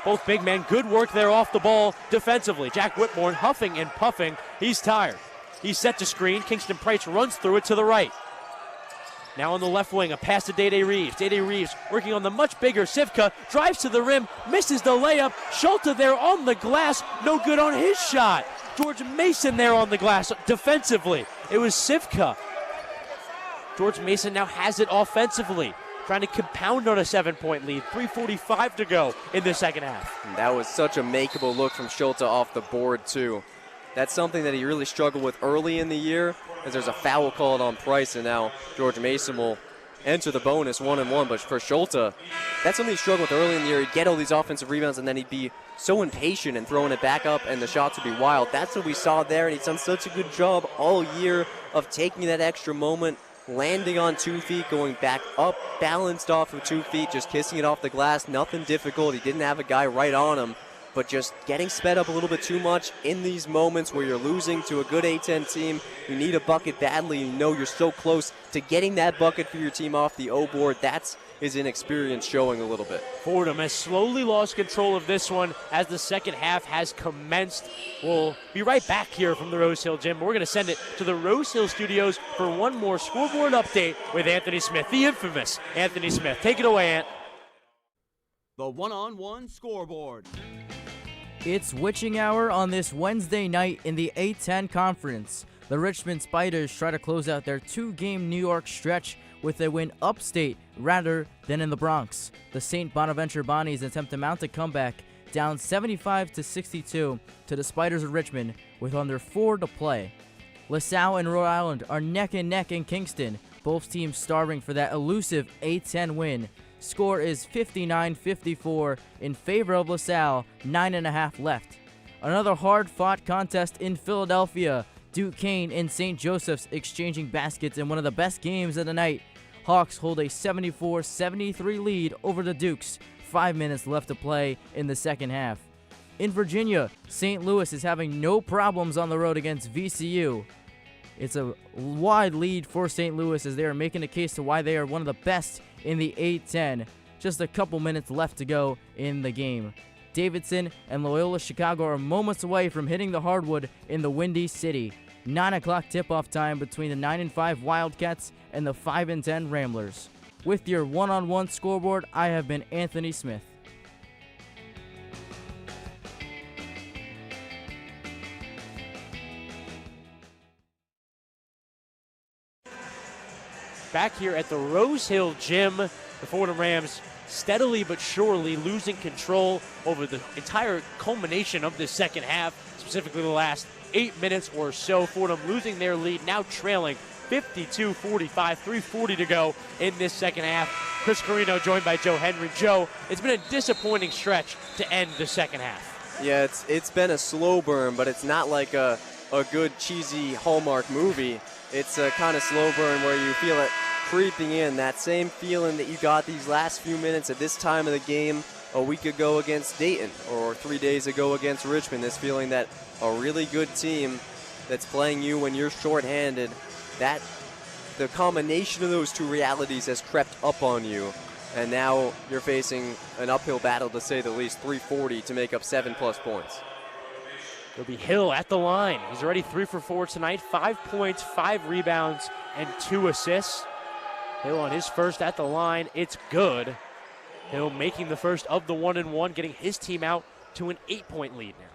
Both big men, good work there off the ball defensively. Jack Whitbourne huffing and puffing. He's tired. He's set to screen. Kingston Price runs through it to the right. Now on the left wing, a pass to Dede Reeves. Dede Reeves working on the much bigger Sivka, drives to the rim, misses the layup. Schulte there on the glass, no good on his shot. George Mason there on the glass defensively. It was Sivka. George Mason now has it offensively, trying to compound on a 7-point lead. 3:45 to go in the second half. And that was such a makeable look from Schulte off the board, too. That's something that he really struggled with early in the year, as there's a foul called on Price, and now George Mason will enter the bonus 1-1. But for Schulte, that's something he struggled with early in the year. He'd get all these offensive rebounds, and then he'd be so impatient and throwing it back up, and the shots would be wild. That's what we saw there, and he's done such a good job all year of taking that extra moment, landing on 2 feet, going back up, balanced off of 2 feet, just kissing it off the glass. Nothing difficult. He didn't have a guy right on him, but just getting sped up a little bit too much in these moments where you're losing to a good A-10 team. You need a bucket badly. You know you're so close to getting that bucket for your team off the O board. That's his inexperience showing a little bit. Fordham has slowly lost control of this one as the second half has commenced. We'll be right back here from the Rose Hill Gym. We're going to send it to the Rose Hill studios for one more scoreboard update with Anthony Smith, the infamous Anthony Smith. Take it away, Ant. The one-on-one scoreboard. It's witching hour on this Wednesday night in the A-10 Conference. The Richmond Spiders try to close out their 2-game New York stretch with a win upstate rather than in the Bronx. The St. Bonaventure Bonnies attempt to mount a comeback down 75-62 to the Spiders of Richmond with under 4 to play. LaSalle and Rhode Island are neck and neck in Kingston, both teams starving for that elusive A-10 win. Score is 59-54 in favor of LaSalle, 9.5 left. Another hard-fought contest in Philadelphia. Duquesne and St. Joseph's exchanging baskets in one of the best games of the night. Hawks hold a 74-73 lead over the Dukes. 5 minutes left to play in the second half. In Virginia, St. Louis is having no problems on the road against VCU. It's a wide lead for St. Louis as they are making a case to why they are one of the best in the A-10. Just a couple minutes left to go in the game. Davidson and Loyola Chicago are moments away from hitting the hardwood in the Windy City. 9 o'clock tip-off time between the 9-5 Wildcats and the 5-10 Ramblers. With your one-on-one scoreboard, I have been Anthony Smith. Back here at the Rose Hill Gym, the Fordham Rams steadily but surely losing control over the entire culmination of this second half, specifically the last 8 minutes or so. Fordham losing their lead, now trailing 52-45, 3:40 to go in this second half. Chris Carrino joined by Joe Henry. Joe, it's been a disappointing stretch to end the second half. Yeah, it's been a slow burn, but it's not like a good cheesy Hallmark movie. It's a kind of slow burn where you feel it creeping in, that same feeling that you got these last few minutes at this time of the game a week ago against Dayton or 3 days ago against Richmond. This feeling that a really good team that's playing you when you're shorthanded, that the combination of those two realities has crept up on you, and now you're facing an uphill battle, to say the least. 340 to make up 7+ points. It'll be Hill at the line. He's already 3 for 4 tonight, 5 points, 5 rebounds, and 2 assists. Hill on his first at the line. It's good. Hill making the first of the 1-1, getting his team out to an 8-point lead now.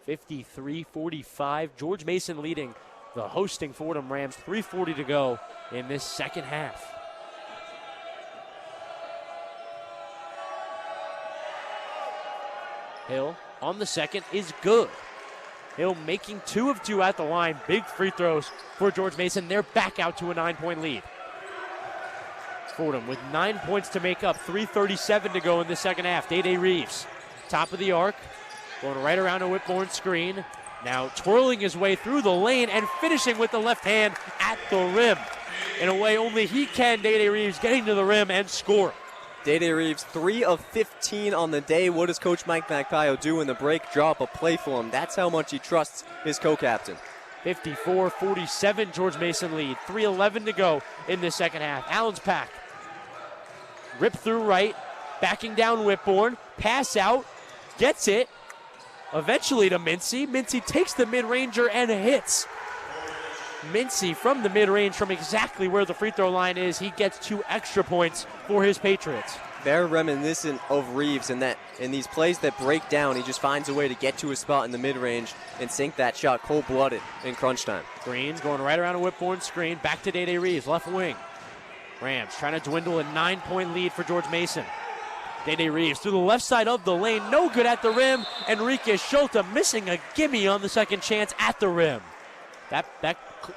53-45. George Mason leading the hosting Fordham Rams. 3:40 to go in this second half. Hill on the second is good. Hill making 2 of 2 at the line. Big free throws for George Mason. They're back out to a 9-point lead. Fordham with 9 points to make up. 3:37 to go in the second half. Dede Reeves, top of the arc, going right around a Whitbourne screen. Now twirling his way through the lane and finishing with the left hand at the rim. In a way only he can, Dede Reeves getting to the rim and scoring. Dede Reeves, 3 of 15 on the day. What does Coach Mike Magpio do in the break? Draw up a play for him. That's how much he trusts his co-captain. 54-47, George Mason lead. 3:11 to go in the second half. Allen's pack. Rip through right, backing down Whitbourne. Pass out, gets it. Eventually to Mincy. Mincy takes the mid-ranger and hits. Mincy from the mid-range from exactly where the free throw line is. He gets 2 extra points for his Patriots. Very reminiscent of Reeves in that in these plays that break down, he just finds a way to get to a spot in the mid-range and sink that shot cold-blooded in crunch time. Green's going right around a Whitbourne screen. Back to Day Reeves, left wing. Rams trying to dwindle a 9-point lead for George Mason. Day Reeves through the left side of the lane. No good at the rim. Enrique Schulte missing a gimme on the second chance at the rim. That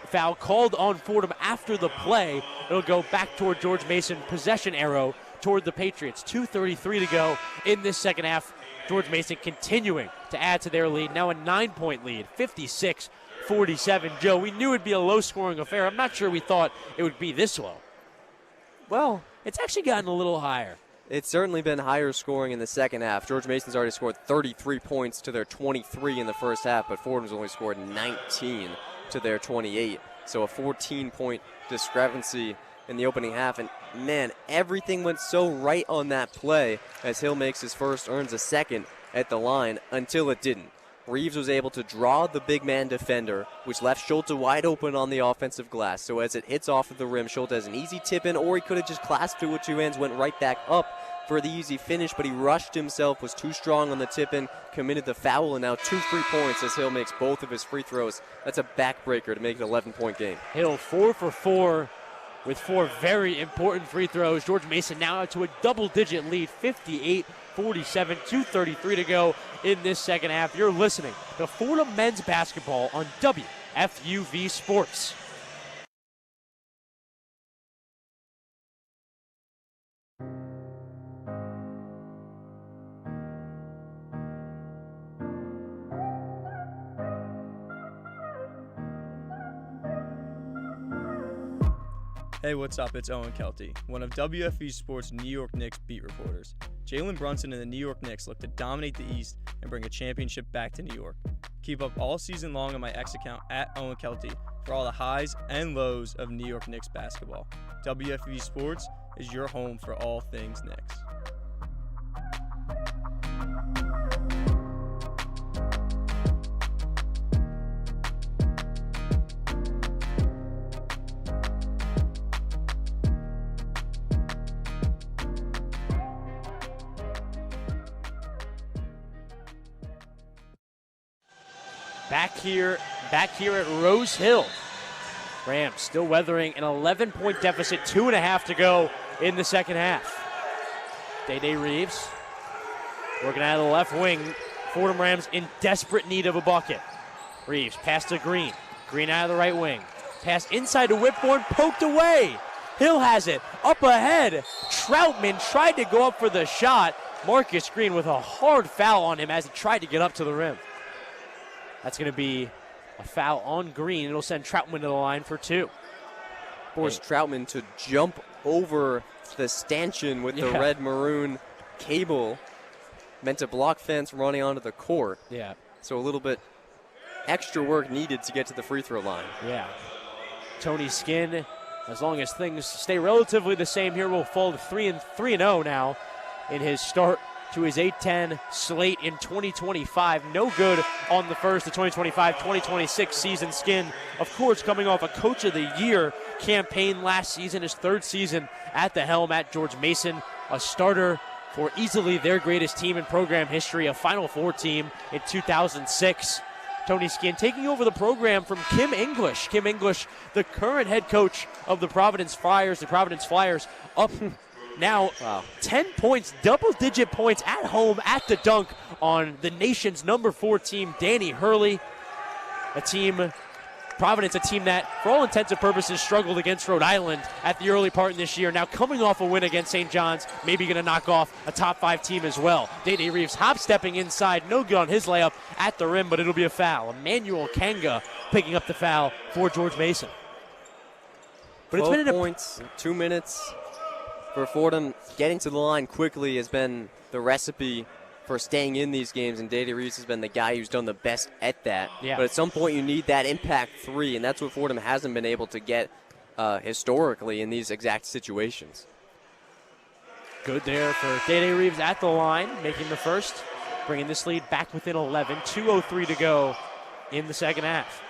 foul called on Fordham after the play. It'll go back toward George Mason. Possession arrow toward the Patriots. 2:33 to go in this second half. George Mason continuing to add to their lead. Now a 9-point lead, 56-47. Joe, we knew it'd be a low-scoring affair. I'm not sure we thought it would be this low. Well, it's actually gotten a little higher. It's certainly been higher scoring in the second half. George Mason's already scored 33 points to their 23 in the first half, but Fordham's only scored 19 to their 28. So a 14-point discrepancy in the opening half. And, man, everything went so right on that play as Hill makes his first, earns a second at the line until it didn't. Reeves was able to draw the big man defender, which left Schulte wide open on the offensive glass. So as it hits off of the rim, Schulte has an easy tip in, or he could have just clasped it with 2 hands, went right back up for the easy finish, but he rushed himself, was too strong on the tip in, committed the foul, and now 2 free points as Hill makes both of his free throws. That's a backbreaker to make it an 11-point game. Hill 4 for 4 with 4 very important free throws. George Mason now out to a double-digit lead, 58-47, 2:33 to go in this second half. You're listening to Fordham men's basketball on WFUV Sports. Hey, what's up? It's Owen Kelty, one of WFUV Sports' New York Knicks beat reporters. Jalen Brunson and the New York Knicks look to dominate the East and bring a championship back to New York. Keep up all season long on my X account at Owen Kelty for all the highs and lows of New York Knicks basketball. WFUV Sports is your home for all things Knicks. Back here at Rose Hill. Rams still weathering an 11-point deficit, 2.5 to go in the second half. Day Reeves working out of the left wing. Fordham Rams in desperate need of a bucket. Reeves pass to Green. Green out of the right wing. Pass inside to Whitbourne, poked away. Hill has it, up ahead. Troutman tried to go up for the shot. Marcus Green with a hard foul on him as he tried to get up to the rim. That's going to be a foul on Green. It'll send Troutman to the line for 2. Forced Troutman to jump over the stanchion with the red-maroon cable. Meant to block fence running onto the court. Yeah. So a little bit extra work needed to get to the free throw line. Yeah. Tony Skinn, as long as things stay relatively the same here, will fall to 3-0 now in his start to his 8-10 slate in 2025. No good on the first, the 2025-2026 season. Skinn, of course, coming off a Coach of the Year campaign last season, his 3rd season at the helm at George Mason, a starter for easily their greatest team in program history, a Final Four team in 2006. Tony Skinn taking over the program from Kim English. Kim English, the current head coach of the Providence Flyers, up now 10 points, double-digit points at home at the dunk on the nation's number 4 team, Danny Hurley. Providence, a team that, for all intents and purposes, struggled against Rhode Island at the early part in this year. Now coming off a win against St. John's, maybe going to knock off a top 5 team as well. Day Reeves hop-stepping inside, no good on his layup at the rim, but it'll be a foul. Emmanuel Kanga picking up the foul for George Mason. But 12 points, 2 minutes for Fordham. Getting to the line quickly has been the recipe for staying in these games, and Day Reeves has been the guy who's done the best at that. Yeah. But at some point you need that impact 3, and that's what Fordham hasn't been able to get historically in these exact situations. Good there for Day Reeves at the line, making the first. bringing this lead back within 11. 2:03 to go in the second half.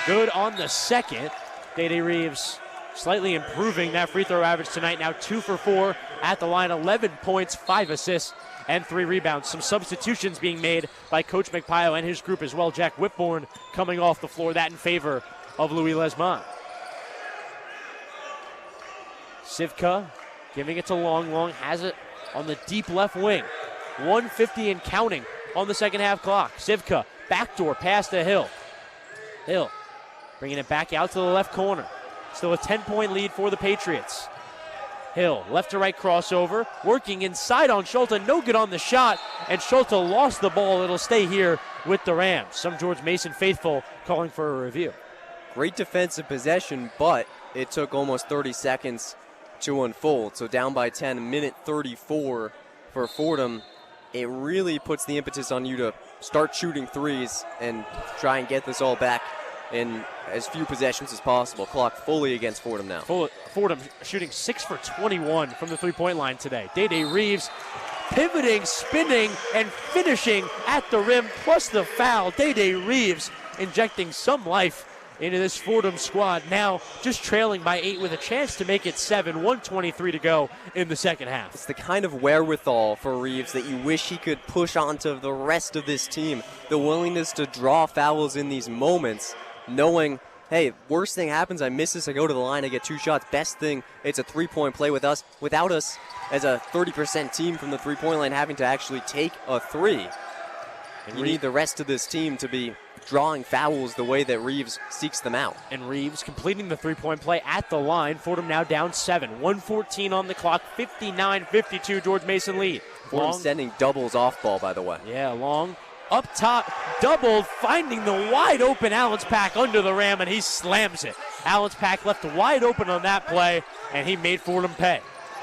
Good on the second. Day Reeves slightly improving that free throw average tonight. Now 2 for 4 at the line. 11 points, 5 assists, and 3 rebounds. Some substitutions being made by Coach McPio and his group as well. Jack Whitbourne coming off the floor. That in favor of Louis Lesmond. Sivka giving it to Long. Long has it on the deep left wing. 1:50 and counting on the second half clock. Sivka, backdoor pass to Hill. Hill bringing it back out to the left corner. Still a 10-point lead for the Patriots. Hill, left to right crossover, working inside on Schulte. No good on the shot, and Schulte lost the ball. It'll stay here with the Rams. Some George Mason faithful calling for a review. Great defensive possession, but it took almost 30 seconds to unfold. So down by 10, minute 34 for Fordham. It really puts the impetus on you to start shooting threes and try and get this all back in as few possessions as possible. Clock fully against Fordham now. Fordham shooting 6 for 21 from the three-point line today. Day Reeves pivoting, spinning, and finishing at the rim, plus the foul. Day Reeves injecting some life into this Fordham squad. Now just trailing by 8 with a chance to make it 7. 1:23 to go in the second half. It's the kind of wherewithal for Reeves that you wish he could push onto the rest of this team. The willingness to draw fouls in these moments, knowing, hey, worst thing happens, I miss this, I go to the line, I get 2 shots. Best thing, it's a 3-point play with us. Without us as a 30% team from the 3-point line having to actually take a 3. And you need the rest of this team to be drawing fouls the way that Reeves seeks them out. And Reeves completing the 3-point play at the line. Fordham now down 7. 1:14 on the clock, 59-52 George Mason lead. Fordham sending doubles off ball, by the way. Yeah, Long up top, doubled, finding the wide open Allenspack under the rim, and he slams it. Allenspack left wide open on that play, and he made Fordham pay.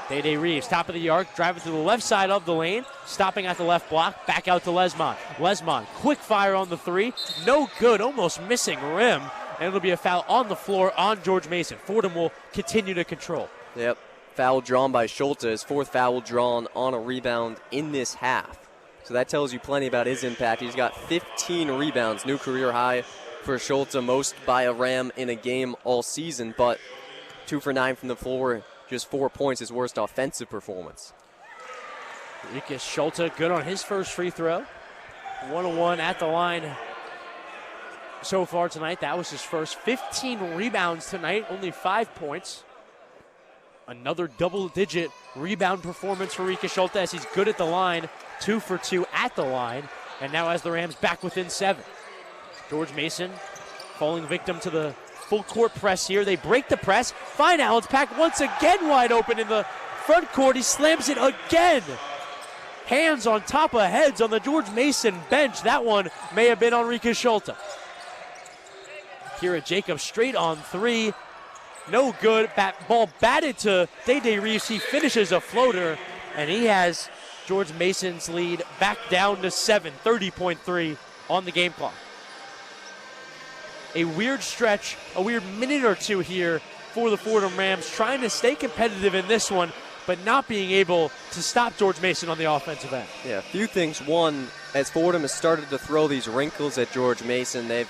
Day Reeves, top of the arc, driving to the left side of the lane, stopping at the left block, back out to Lesmond. Lesmond, quick fire on the 3, no good, almost missing rim, and it'll be a foul on the floor on George Mason. Fordham will continue to control. Yep, foul drawn by Schulte, his 4th foul drawn on a rebound in this half. So that tells you plenty about his impact. He's got 15 rebounds, new career high for Schulte, most by a Ram in a game all season, but 2 for 9 from the floor, just 4 points, his worst offensive performance. Rikas Schulte good on his first free throw. 1-1 at the line so far tonight. That was his first. 15 rebounds tonight, only 5 points. Another double-digit rebound performance for Rikas Schulte as he's good at the line. 2 for 2 at the line, and now has the Rams back within 7. George Mason falling victim to the full court press here. They break the press, find Allenspack once again wide open in the front court. He slams it again. Hands on top of heads on the George Mason bench. That one may have been on Rikas Schulte. Kira Jacobs straight on 3. No good. Ball batted to Day Reeves. He finishes a floater, and he has George Mason's lead back down to 7. 30.3 on the game clock. A weird stretch, a weird minute or two here for the Fordham Rams, trying to stay competitive in this one, but not being able to stop George Mason on the offensive end. Yeah, a few things. One, as Fordham has started to throw these wrinkles at George Mason, they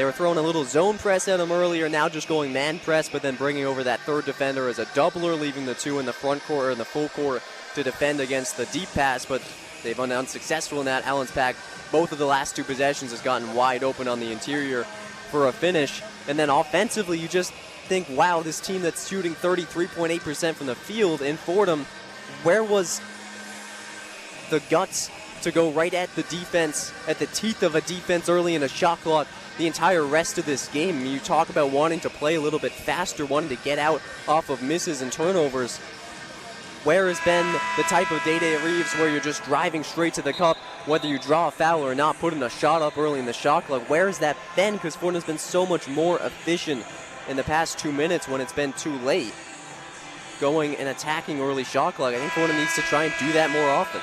were throwing a little zone press at him earlier, now just going man press, but then bringing over that third defender as a doubler, leaving the 2 in the front court or in the full court to defend against the deep pass, but they've been unsuccessful in that. Allenspack, both of the last 2 possessions, has gotten wide open on the interior for a finish. And then offensively, you just think, wow, this team that's shooting 33.8% from the field in Fordham, where was the guts to go right at the defense, at the teeth of a defense early in a shot clock the entire rest of this game? You talk about wanting to play a little bit faster, wanting to get out off of misses and turnovers. Where has been the type of Day Reeves where you're just driving straight to the cup, whether you draw a foul or not, putting a shot up early in the shot clock? Where has that been? Because Fordham's been so much more efficient in the past 2 minutes when it's been too late, going and attacking early shot clock. I think Fordham needs to try and do that more often.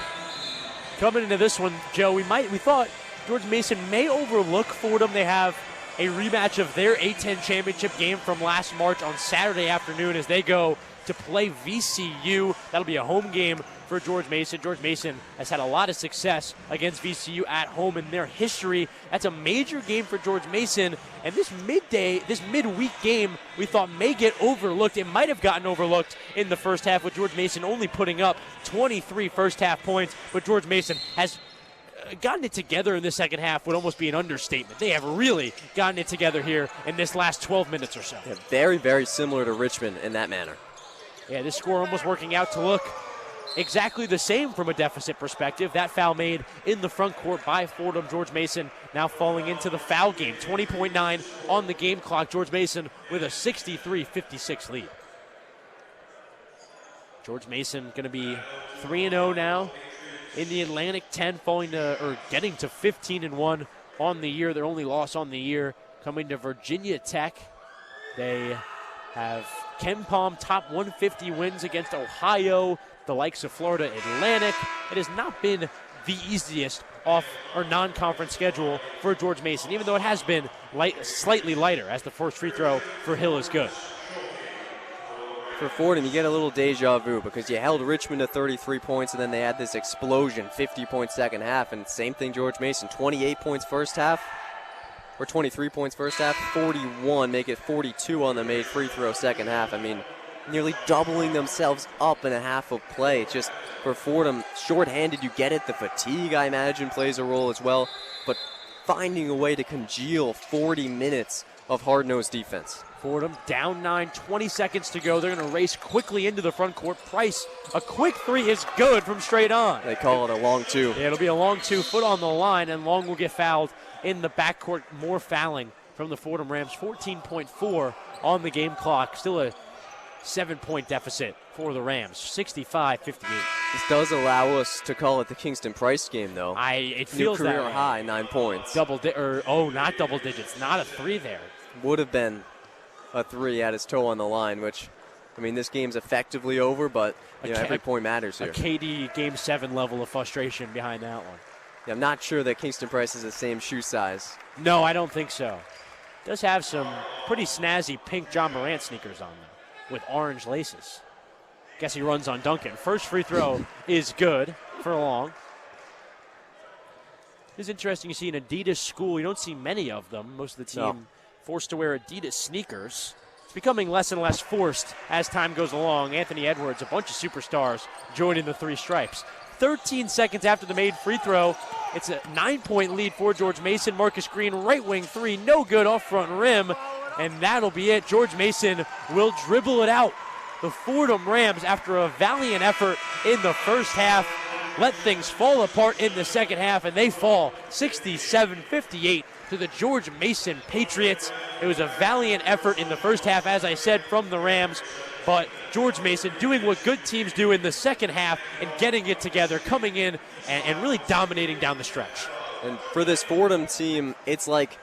Coming into this one, Joe, we thought George Mason may overlook Fordham. They have a rematch of their A-10 championship game from last March on Saturday afternoon as they go to play VCU. That'll be a home game for George Mason. George Mason has had a lot of success against VCU at home in their history. That's a major game for George Mason, and this midweek game we thought may get overlooked. It might have gotten overlooked in the first half with George Mason only putting up 23 first half points, but George Mason has gotten it together in the second half would almost be an understatement. They have really gotten it together here in this last 12 minutes or so. Yeah, very, very similar to Richmond in that manner. Yeah, this score almost working out to look exactly the same from a deficit perspective. That foul made in the front court by Fordham. George Mason now falling into the foul game. 20.9 on the game clock. George Mason with a 63-56 lead. George Mason going to be 3-0 now in the Atlantic 10, getting to 15-1 on the year. Their only loss on the year coming to Virginia Tech. They have KenPom top 150 wins against Ohio, the likes of Florida Atlantic. It has not been the easiest off or non-conference schedule for George Mason, even though it has been slightly lighter, as the first free throw for Hill is good. For Fordham, you get a little deja vu because you held Richmond to 33 points and then they had this explosion, 50-point second half, and same thing George Mason, 28 points first half, or 23 points first half, 41, make it 42 on the made free throw second half. I mean, nearly doubling themselves up in a half of play. It's just, for Fordham, shorthanded, you get it. The fatigue, I imagine, plays a role as well, but finding a way to congeal 40 minutes of hard-nosed defense. Fordham down 9, 20 seconds to go. They're going to race quickly into the front court. Price, a quick three is good from straight on. They call it a long two. Yeah, it'll be a long 2, foot on the line, and Long will get fouled in the backcourt. More fouling from the Fordham Rams. 14.4 on the game clock. Still a 7-point deficit for the Rams. 65-58. This does allow us to call it the Kingston Price game, though. It feels New career that high, 9 points. Not double digits. Not a 3 there. Would have been a 3 at his toe on the line, which, I mean, this game's effectively over, but every point matters here. A KD Game 7 level of frustration behind that one. Yeah, I'm not sure that Kingston Price is the same shoe size. No, I don't think so. Does have some pretty snazzy pink John Morant sneakers on though, with orange laces. Guess he runs on Duncan. First free throw is good for Long. It's interesting you see an Adidas school. You don't see many of them. Most of the team forced to wear Adidas sneakers. It's becoming less and less forced as time goes along. Anthony Edwards, a bunch of superstars, joining the three stripes. 13 seconds after the made free throw, it's a 9-point lead for George Mason. Marcus Green, right wing three, no good off front rim, and that'll be it. George Mason will dribble it out. The Fordham Rams, after a valiant effort in the first half, let things fall apart in the second half, and they fall 67-58 to the George Mason Patriots. It was a valiant effort in the first half, as I said, from the Rams, but George Mason doing what good teams do in the second half and getting it together, coming in and really dominating down the stretch. And for this Fordham team, it's like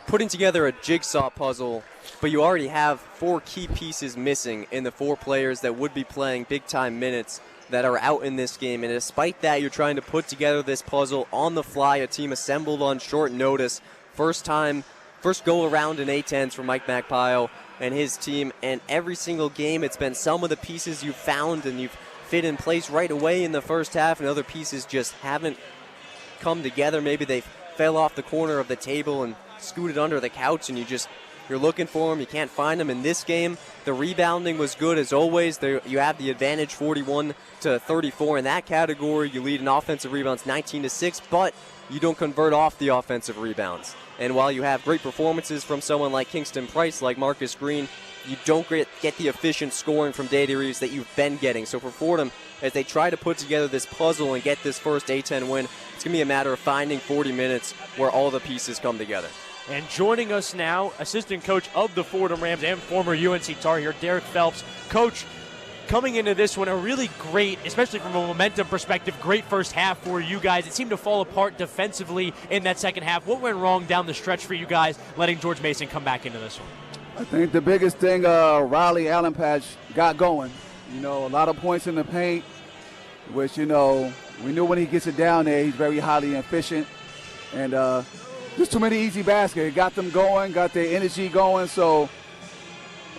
putting together a jigsaw puzzle, but you already have 4 key pieces missing in the 4 players that would be playing big-time minutes that are out in this game. And despite that, you're trying to put together this puzzle on the fly, a team assembled on short notice. First go around in A-10s for Mike McPile and his team. And every single game, it's been some of the pieces you've found and you've fit in place right away in the first half, and other pieces just haven't come together. Maybe they fell off the corner of the table and scooted under the couch, and you're looking for them, you can't find them. In this game, the rebounding was good as always. You have the advantage, 41-34 in that category. You lead in offensive rebounds 19-6, but you don't convert off the offensive rebounds. And while you have great performances from someone like Kingston Price, like Marcus Green, you don't get the efficient scoring from Dade Reeves that you've been getting. So for Fordham, as they try to put together this puzzle and get this first A-10 win, it's going to be a matter of finding 40 minutes where all the pieces come together. And joining us now, assistant coach of the Fordham Rams and former UNC Tar Heel, Derek Phelps. Coach, coming into this one, a really great, especially from a momentum perspective, great first half for you guys. It seemed to fall apart defensively in that second half. What went wrong down the stretch for you guys, letting George Mason come back into this one? I think the biggest thing, Riley Allen Patch got going. A lot of points in the paint, which, we knew when he gets it down there, he's very highly efficient. And just too many easy baskets. It got them going, got their energy going. So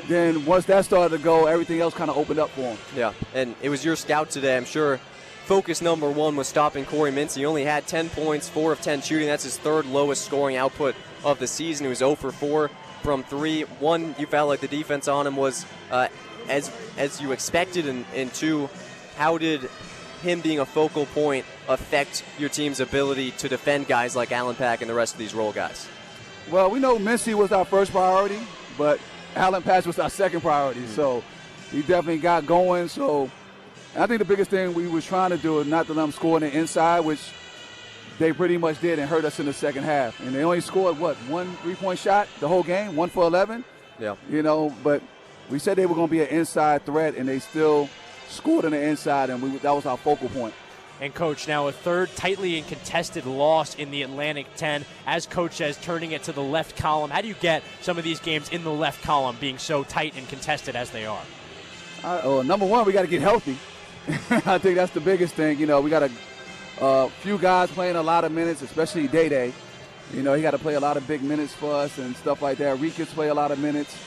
then once that started to go, everything else kind of opened up for them. Yeah, and it was your scout today. I'm sure focus number one was stopping Corey Mintz. He only had 10 points, 4 of 10 shooting. That's his third lowest scoring output of the season. He was 0 for 4 from 3. 1, you felt like the defense on him was as you expected, and 2, how did him being a focal point affect your team's ability to defend guys like Allen Pack and the rest of these role guys? Well, we know Mincy was our first priority, but Allen Patch was our second priority. So he definitely got going. So I think the biggest thing we was trying to do is not to let them score on the inside, which they pretty much did and hurt us in the second half. And they only scored, 1 3-point shot the whole game, 1 for 11. Yeah. But we said they were going to be an inside threat, and they still scored on the inside, and that was our focal point. And, Coach, now a third tightly and contested loss in the Atlantic 10. As Coach says, turning it to the left column. How do you get some of these games in the left column being so tight and contested as they are? Number one, we got to get healthy. I think that's the biggest thing. We got a few guys playing a lot of minutes, especially Day. He got to play a lot of big minutes for us and stuff like that. Rikas play a lot of minutes.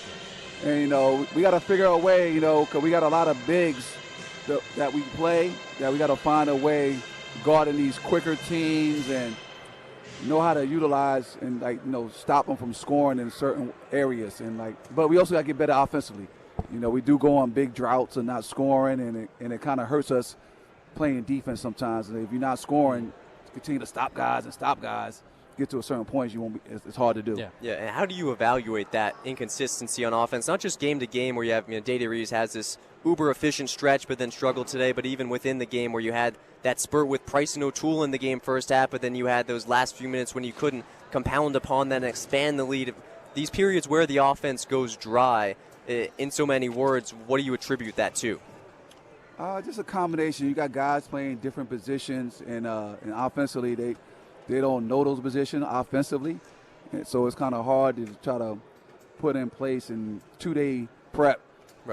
And, we got to figure a way, because we got a lot of bigs that we play, that we got to find a way guarding these quicker teams and know how to utilize and, stop them from scoring in certain areas. But we also got to get better offensively. We do go on big droughts and not scoring, and it kind of hurts us playing defense sometimes. And if you're not scoring, continue to stop guys, get to a certain point, it's hard to do. Yeah. And how do you evaluate that inconsistency on offense? Not just game to game where you have, Day Reeves has this uber efficient stretch, but then struggled today. But even within the game where you had that spurt with Price and O'Toole in the game first half, but then you had those last few minutes when you couldn't compound upon that and expand the lead. These periods where the offense goes dry, in so many words, what do you attribute that to? Just a combination. You got guys playing different positions, and offensively they don't know those positions offensively, and so it's kind of hard to try to put in place in 2-day prep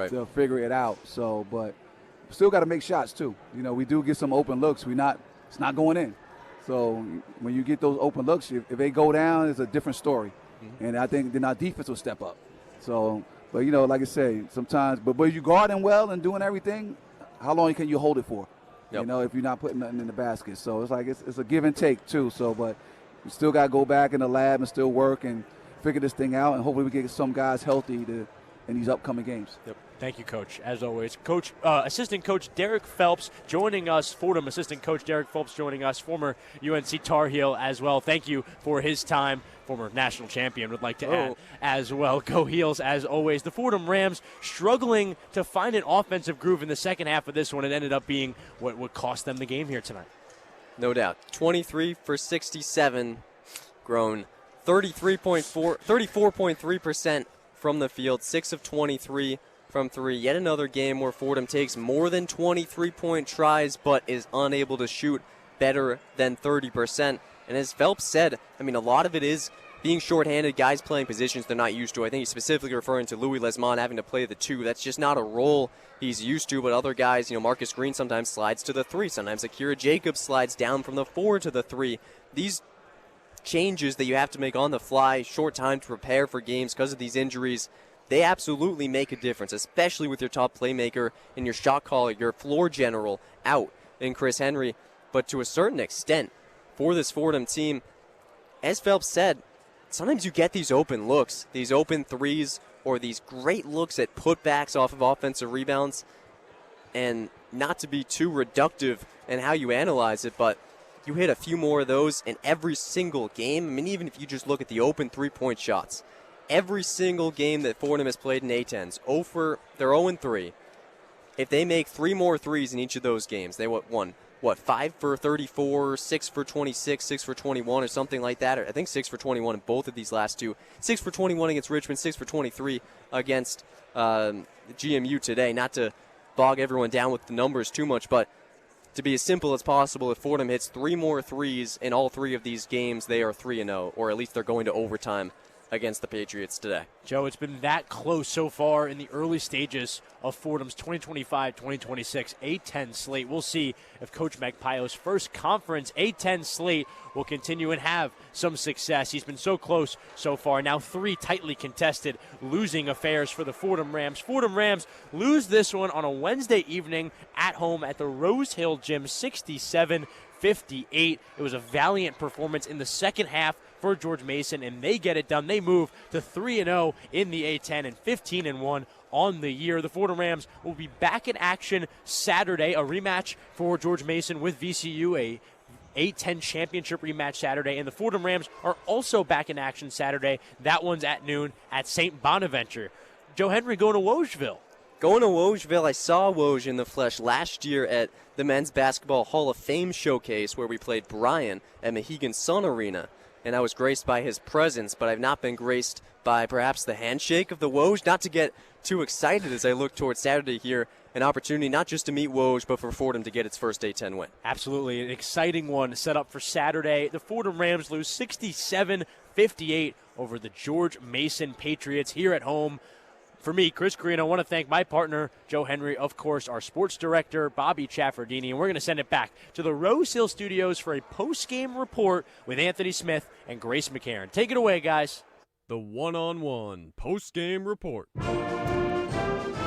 to figure it out. So, but still got to make shots too. We do get some open looks. It's not going in. So when you get those open looks, if they go down, it's a different story. Mm-hmm. And I think then our defense will step up. So, but like I say, sometimes, but you guarding well and doing everything, how long can you hold it for? Yep. If you're not putting nothing in the basket. So it's like it's a give and take too. So, but we still got to go back in the lab and still work and figure this thing out, and hopefully we get some guys healthy in these upcoming games. Yep. Thank you, Coach. As always, Coach, Assistant Coach Derek Phelps joining us. Fordham Assistant Coach Derek Phelps joining us. Former UNC Tar Heel as well. Thank you for his time. Former national champion would like to add as well. Go Heels as always. The Fordham Rams struggling to find an offensive groove in the second half of this one. It ended up being what would cost them the game here tonight. No doubt. 23 for 67, grown 34.3% from the field, 6 of 23 from 3. Yet another game where Fordham takes more than 23-point tries but is unable to shoot better than 30%. And as Phelps said, a lot of it is being shorthanded, guys playing positions they're not used to. I think he's specifically referring to Louis Lesmond having to play the 2. That's just not a role he's used to, but other guys, Marcus Green sometimes slides to the 3. Sometimes Akira Jacobs slides down from the 4 to the 3. These changes that you have to make on the fly, short time to prepare for games because of these injuries, they absolutely make a difference, especially with your top playmaker and your shot caller, your floor general out in Chris Henry. But to a certain extent, for this Fordham team, as Phelps said, sometimes you get these open looks, these open threes, or these great looks at putbacks off of offensive rebounds. And not to be too reductive in how you analyze it, but you hit a few more of those in every single game. Even if you just look at the open three-point shots, every single game that Fordham has played in A-10s, they're 0-3. If they make 3 more threes in each of those games, they won. 5 for 34, 6 for 26, 6 for 21, or something like that. Or I think 6 for 21 in both of these last two. 6 for 21 against Richmond, 6 for 23 against GMU today. Not to bog everyone down with the numbers too much, but to be as simple as possible, if Fordham hits 3 more threes in all 3 of these games, they are 3-0, or at least they're going to overtime against the Patriots today. Joe, it's been that close so far in the early stages of Fordham's 2025-2026 A-10 slate. We'll see if Coach Magpaio's first conference A-10 slate will continue and have some success. He's been so close so far. Now 3 tightly contested losing affairs for the Fordham Rams. Fordham Rams lose this one on a Wednesday evening at home at the Rose Hill Gym, 67-58. It was a valiant performance in the second half for George Mason, and they get it done. They move to 3-0 in the A-10 and 15-1 on the year. The Fordham Rams will be back in action Saturday, a rematch for George Mason with VCU, a A-10 championship rematch Saturday, and the Fordham Rams are also back in action Saturday. That one's at noon at St. Bonaventure. Joe Henry going to Wojeville. Going to Wojeville, I saw Woj in the flesh last year at the Men's Basketball Hall of Fame Showcase where we played Bryan at Mohegan Sun Arena. And I was graced by his presence, but I've not been graced by perhaps the handshake of the Woj. Not to get too excited as I look towards Saturday here, an opportunity not just to meet Woj, but for Fordham to get its first A-10 win. Absolutely, an exciting one set up for Saturday. The Fordham Rams lose 67-58 over the George Mason Patriots here at home. For me, Chris Carrino, I want to thank my partner, Joe Henry, of course, our sports director, Bobby Chaffardini, and we're going to send it back to the Rose Hill Studios for a post-game report with Anthony Smith and Grace McCarron. Take it away, guys. The one-on-one post-game report.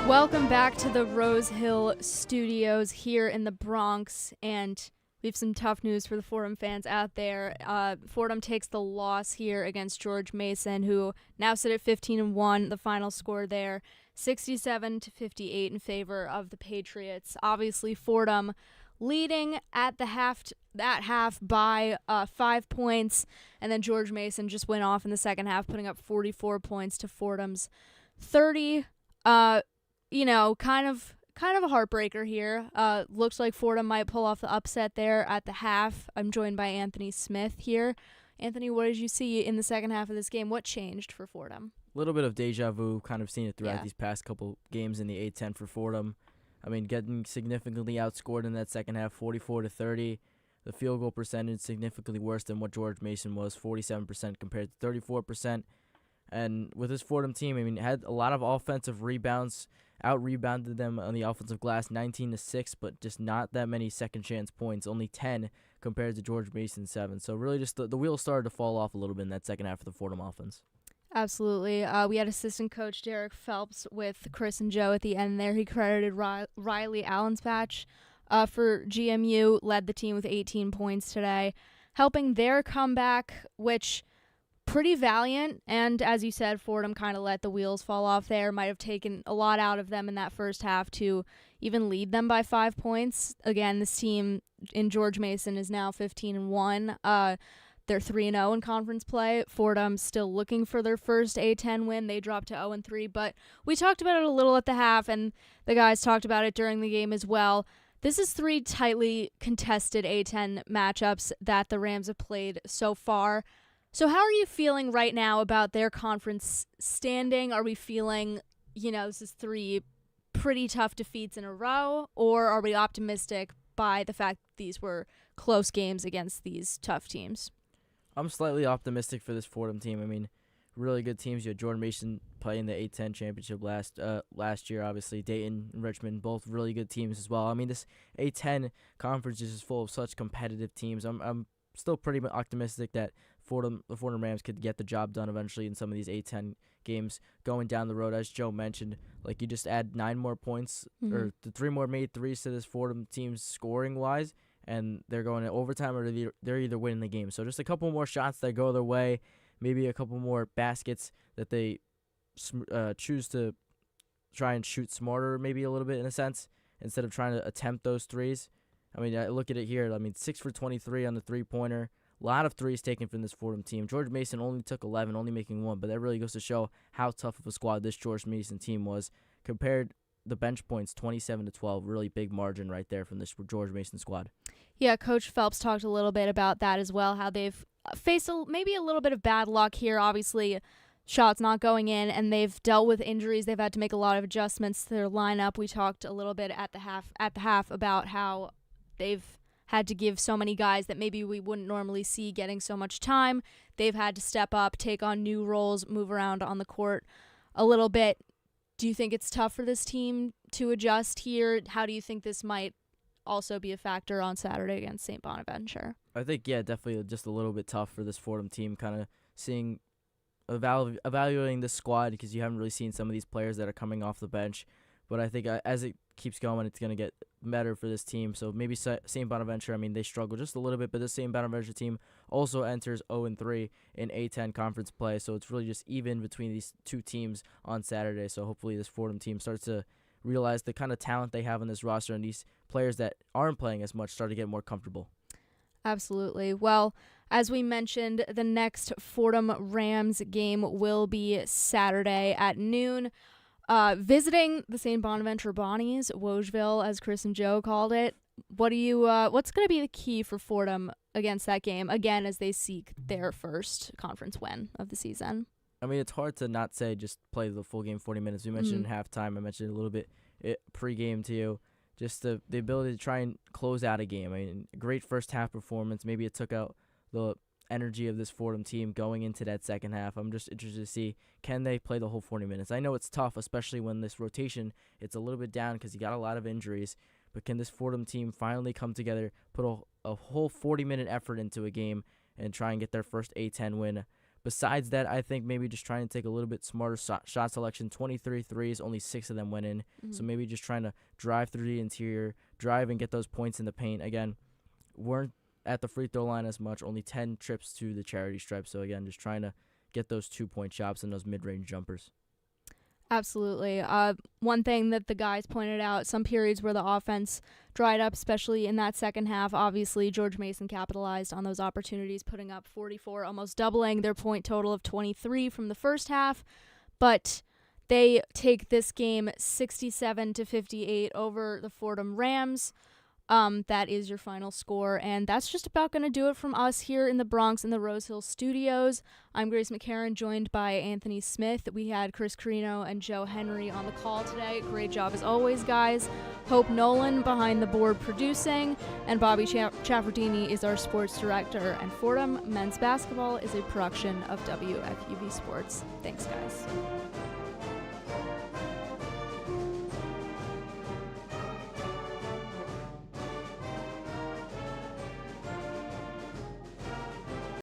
Welcome back to the Rose Hill Studios here in the Bronx, and we have some tough news for the Fordham fans out there. Fordham takes the loss here against George Mason, who now sit at 15-1. The final score there, 67-58 in favor of the Patriots. Obviously, Fordham leading at the half by 5 points, and then George Mason just went off in the second half, putting up 44 points to Fordham's 30. Kind of a heartbreaker here. Looks like Fordham might pull off the upset there at the half. I'm joined by Anthony Smith here. Anthony, what did you see in the second half of this game? What changed for Fordham? A little bit of deja vu, kind of seen it throughout these past couple games in the A-10 for Fordham. I mean, getting significantly outscored in that second half, 44-30. The field goal percentage significantly worse than what George Mason was, 47% compared to 34%. And with this Fordham team, I mean, had a lot of offensive rebounds, out-rebounded them on the offensive glass 19-6, but just not that many second-chance points, only 10 compared to George Mason's 7. So really just the wheels started to fall off a little bit in that second half of the Fordham offense. Absolutely. We had assistant coach Derek Phelps with Chris and Joe at the end there. He credited Riley Allenspatch for GMU, led the team with 18 points today, helping their comeback, which pretty valiant, and as you said, Fordham kind of let the wheels fall off there. Might have taken a lot out of them in that first half to even lead them by 5 points. Again, this team in George Mason is now 15-1. They're 3-0 in conference play. Fordham still looking for their first A-10 win. They dropped to 0-3, but we talked about it a little at the half, and the guys talked about it during the game as well. This is 3 tightly contested A-10 matchups that the Rams have played so far. So how are you feeling right now about their conference standing? Are we feeling, this is 3 pretty tough defeats in a row, or are we optimistic by the fact that these were close games against these tough teams? I'm slightly optimistic for this Fordham team. I mean, really good teams. You had George Mason playing the A-10 championship last year, obviously. Dayton and Richmond, both really good teams as well. I mean, this A-10 conference is full of such competitive teams. I'm still pretty optimistic that the Fordham Rams could get the job done eventually in some of these A-10 games going down the road. As Joe mentioned, like, you just add 9 more points or the 3 more made threes to this Fordham team scoring-wise, and they're going to overtime or they're either winning the game. So just a couple more shots that go their way, maybe a couple more baskets that they choose to try and shoot smarter maybe a little bit in a sense instead of trying to attempt those threes. I mean, I look at it here. I mean, 6 for 23 on the three-pointer. A lot of threes taken from this Fordham team. George Mason only took 11, only making 1, but that really goes to show how tough of a squad this George Mason team was. Compared the bench points, 27-12, really big margin right there from this George Mason squad. Yeah, Coach Phelps talked a little bit about that as well, how they've faced maybe a little bit of bad luck here. Obviously, shots not going in, and they've dealt with injuries. They've had to make a lot of adjustments to their lineup. We talked a little bit at the half about how they've had to give so many guys that maybe we wouldn't normally see getting so much time. They've had to step up, take on new roles, move around on the court a little bit. Do you think it's tough for this team to adjust here? How do you think this might also be a factor on Saturday against St. Bonaventure? I think, yeah, definitely just a little bit tough for this Fordham team, kind of evaluating this squad, because you haven't really seen some of these players that are coming off the bench. But I think as it keeps going, it's going to get better for this team. So maybe St. Bonaventure, I mean, they struggle just a little bit, but this St. Bonaventure team also enters 0-3 in A10 conference play. So it's really just even between these two teams on Saturday. So hopefully this Fordham team starts to realize the kind of talent they have on this roster, and these players that aren't playing as much start to get more comfortable. Absolutely. Well, as we mentioned, the next Fordham Rams game will be Saturday at noon. Visiting the St. Bonaventure Bonnies, Wojeville, as Chris and Joe called it. What's going to be the key for Fordham against that game, again, as they seek their first conference win of the season? I mean, it's hard to not say just play the full game 40 minutes. We mentioned halftime. I mentioned a little bit pre-game to you. Just the ability to try and close out a game. I mean, great first half performance. Maybe it took out the energy of this Fordham team going into that second half. I'm just interested to see, can they play the whole 40 minutes? I know it's tough, especially when this rotation, it's a little bit down because you got a lot of injuries. But can this Fordham team finally come together, put a whole 40-minute effort into a game, and try and get their first A10 win? Besides that, I think maybe just trying to take a little bit smarter shot selection. 23 threes, only 6 of them went in. So maybe just trying to drive through the interior, drive and get those points in the paint. Again, weren't at the free throw line as much, only 10 trips to the charity stripe. So again, just trying to get those 2-point shots and those mid-range jumpers. Absolutely. One thing that the guys pointed out, some periods where the offense dried up, especially in that second half. Obviously, George Mason capitalized on those opportunities, putting up 44, almost doubling their point total of 23 from the first half. But they take this game 67-58 over the Fordham Rams. That is your final score, and that's just about going to do it from us here in the Bronx in the Rose Hill studios. I'm Grace McCarran, joined by Anthony Smith. We had Chris Carrino and Joe Henry on the call today. Great job as always, guys. Hope Nolan behind the board producing, and Bobby Chaffardini is our sports director, and Fordham men's basketball is a production of WFUV Sports. Thanks, guys.